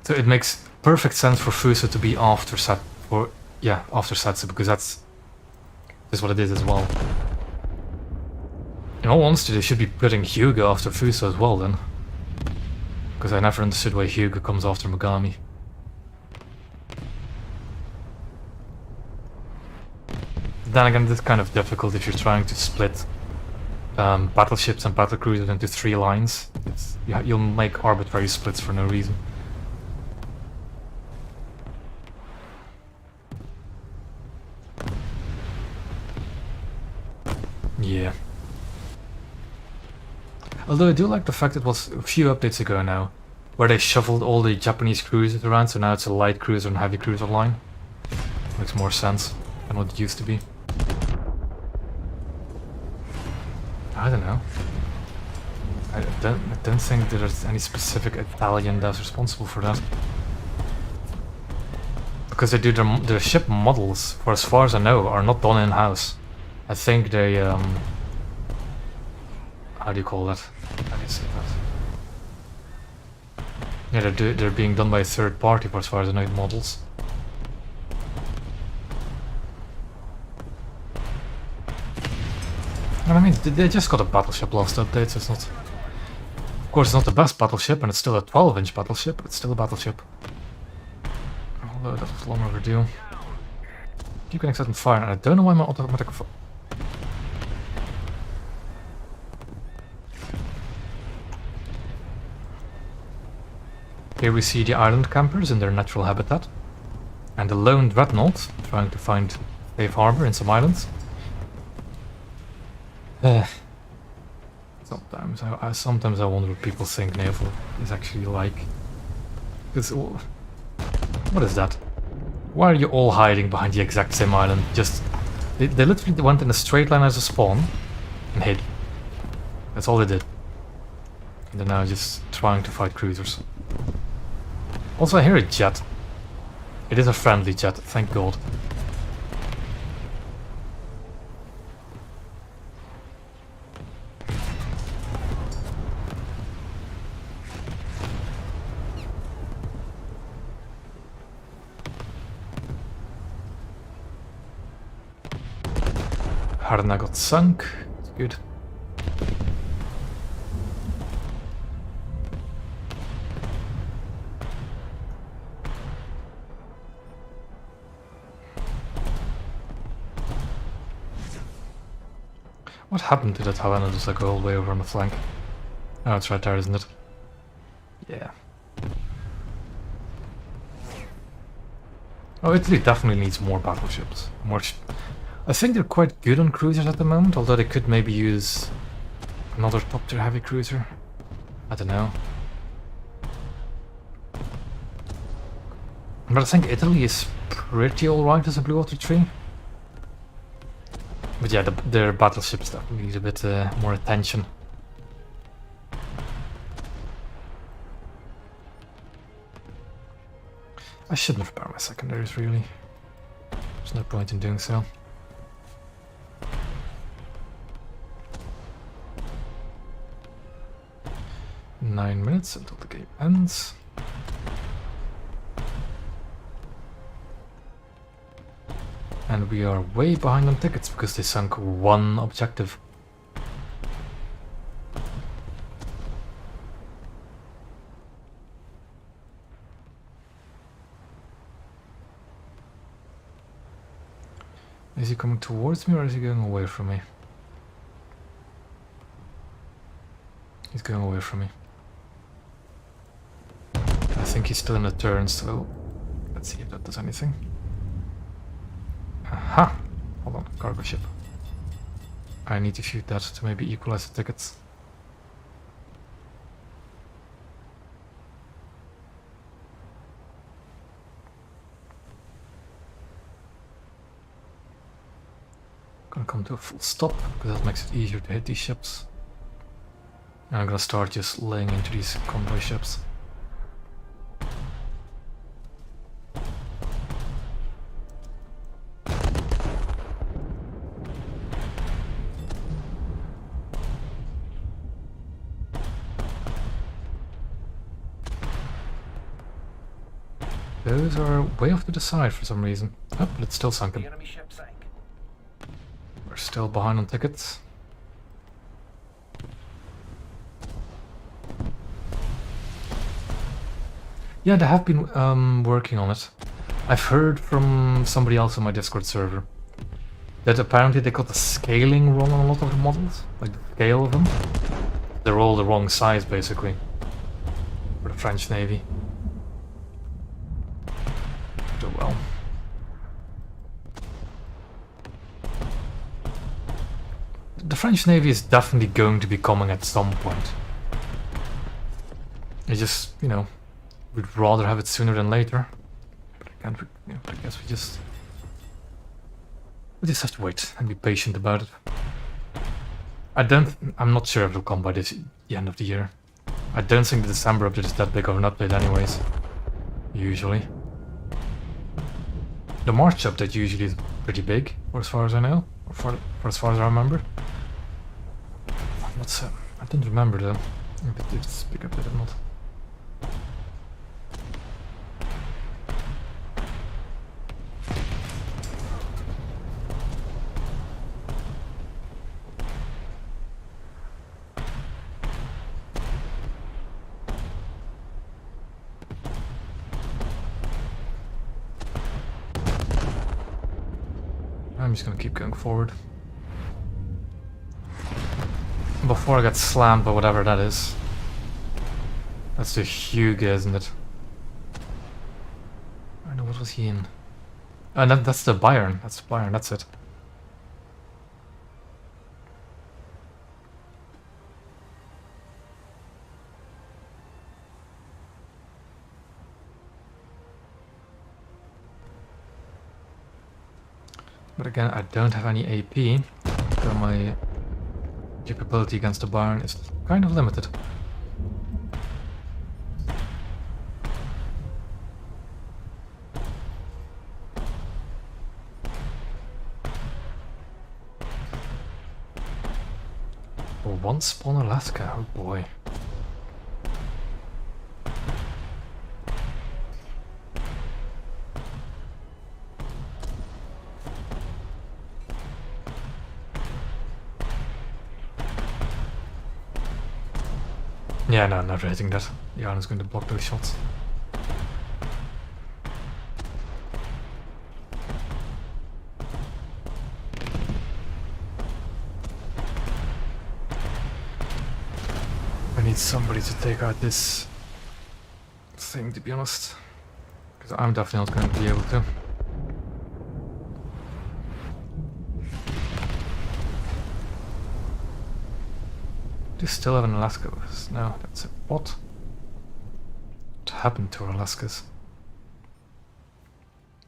Speaker 1: So it makes perfect sense for Fuso to be after Setsu, because that's what it is as well. In all honesty, they should be putting Hyuga after Fuso as well then. Because I never understood why Hyuga comes after Mogami. Then again, this is kind of difficult if you're trying to split battleships and battlecruisers into 3 lines. You'll make arbitrary splits for no reason. Yeah. Although I do like the fact it was a few updates ago now, where they shuffled all the Japanese cruisers around, so now it's a light cruiser and heavy cruiser line. Makes more sense than what it used to be. I don't know. I don't think there's any specific Italian devs responsible for that. Because they do their ship models, for as far as I know, are not done in-house. I think they, how do you call that? How do you say that? Yeah, they're being done by a third party, for as far as I know, models. And I mean, they just got a battleship last update, so it's not... Of course, it's not the best battleship, and it's still a 12-inch battleship, but it's still a battleship. Although that was long overdue. Keep getting set on fire, and I don't know why my automatic... Here we see the island campers in their natural habitat, and the lone dreadnought trying to find safe harbor in some islands. Sometimes I wonder what people think naval is actually like. What is that? Why are you all hiding behind the exact same island? They literally went in a straight line as a spawn and hid. That's all they did. And they're now just trying to fight cruisers. Also, I hear a jet. It is a friendly jet, thank God. Harna got sunk. It's good. What happened to that Helena just like all the way over on the flank? Oh, it's right there, isn't it? Yeah. Oh, Italy definitely needs more battleships. I think they're quite good on cruisers at the moment, although they could maybe use another top tier heavy cruiser. I don't know. But I think Italy is pretty alright as a blue water tree. But yeah, their battleships definitely need a bit more attention. I shouldn't repair my secondaries, really. There's no point in doing so. Nine minutes until the game ends. And we are way behind on tickets because they sunk one objective. Is he coming towards me or is he going away from me? He's going away from me. I think he's still in a turn, so let's see if that does anything. Aha! Hold on, cargo ship. I need to shoot that to maybe equalize the tickets. Gonna come to a full stop because that makes it easier to hit these ships. And I'm gonna start just laying into these convoy ships. Those are way off to the side for some reason. Oh, but it's still sunken.
Speaker 2: The enemy ship sank.
Speaker 1: We're still behind on tickets. Yeah, they have been working on it. I've heard from somebody else on my Discord server that apparently they got the scaling wrong on a lot of the models, like the scale of them. They're all the wrong size, basically, for the French Navy. Oh well. The French Navy is definitely going to be coming at some point. I just, you know, would rather have it sooner than later. But I can't, you know, I guess we just have to wait and be patient about it. I'm not sure if it'll come by the end of the year. I don't think the December update is that big of an update anyways. Usually. The March update usually is pretty big, or as far as I know, or for as far as I remember. What's I don't remember though, if it's big update or not. I'm just gonna keep going forward. Before I get slammed by whatever that is. That's the Hugo, isn't it? I know, what was he in? And that's the Bayern. That's the Bayern, that's it. But again, I don't have any AP, so my capability against the Bayern is kind of limited. Oh, one spawn Alaska, oh boy. Yeah, no, never hitting that. Jan is going to block those shots. I need somebody to take out this thing, to be honest. Because I'm definitely not going to be able to. Do you still have an Alaska with us? No, that's it. What? What happened to our Alaskas?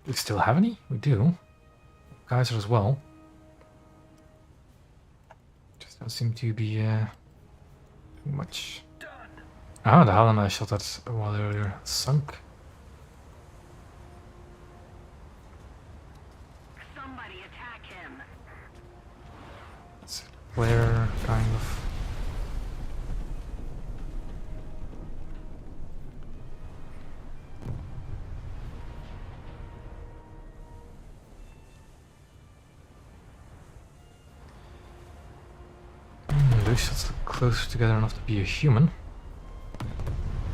Speaker 1: Do we still have any? We do. Kaiser as well. Doesn't seem to be too much. Ah, the Helen I shot at a while earlier sunk.
Speaker 4: Somebody attack him.
Speaker 1: It's a player, kind of. Those shots look closer together enough to be a human.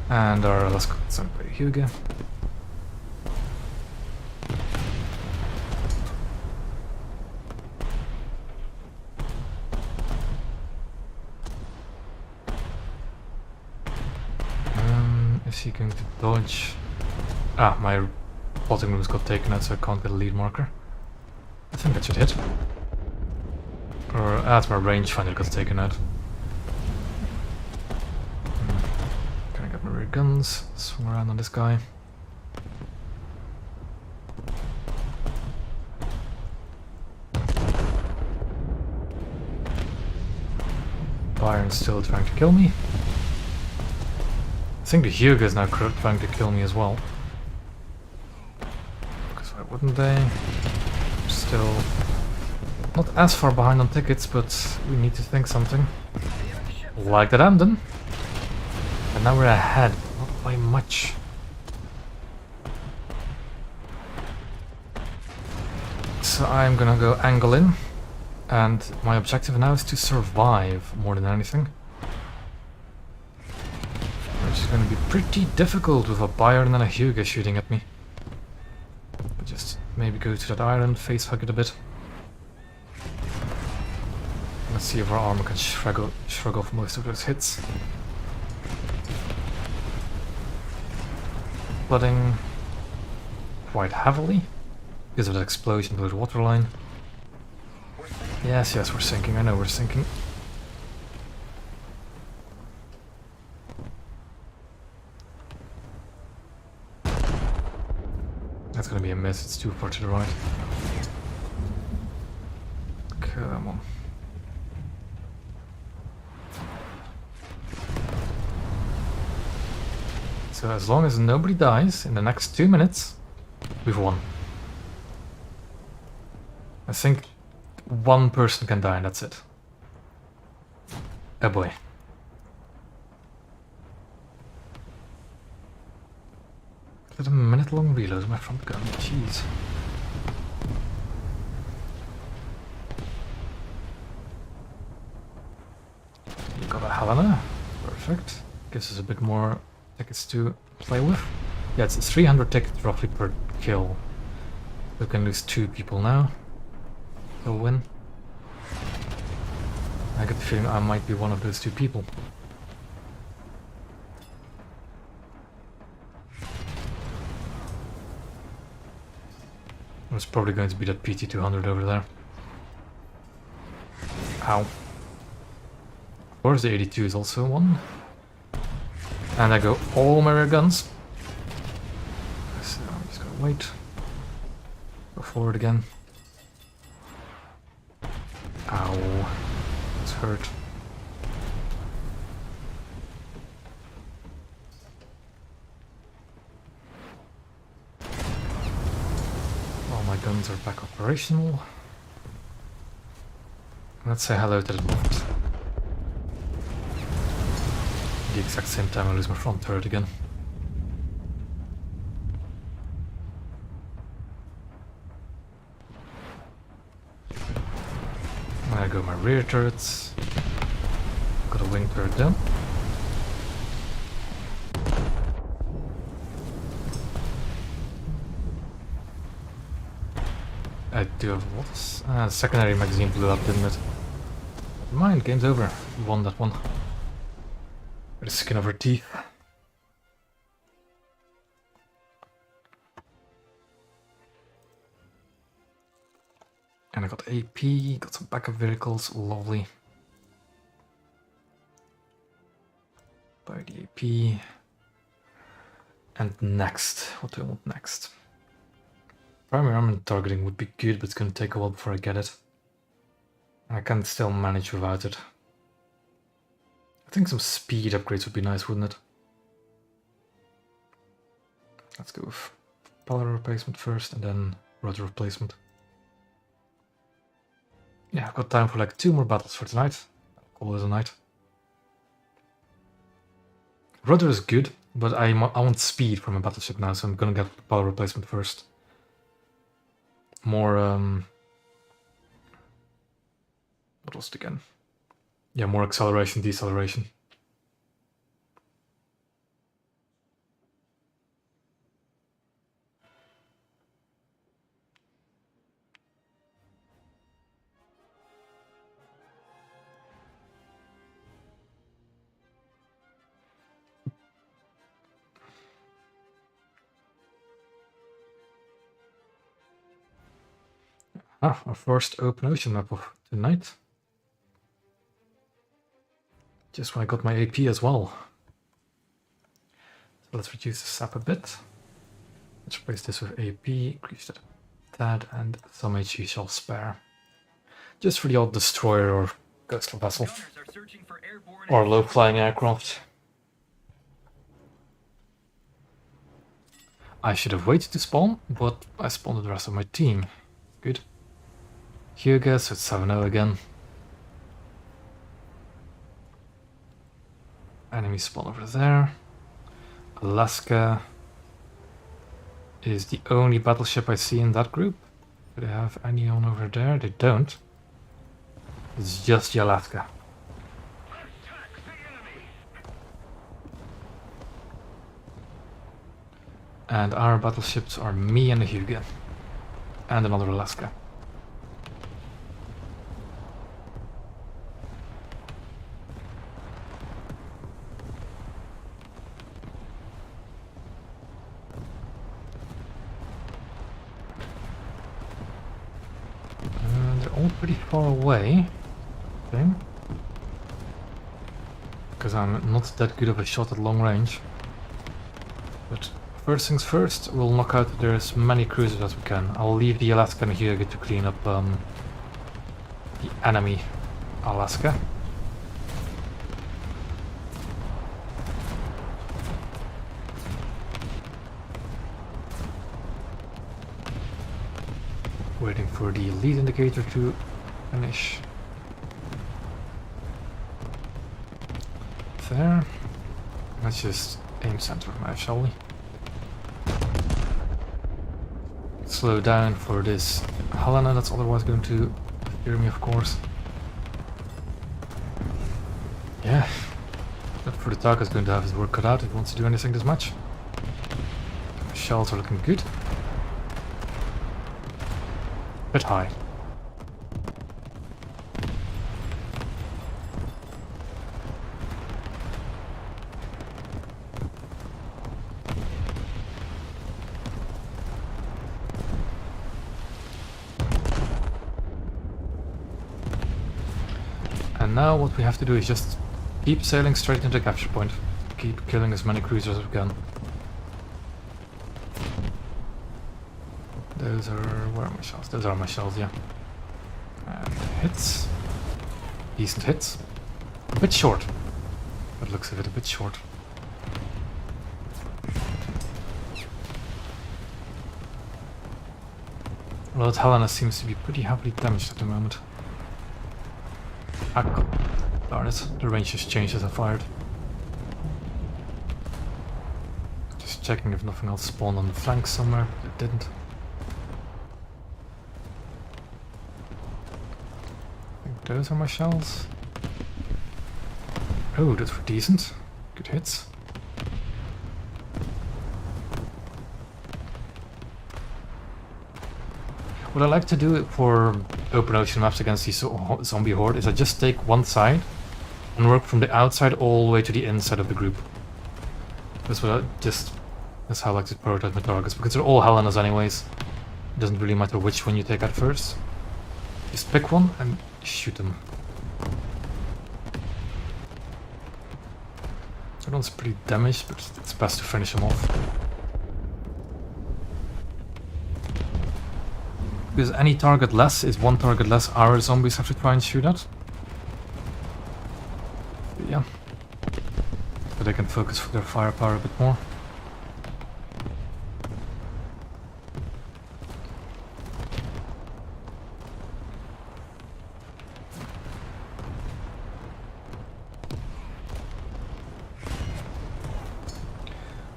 Speaker 1: And our last got sunk by Hugo. Is he going to dodge? Ah, my plotting rooms got taken out, so I can't get a lead marker. I think that should hit. Or that's my rangefinder got taken out. Can I get my rear guns? Swing around on this guy. Byron's still trying to kill me. I think the Hugo is now trying to kill me as well. Because why wouldn't they? Still not as far behind on tickets, but we need to think something. Like that Amden. And now we're ahead, not by much. So I'm gonna go angle in. And my objective now is to survive more than anything. Which is going to be pretty difficult with a Byron and a Hugo shooting at me. But just maybe go to that island, face hug it a bit. Let's see if our armor can shrug off most of those hits. Flooding quite heavily because of that explosion below the waterline. Yes, we're sinking. I know we're sinking. That's gonna be a miss. It's too far to the right. Come on. So as long as nobody dies in the next 2 minutes, we've won. I think one person can die and that's it. Oh boy. Is that a minute-long reload of my front gun? Jeez. You got a Helena. Perfect. Gives us a bit more tickets to play with. Yeah, it's 300 tickets roughly per kill. We can lose 2 people now. They'll win. I get the feeling I might be one of those 2 people. It's probably going to be that PT-200 over there. Ow. Of course the 82 is also one. And I go all my rear guns. So I'm just gonna wait. Go forward again. Ow. It's hurt. All my guns are back operational. Let's say hello to the left. At the exact same time I lose my front turret again. I go my rear turrets. Got a wing turret down. I do have lots. Secondary magazine blew up, didn't it? Never mind, game's over. We won that one. With the skin of our teeth. And I got AP, got some backup vehicles, lovely. Buy the AP. And next, what do I want next? Primary armament targeting would be good, but it's gonna take a while before I get it. I can still manage without it. I think some speed upgrades would be nice, wouldn't it? Let's go with propeller replacement first and then rotor replacement. Yeah, I've got time for like 2 more battles for tonight. I'll call it a night. Rudder is good, but I want speed from a battleship now, so I'm gonna get propeller replacement first. More, what was it again? Yeah, more acceleration, deceleration. Ah, our first open ocean map of the night. Just when I got my AP as well. So let's reduce the sap a bit. Let's replace this with AP, increase that a tad, and some HE shall spare. Just for the odd destroyer or coastal vessel.
Speaker 3: Gunners are searching for airborne
Speaker 1: Or
Speaker 3: and
Speaker 1: low-flying aircraft. I should have waited to spawn, but I spawned the rest of my team. Good. Hugo, so it's 7-0 again. Enemy spawn over there. Alaska is the only battleship I see in that group. Do they have any on over there? They don't. It's just the Alaska.
Speaker 2: Attack the enemy!
Speaker 1: And our battleships are me and the Hugo. And another Alaska. All pretty far away, I think. Because I'm not that good of a shot at long range. But first things first, we'll knock out there as many cruisers as we can. I'll leave the Alaska and Hugo to clean up the enemy Alaska. Waiting for the lead indicator to finish. There. Let's just aim center of match, shall we? Slow down for this Helena that's otherwise going to fear me, of course. Yeah. But for the Tark is going to have his work cut out if he wants to do anything this much. Shells are looking good. Bit high. And now what we have to do is just keep sailing straight into the capture point. Keep killing as many cruisers as we can. Those are... where are my shells? Those are my shells, yeah. And hits. Decent hits. A bit short. But looks of it a bit short. Although Helena seems to be pretty heavily damaged at the moment. Ah, darn it. The range has changed as I fired. Just checking if nothing else spawned on the flank somewhere, but it didn't. Those are my shells. Oh, those were decent. Good hits. What I like to do for open ocean maps against these zombie horde is I just take one side and work from the outside all the way to the inside of the group. That's how I like to prioritize my targets, because they're all Helenas anyways. It doesn't really matter which one you take out first. Just pick one and shoot them. That one's pretty damaged, but it's best to finish him off. Because any target less is one target less our zombies have to try and shoot at. But yeah, they can focus their firepower a bit more.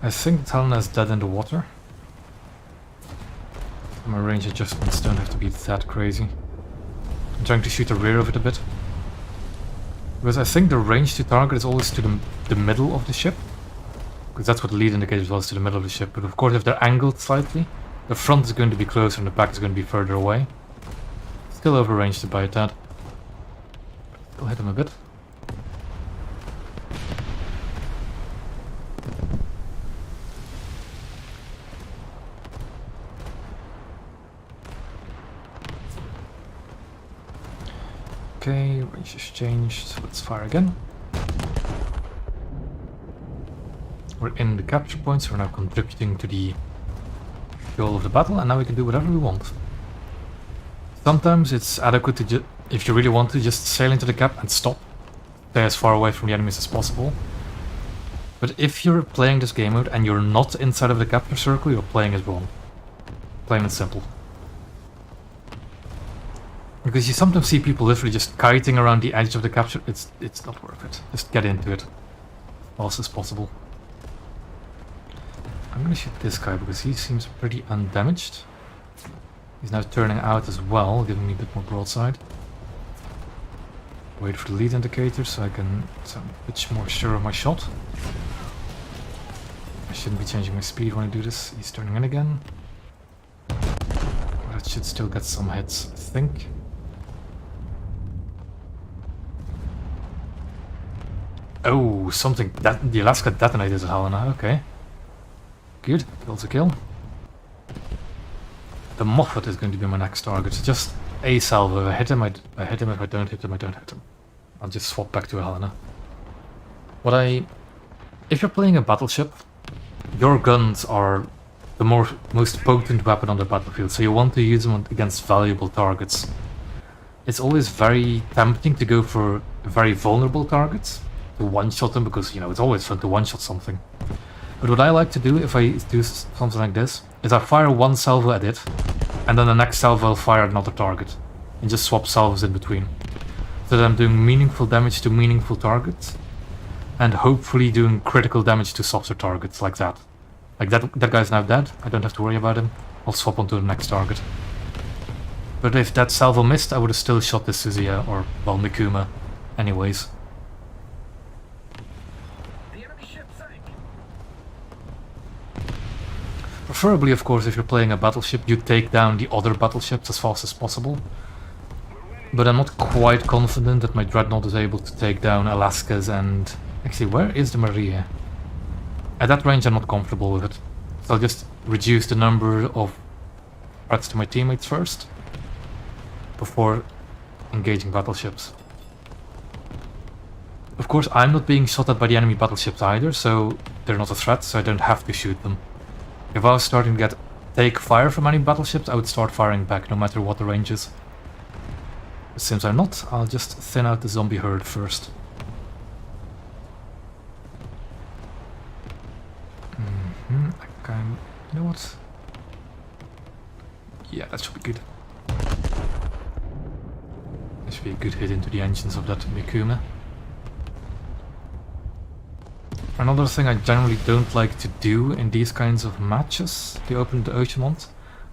Speaker 1: I think Helena is dead in the water. My range adjustments don't have to be that crazy. I'm trying to shoot the rear of it a bit. Because I think the range to target is always to the middle of the ship. Because that's what the lead indicator was, to the middle of the ship. But of course if they're angled slightly, the front is going to be closer and the back is going to be further away. Still over range to buy that. Still hit him a bit. Okay, range has changed, so let's fire again. We're in the capture point, so we're now contributing to the goal of the battle, and now we can do whatever we want. Sometimes it's adequate to if you really want to, just sail into the cap and stop. Stay as far away from the enemies as possible. But if you're playing this game mode and you're not inside of the capture circle, you're playing as wrong. Plain and simple. Because you sometimes see people literally just kiting around the edge of the capture. It's not worth it. Just get into it as fast as possible. I'm gonna shoot this guy because he seems pretty undamaged. He's now turning out as well, giving me a bit more broadside. Wait for the lead indicator so I can sound a bit more sure of my shot. I shouldn't be changing my speed when I do this. He's turning in again. But I should still get some hits, I think. Oh, something that the Alaska detonated at Helena, okay. Good, kill's a kill. The Moffat is going to be my next target. Just a salvo. If I hit him, I hit him. If I don't hit him, I don't hit him. I'll just swap back to Helena. If you're playing a battleship, your guns are the most potent weapon on the battlefield, so you want to use them against valuable targets. It's always very tempting to go for very vulnerable targets, to one-shot them, because, you know, it's always fun to one-shot something. But what I like to do, if I do something like this, is I fire one salvo at it, and then the next salvo I'll fire at another target, and just swap salvos in between. So that I'm doing meaningful damage to meaningful targets, and hopefully doing critical damage to softer targets, like that. Like that guy's now dead, I don't have to worry about him, I'll swap onto the next target. But if that salvo missed, I would have still shot this Suzuya, or, well, Mikuma, anyways. Preferably, of course, if you're playing a battleship, you take down the other battleships as fast as possible. But I'm not quite confident that my Dreadnought is able to take down Alaskas and... Actually, where is the Maria? At that range I'm not comfortable with it. So I'll just reduce the number of threats to my teammates first, before engaging battleships. Of course, I'm not being shot at by the enemy battleships either, so they're not a threat, so I don't have to shoot them. If I was starting to take fire from enemy battleships, I would start firing back, no matter what the range is. But since I'm not, I'll just thin out the zombie herd first. You know what? Yeah, that should be good. That should be a good hit into the engines of that Mikuma. Another thing I generally don't like to do in these kinds of matches, the open the ocean ones,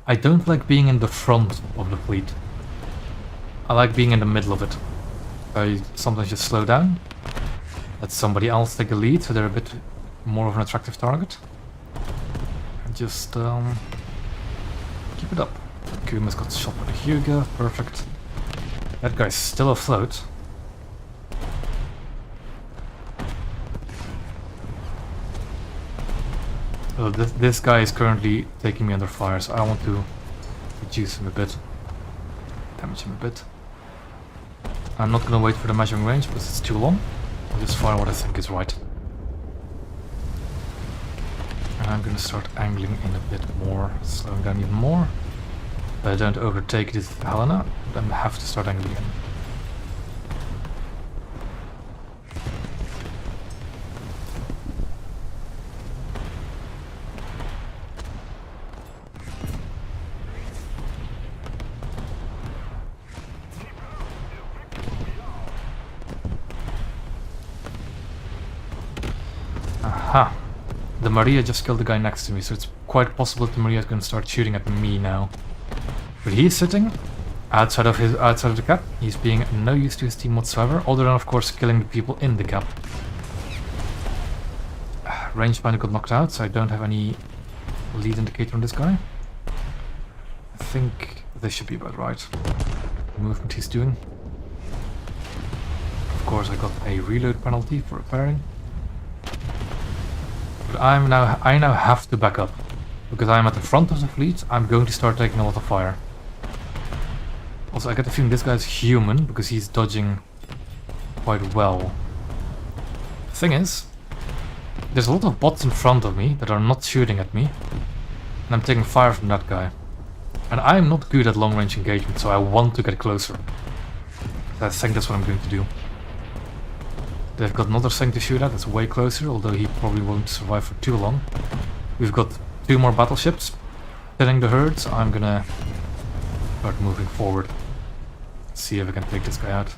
Speaker 1: I don't like being in the front of the fleet. I like being in the middle of it. I sometimes just slow down, let somebody else take the lead so they're a bit more of an attractive target. And just keep it up. Kuma's got shot by the Hyuga, perfect. That guy's still afloat. So this guy is currently taking me under fire, so I want to reduce him a bit. Damage him a bit. I'm not gonna wait for the measuring range because it's too long. I'll just fire what I think is right. And I'm gonna start angling in a bit more, slowing down even more. If I don't overtake this Helena, then I have to start angling in. Aha! The Maria just killed the guy next to me, so it's quite possible that the Maria is going to start shooting at me now. But he's sitting outside of the cap. He's being no use to his team whatsoever, other than of course killing the people in the cap. Rangefinder got knocked out, so I don't have any lead indicator on this guy. I think this should be about right. The movement he's doing. Of course, I got a reload penalty for repairing. But I now have to back up. Because I'm at the front of the fleet, I'm going to start taking a lot of fire. Also, I get the feeling this guy's human, because he's dodging quite well. The thing is, there's a lot of bots in front of me that are not shooting at me. And I'm taking fire from that guy. And I'm not good at long-range engagement, so I want to get closer. I think that's what I'm going to do. They've got another thing to shoot at, that's way closer, although he probably won't survive for too long. We've got 2 more battleships hitting the herd, so I'm gonna start moving forward. See if I can take this guy out.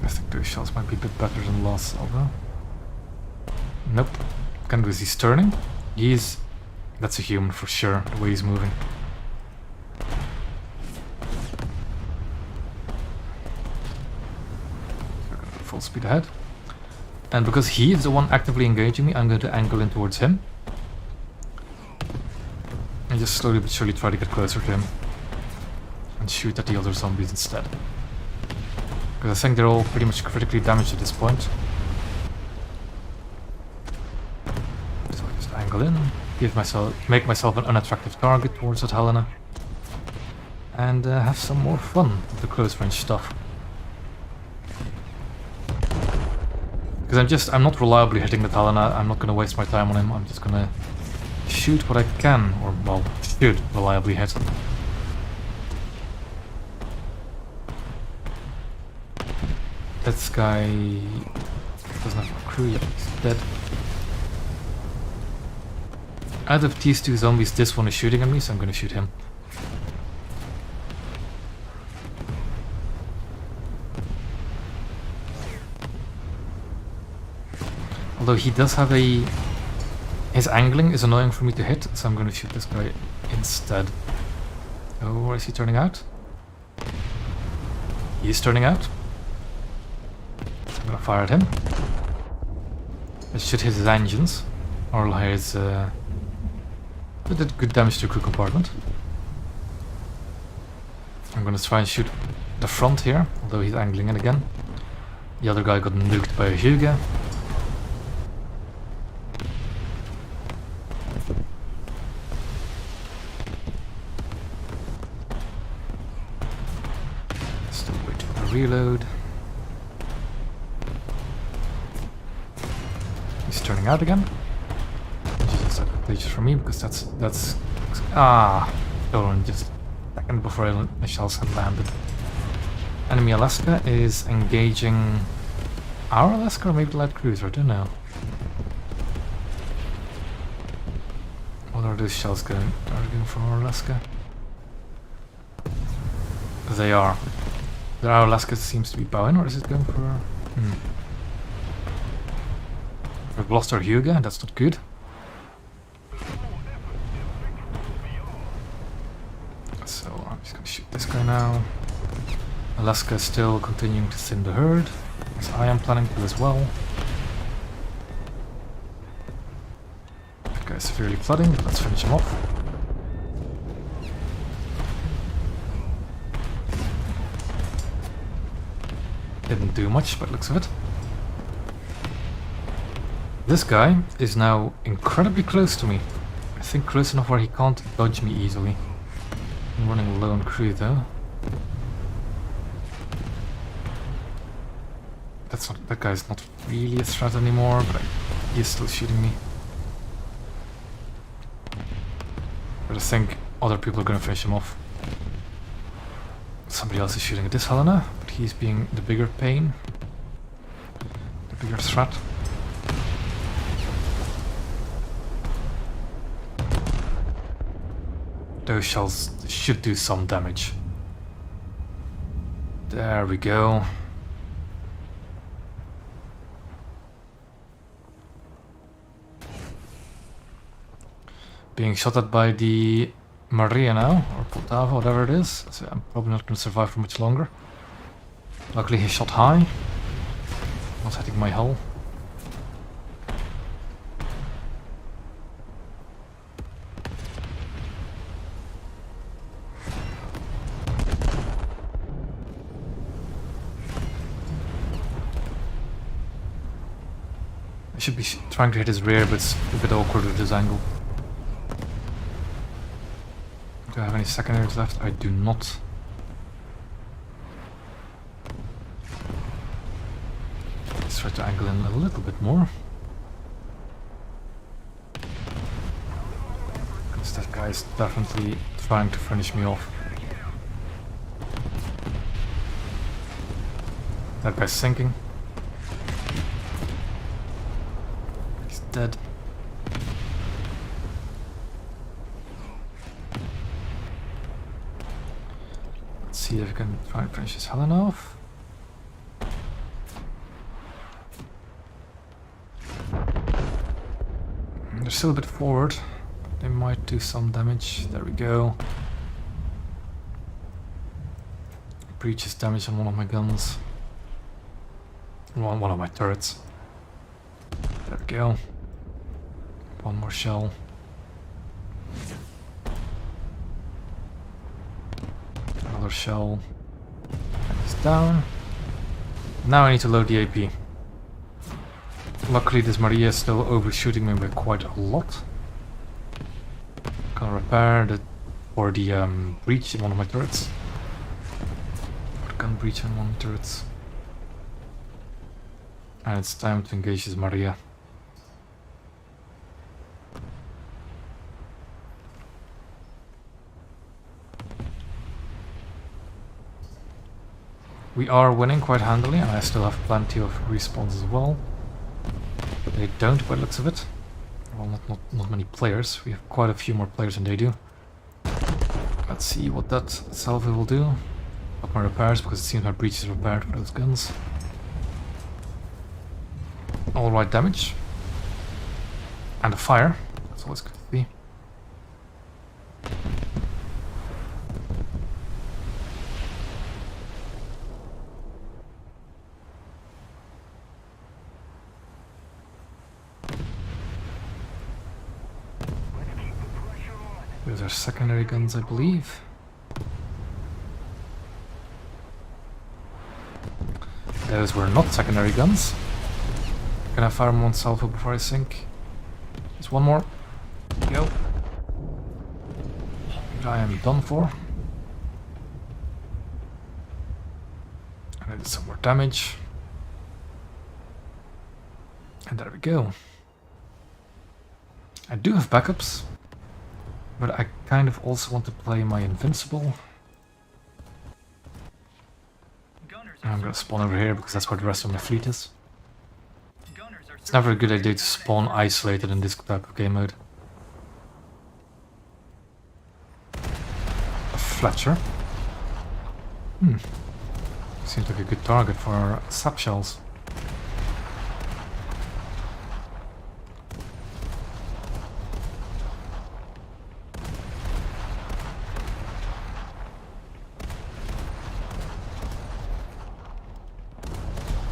Speaker 1: I think those shells might be a bit better than last salvo. Nope. Can't do is he's turning. That's a human for sure, the way he's moving. Full speed ahead. And because he is the one actively engaging me, I'm going to angle in towards him. And just slowly but surely try to get closer to him. And shoot at the other zombies instead. Because I think they're all pretty much critically damaged at this point. So I just angle in, make myself an unattractive target towards that Helena. And have some more fun with the close range stuff. Because I'm not reliably hitting the Helena, I'm not going to waste my time on him, I'm just going to shoot what I can, or well, should reliably hit. This guy doesn't have a crew yet, he's dead. Out of these 2 zombies, this one is shooting at me, so I'm going to shoot him. Although he does have his angling is annoying for me to hit, so I'm going to shoot this guy instead. Oh, where is he turning out? He is turning out. So I'm going to fire at him. It should hit his engines, or his... It did good damage to the crew compartment. I'm going to try and shoot the front here, although he's angling in again. The other guy got nuked by a Hyuga. Reload. He's turning out again. Just please for me because that's hold on just a second before my shells had landed. Enemy Alaska is engaging our Alaska or maybe the light cruiser, I don't know. What are those shells going? Are they going for our Alaska? They are. Our Alaska seems to be bowing, or is it going for... We've lost our Hyuga, that's not good. So I'm just gonna shoot this guy now. Alaska is still continuing to thin the herd, as I am planning to as well. That guy's severely flooding, but let's finish him off. Didn't do much by the looks of it. This guy is now incredibly close to me. I think close enough where he can't dodge me easily. I'm running low on crew though. That guy's not really a threat anymore, but he's still shooting me. But I think other people are gonna finish him off. Somebody else is shooting at this Helena, but he's being the bigger pain. The bigger threat. Those shells should do some damage. There we go. Being shot at by the Maria now, or Poltava, whatever it is. So I'm probably not going to survive for much longer. Luckily he shot high. Not hitting my hull. I should be trying to hit his rear, but it's a bit awkward with this angle. Do I have any secondaries left? I do not. Let's try to angle in a little bit more. Because that guy is definitely trying to finish me off. That guy's sinking. He's dead. Let's see if I can try and finish his Helen off. They're still a bit forward. They might do some damage. There we go. Breaches damage on one of my guns. One of my turrets. There we go. One more shell. Another shell. And he's down. Now I need to load the AP. Luckily this Maria is still overshooting me by quite a lot. Gonna repair the breach in one of my turrets. Or gun breach in one of my turrets. And it's time to engage this Maria. We are winning quite handily, and I still have plenty of respawns as well. They don't, by the looks of it. Well, not many players. We have quite a few more players than they do. Let's see what that salvo will do. Up my repairs, because it seems my breach is repaired for those guns. Alright damage. And a fire. That's always good to see. Those are secondary guns, I believe. Those were not secondary guns. Can I fire one salvo before I sink? Just one more. Go. I am done for. And I did some more damage. And there we go. I do have backups. But I kind of also want to play my invincible. I'm gonna spawn over here because that's where the rest of my fleet is. It's never a good idea to spawn isolated in this type of game mode. A Fletcher. Seems like a good target for sap shells.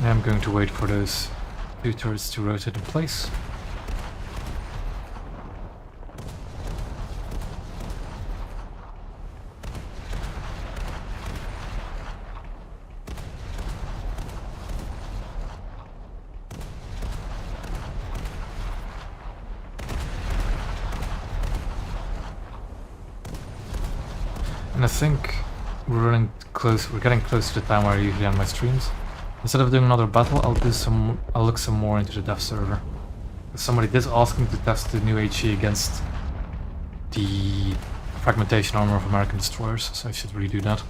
Speaker 1: I'm going to wait for those two turrets to rotate in place. And I think we're getting close to the time where I usually end my streams. Instead of doing another battle, I'll look some more into the dev server. Somebody did ask me to test the new HE against the fragmentation armor of American destroyers, so I should really do that.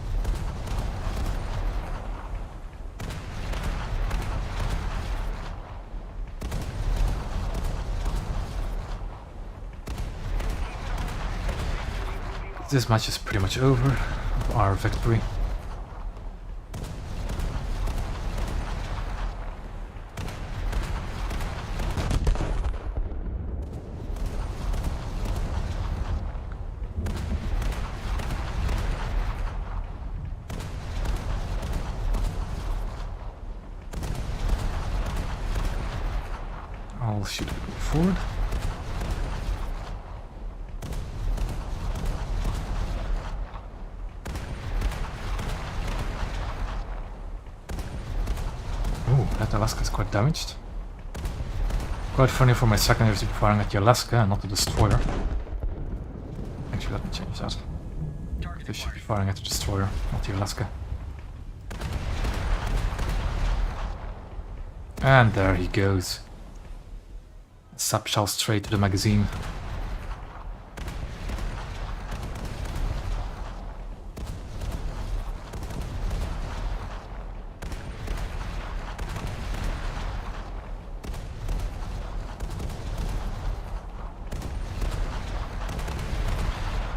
Speaker 1: This match is pretty much over. Our victory. I'll shoot it forward. Ooh, that Alaska is quite damaged. Quite funny for my secondaries to be firing at the Alaska and not the destroyer. Actually, let me change that. They should be firing at the destroyer, not the Alaska. And there he goes. Sap shell straight to the magazine.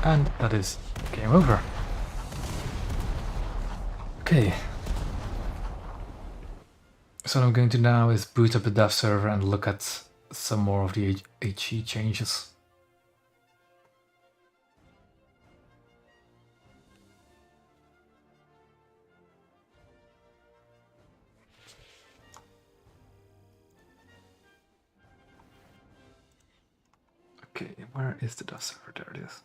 Speaker 1: And that is game over. Okay. So what I'm going to now is boot up the dev server and look at some more of the HE changes. Okay, where is the dev server? There it is.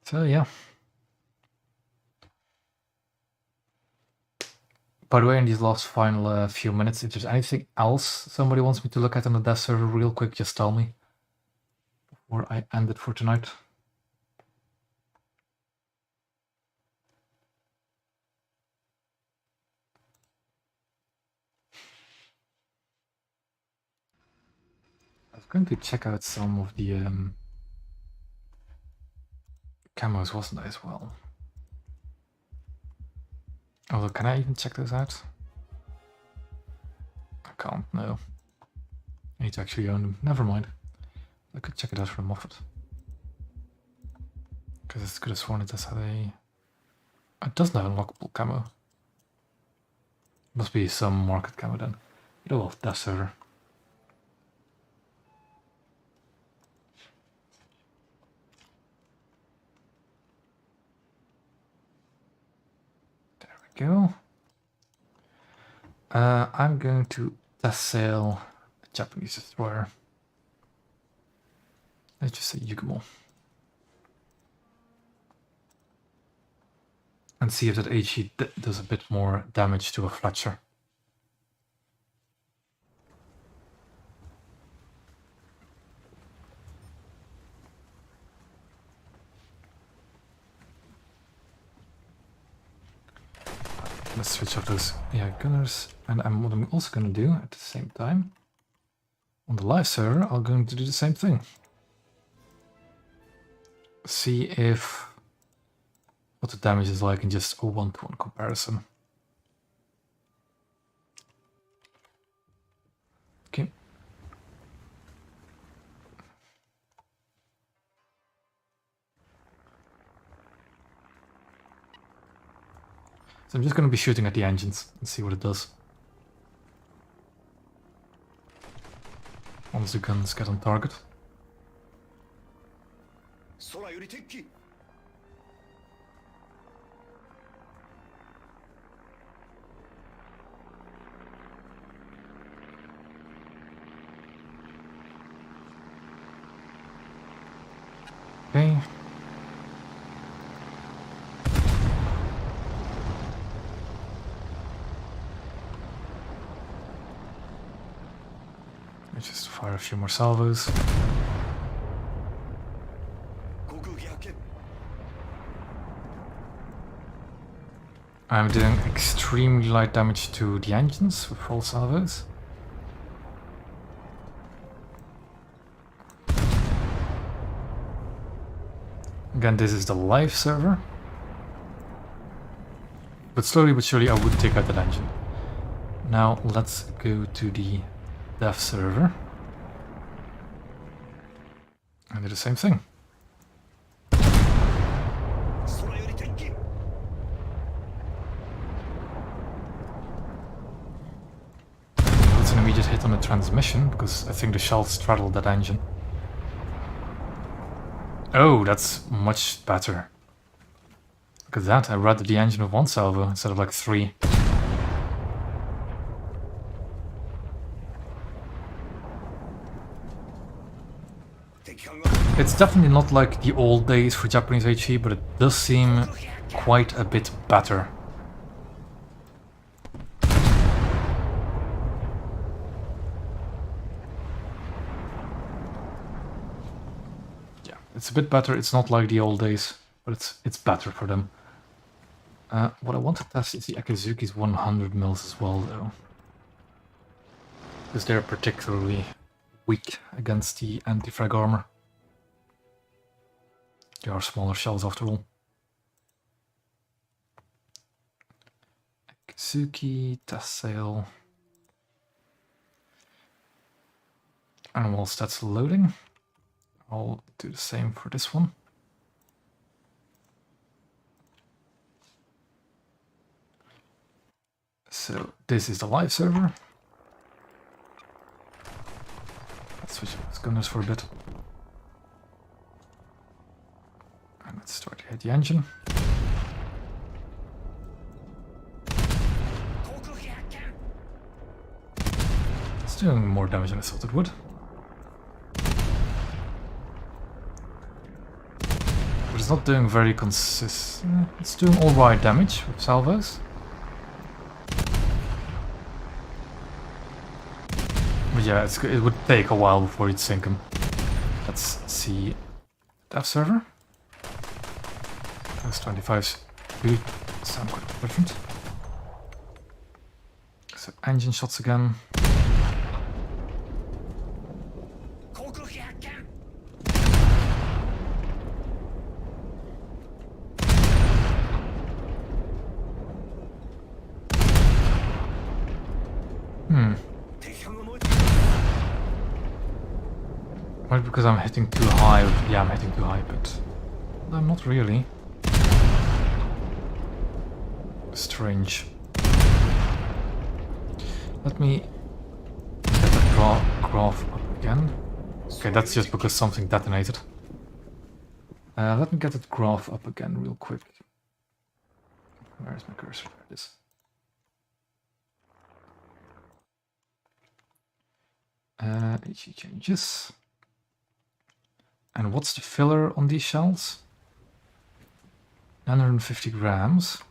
Speaker 1: So yeah. By the way, in these last final few minutes, if there's anything else somebody wants me to look at on the dev server real quick, just tell me before I end it for tonight. I was going to check out some of the camos, wasn't I, as well? Although, can I even check those out? I can't, no. I need to actually own them. Never mind. I could check it out from Moffat. Because it's could have sworn it does have a... It doesn't have a unlockable camo. Must be some market camo then. Oh well, dev server. There we go. I'm going to test sail a Japanese destroyer. Let's just say Yukumo. And see if that HE does a bit more damage to a Fletcher. Let's switch up those gunners. And what I'm also going to do at the same time, on the live server, I'm going to do the same thing. See if what the damage is like in just a 1-to-1 comparison. Okay. So I'm just going to be shooting at the engines and see what it does. Once the guns get on target. Okay. Let's just fire a few more salvos. I'm doing extremely light damage to the engines with full salvos. Again, this is the live server. But slowly but surely I would take out that engine. Now let's go to the dev server. And do the same thing. That's an immediate hit on the transmission, because I think the shell straddled that engine. Oh, that's much better. Look at that, I read the engine with 1 salvo instead of like 3. It's definitely not like the old days for Japanese HE, but it does seem quite a bit better. Yeah, it's a bit better. It's not like the old days, but it's better for them. What I want to test is the Akizuki's 100 mils as well, though. Because they're particularly weak against the anti-frag armor. They are smaller shells after all. Akizuki, test sail. And whilst that's loading, I'll do the same for this one. So this is the live server. Let's switch gunners for a bit. And let's start to hit the engine. It's doing more damage than I thought it would. But it's not doing very consistent. It's doing alright damage with salvos. But yeah, it would take a while before you'd sink him. Let's see. Dev server. Those 25s do sound quite different. So engine shots again. Maybe because I'm hitting too high. Yeah, I'm hitting too high, but I'm not really. Strange. Let me get the graph up again. Okay, that's just because something detonated. Let me get that graph up again real quick. Where's my cursor? There it is. HE changes. And what's the filler on these shells? 950 grams.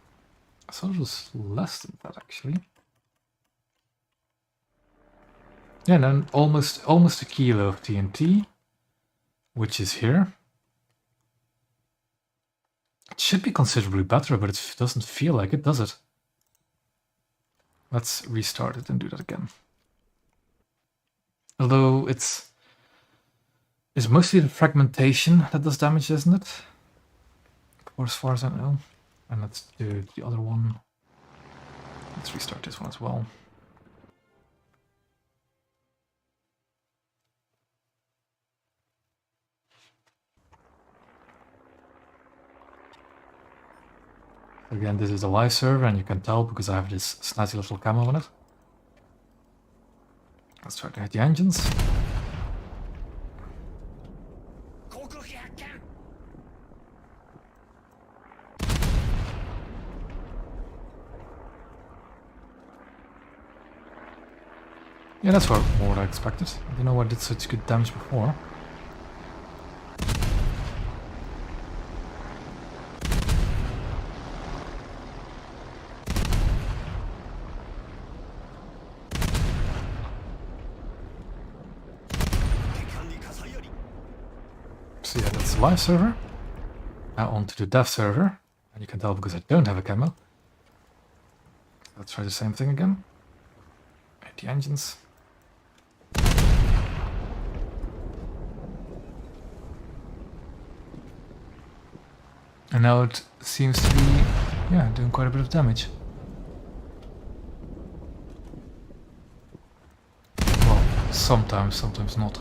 Speaker 1: I thought it was less than that actually. Yeah, and then almost a kilo of TNT, which is here. It should be considerably better, but it doesn't feel like it, does it? Let's restart it and do that again. Although it's mostly the fragmentation that does damage, isn't it? Or as far as I know. And let's do the other one. Let's restart this one as well. Again, this is a live server, and you can tell because I have this snazzy little camo on it. Let's try to hit the engines. Yeah, that's more what I expected. I don't know why I did such good damage before. So yeah, that's the live server. Now on to the dev server. And you can tell because I don't have a camo. Let's try the same thing again. Hit the engines. And now it seems to be, yeah, doing quite a bit of damage. Well, sometimes not.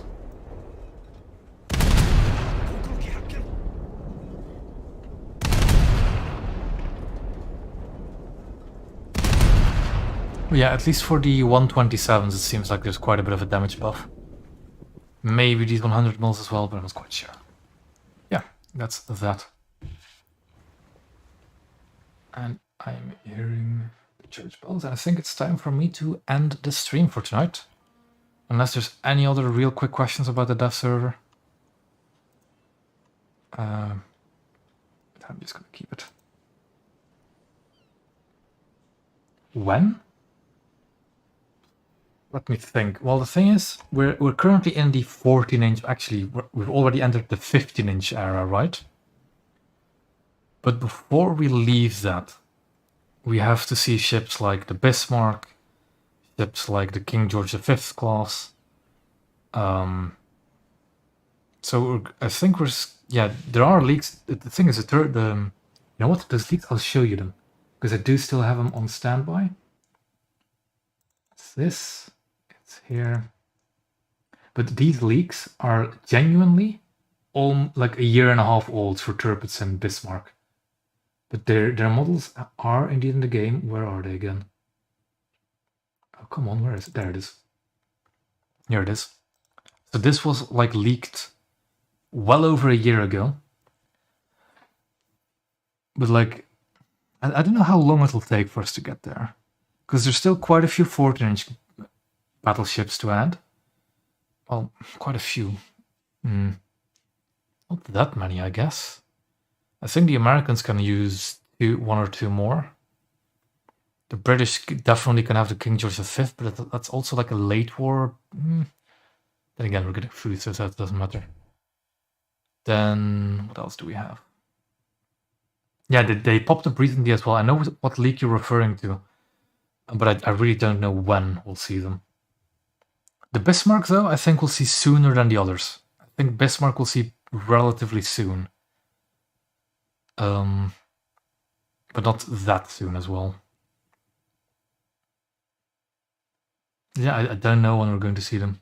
Speaker 1: Yeah, at least for the 127s it seems like there's quite a bit of a damage buff. Maybe these 100 mils as well, but I'm not quite sure. Yeah, that's that. And I'm hearing the church bells, and I think it's time for me to end the stream for tonight. Unless there's any other real quick questions about the dev server. I'm just gonna keep it. When? Let me think. Well, the thing is, we're currently in the 14-inch. Actually, we've already entered the 15-inch era, right? But before we leave that, we have to see ships like the Bismarck, ships like the King George V class. So I think there are leaks. The thing is, you know what? Those leaks, I'll show you them because I do still have them on standby. It's this. It's here. But these leaks are genuinely like a year and a half old for Tirpitz and Bismarck. But their models are indeed in the game. Where are they again? Oh, come on, where is it? There it is. Here it is. So this was like leaked well over a year ago. But like, I don't know how long it'll take for us to get there. Because there's still quite a few 14-inch battleships to add. Well, quite a few. Not that many, I guess. I think the Americans can use one or two more. The British definitely can have the King George V, but that's also like a late war. Then again, we're getting food, so that doesn't matter. Then, what else do we have? Yeah, they popped up recently as well. I know what leak you're referring to, but I really don't know when we'll see them. The Bismarck, though, I think we'll see sooner than the others. I think Bismarck we'll see relatively soon. But not that soon as well. Yeah, I don't know when we're going to see them.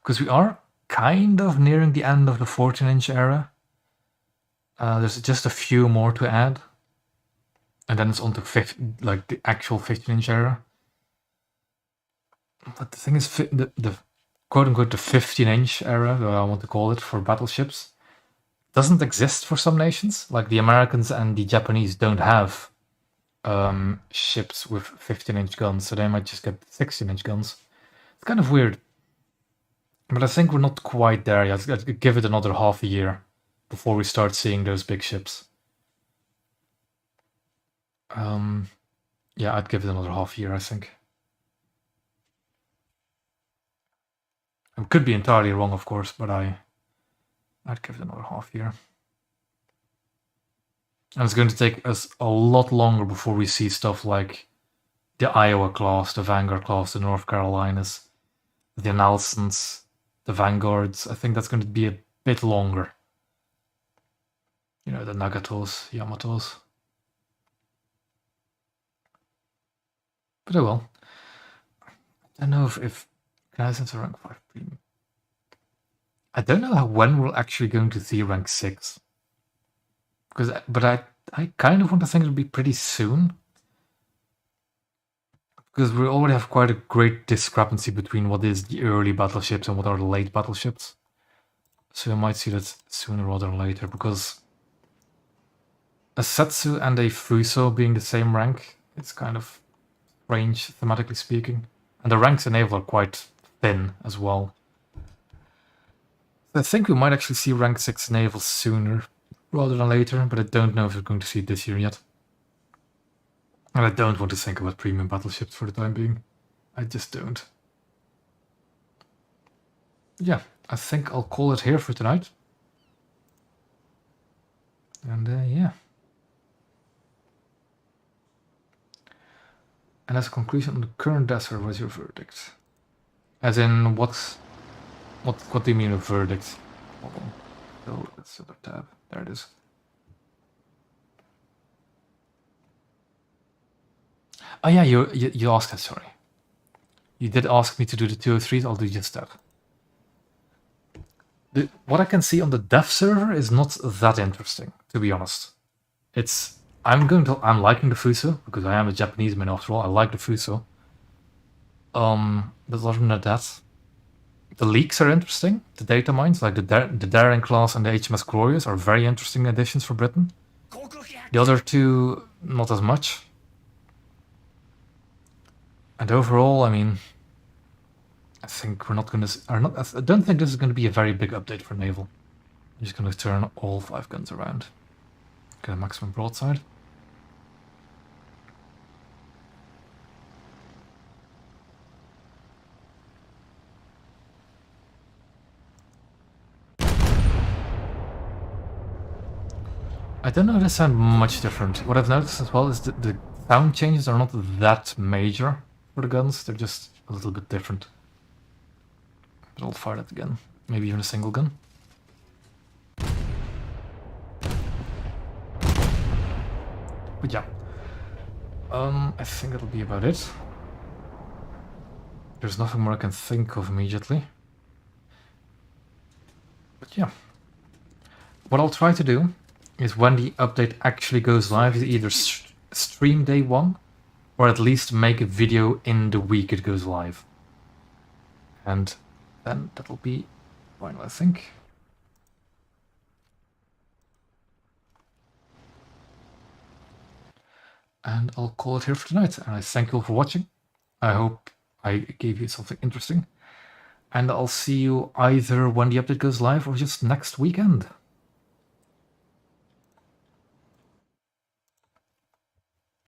Speaker 1: Because we are kind of nearing the end of the 14-inch era. There's just a few more to add. And then it's on to the actual 15-inch era. But the thing is, the quote-unquote the 15-inch era, that I want to call it, for battleships, doesn't exist for some nations. Like the Americans and the Japanese don't have ships with 15-inch guns, so they might just get 16-inch guns. It's kind of weird. But I think we're not quite there yet. I'd give it another half a year before we start seeing those big ships. Yeah, I'd give it another half year, I think. I could be entirely wrong, of course, but I'd give it another half year. And it's going to take us a lot longer before we see stuff like the Iowa class, the Vanguard class, the North Carolinas, the Nelsons, the Vanguards. I think that's going to be a bit longer. You know, the Nagatos, Yamatos. But oh well. I don't know if Canadians are rank 5 premium. I don't know when we're actually going to see rank 6. But I kind of want to think it'll be pretty soon. Because we already have quite a great discrepancy between what is the early battleships and what are the late battleships. So we might see that sooner rather than later, because a Setsu and a Fuso being the same rank, it's kind of strange, thematically speaking. And the ranks in naval are quite thin as well. I think we might actually see rank 6 naval sooner rather than later, but I don't know if we're going to see it this year yet. And I don't want to think about premium battleships for the time being. I just don't. Yeah, I think I'll call it here for tonight. And yeah. And as a conclusion on the current desert, what's your verdict? As in, what do you mean a verdict? Hold on. So that's the other tab. There it is. Oh yeah, you asked that, sorry. You did ask me to do the 203s, I'll do just that. What I can see on the dev server is not that interesting, to be honest. I'm liking the Fuso, because I am a Japanese man after all, I like the Fuso. But other than that, the leaks are interesting. The datamines, like the Daring class and the HMS Glorious, are very interesting additions for Britain. The other two, not as much. And overall, I mean, I think we're not going to... I don't think this is going to be a very big update for Naval. I'm just going to turn all 5 guns around. Get a maximum broadside. I don't know, they sound much different. What I've noticed as well is that the sound changes are not that major for the guns, they're just a little bit different. But I'll fire that again. Maybe even a single gun. But yeah. I think that'll be about it. There's nothing more I can think of immediately. But yeah. What I'll try to do is when the update actually goes live, is either stream day 1 or at least make a video in the week it goes live. And then that'll be fine, I think. And I'll call it here for tonight. And I thank you all for watching. I hope I gave you something interesting. And I'll see you either when the update goes live or just next weekend.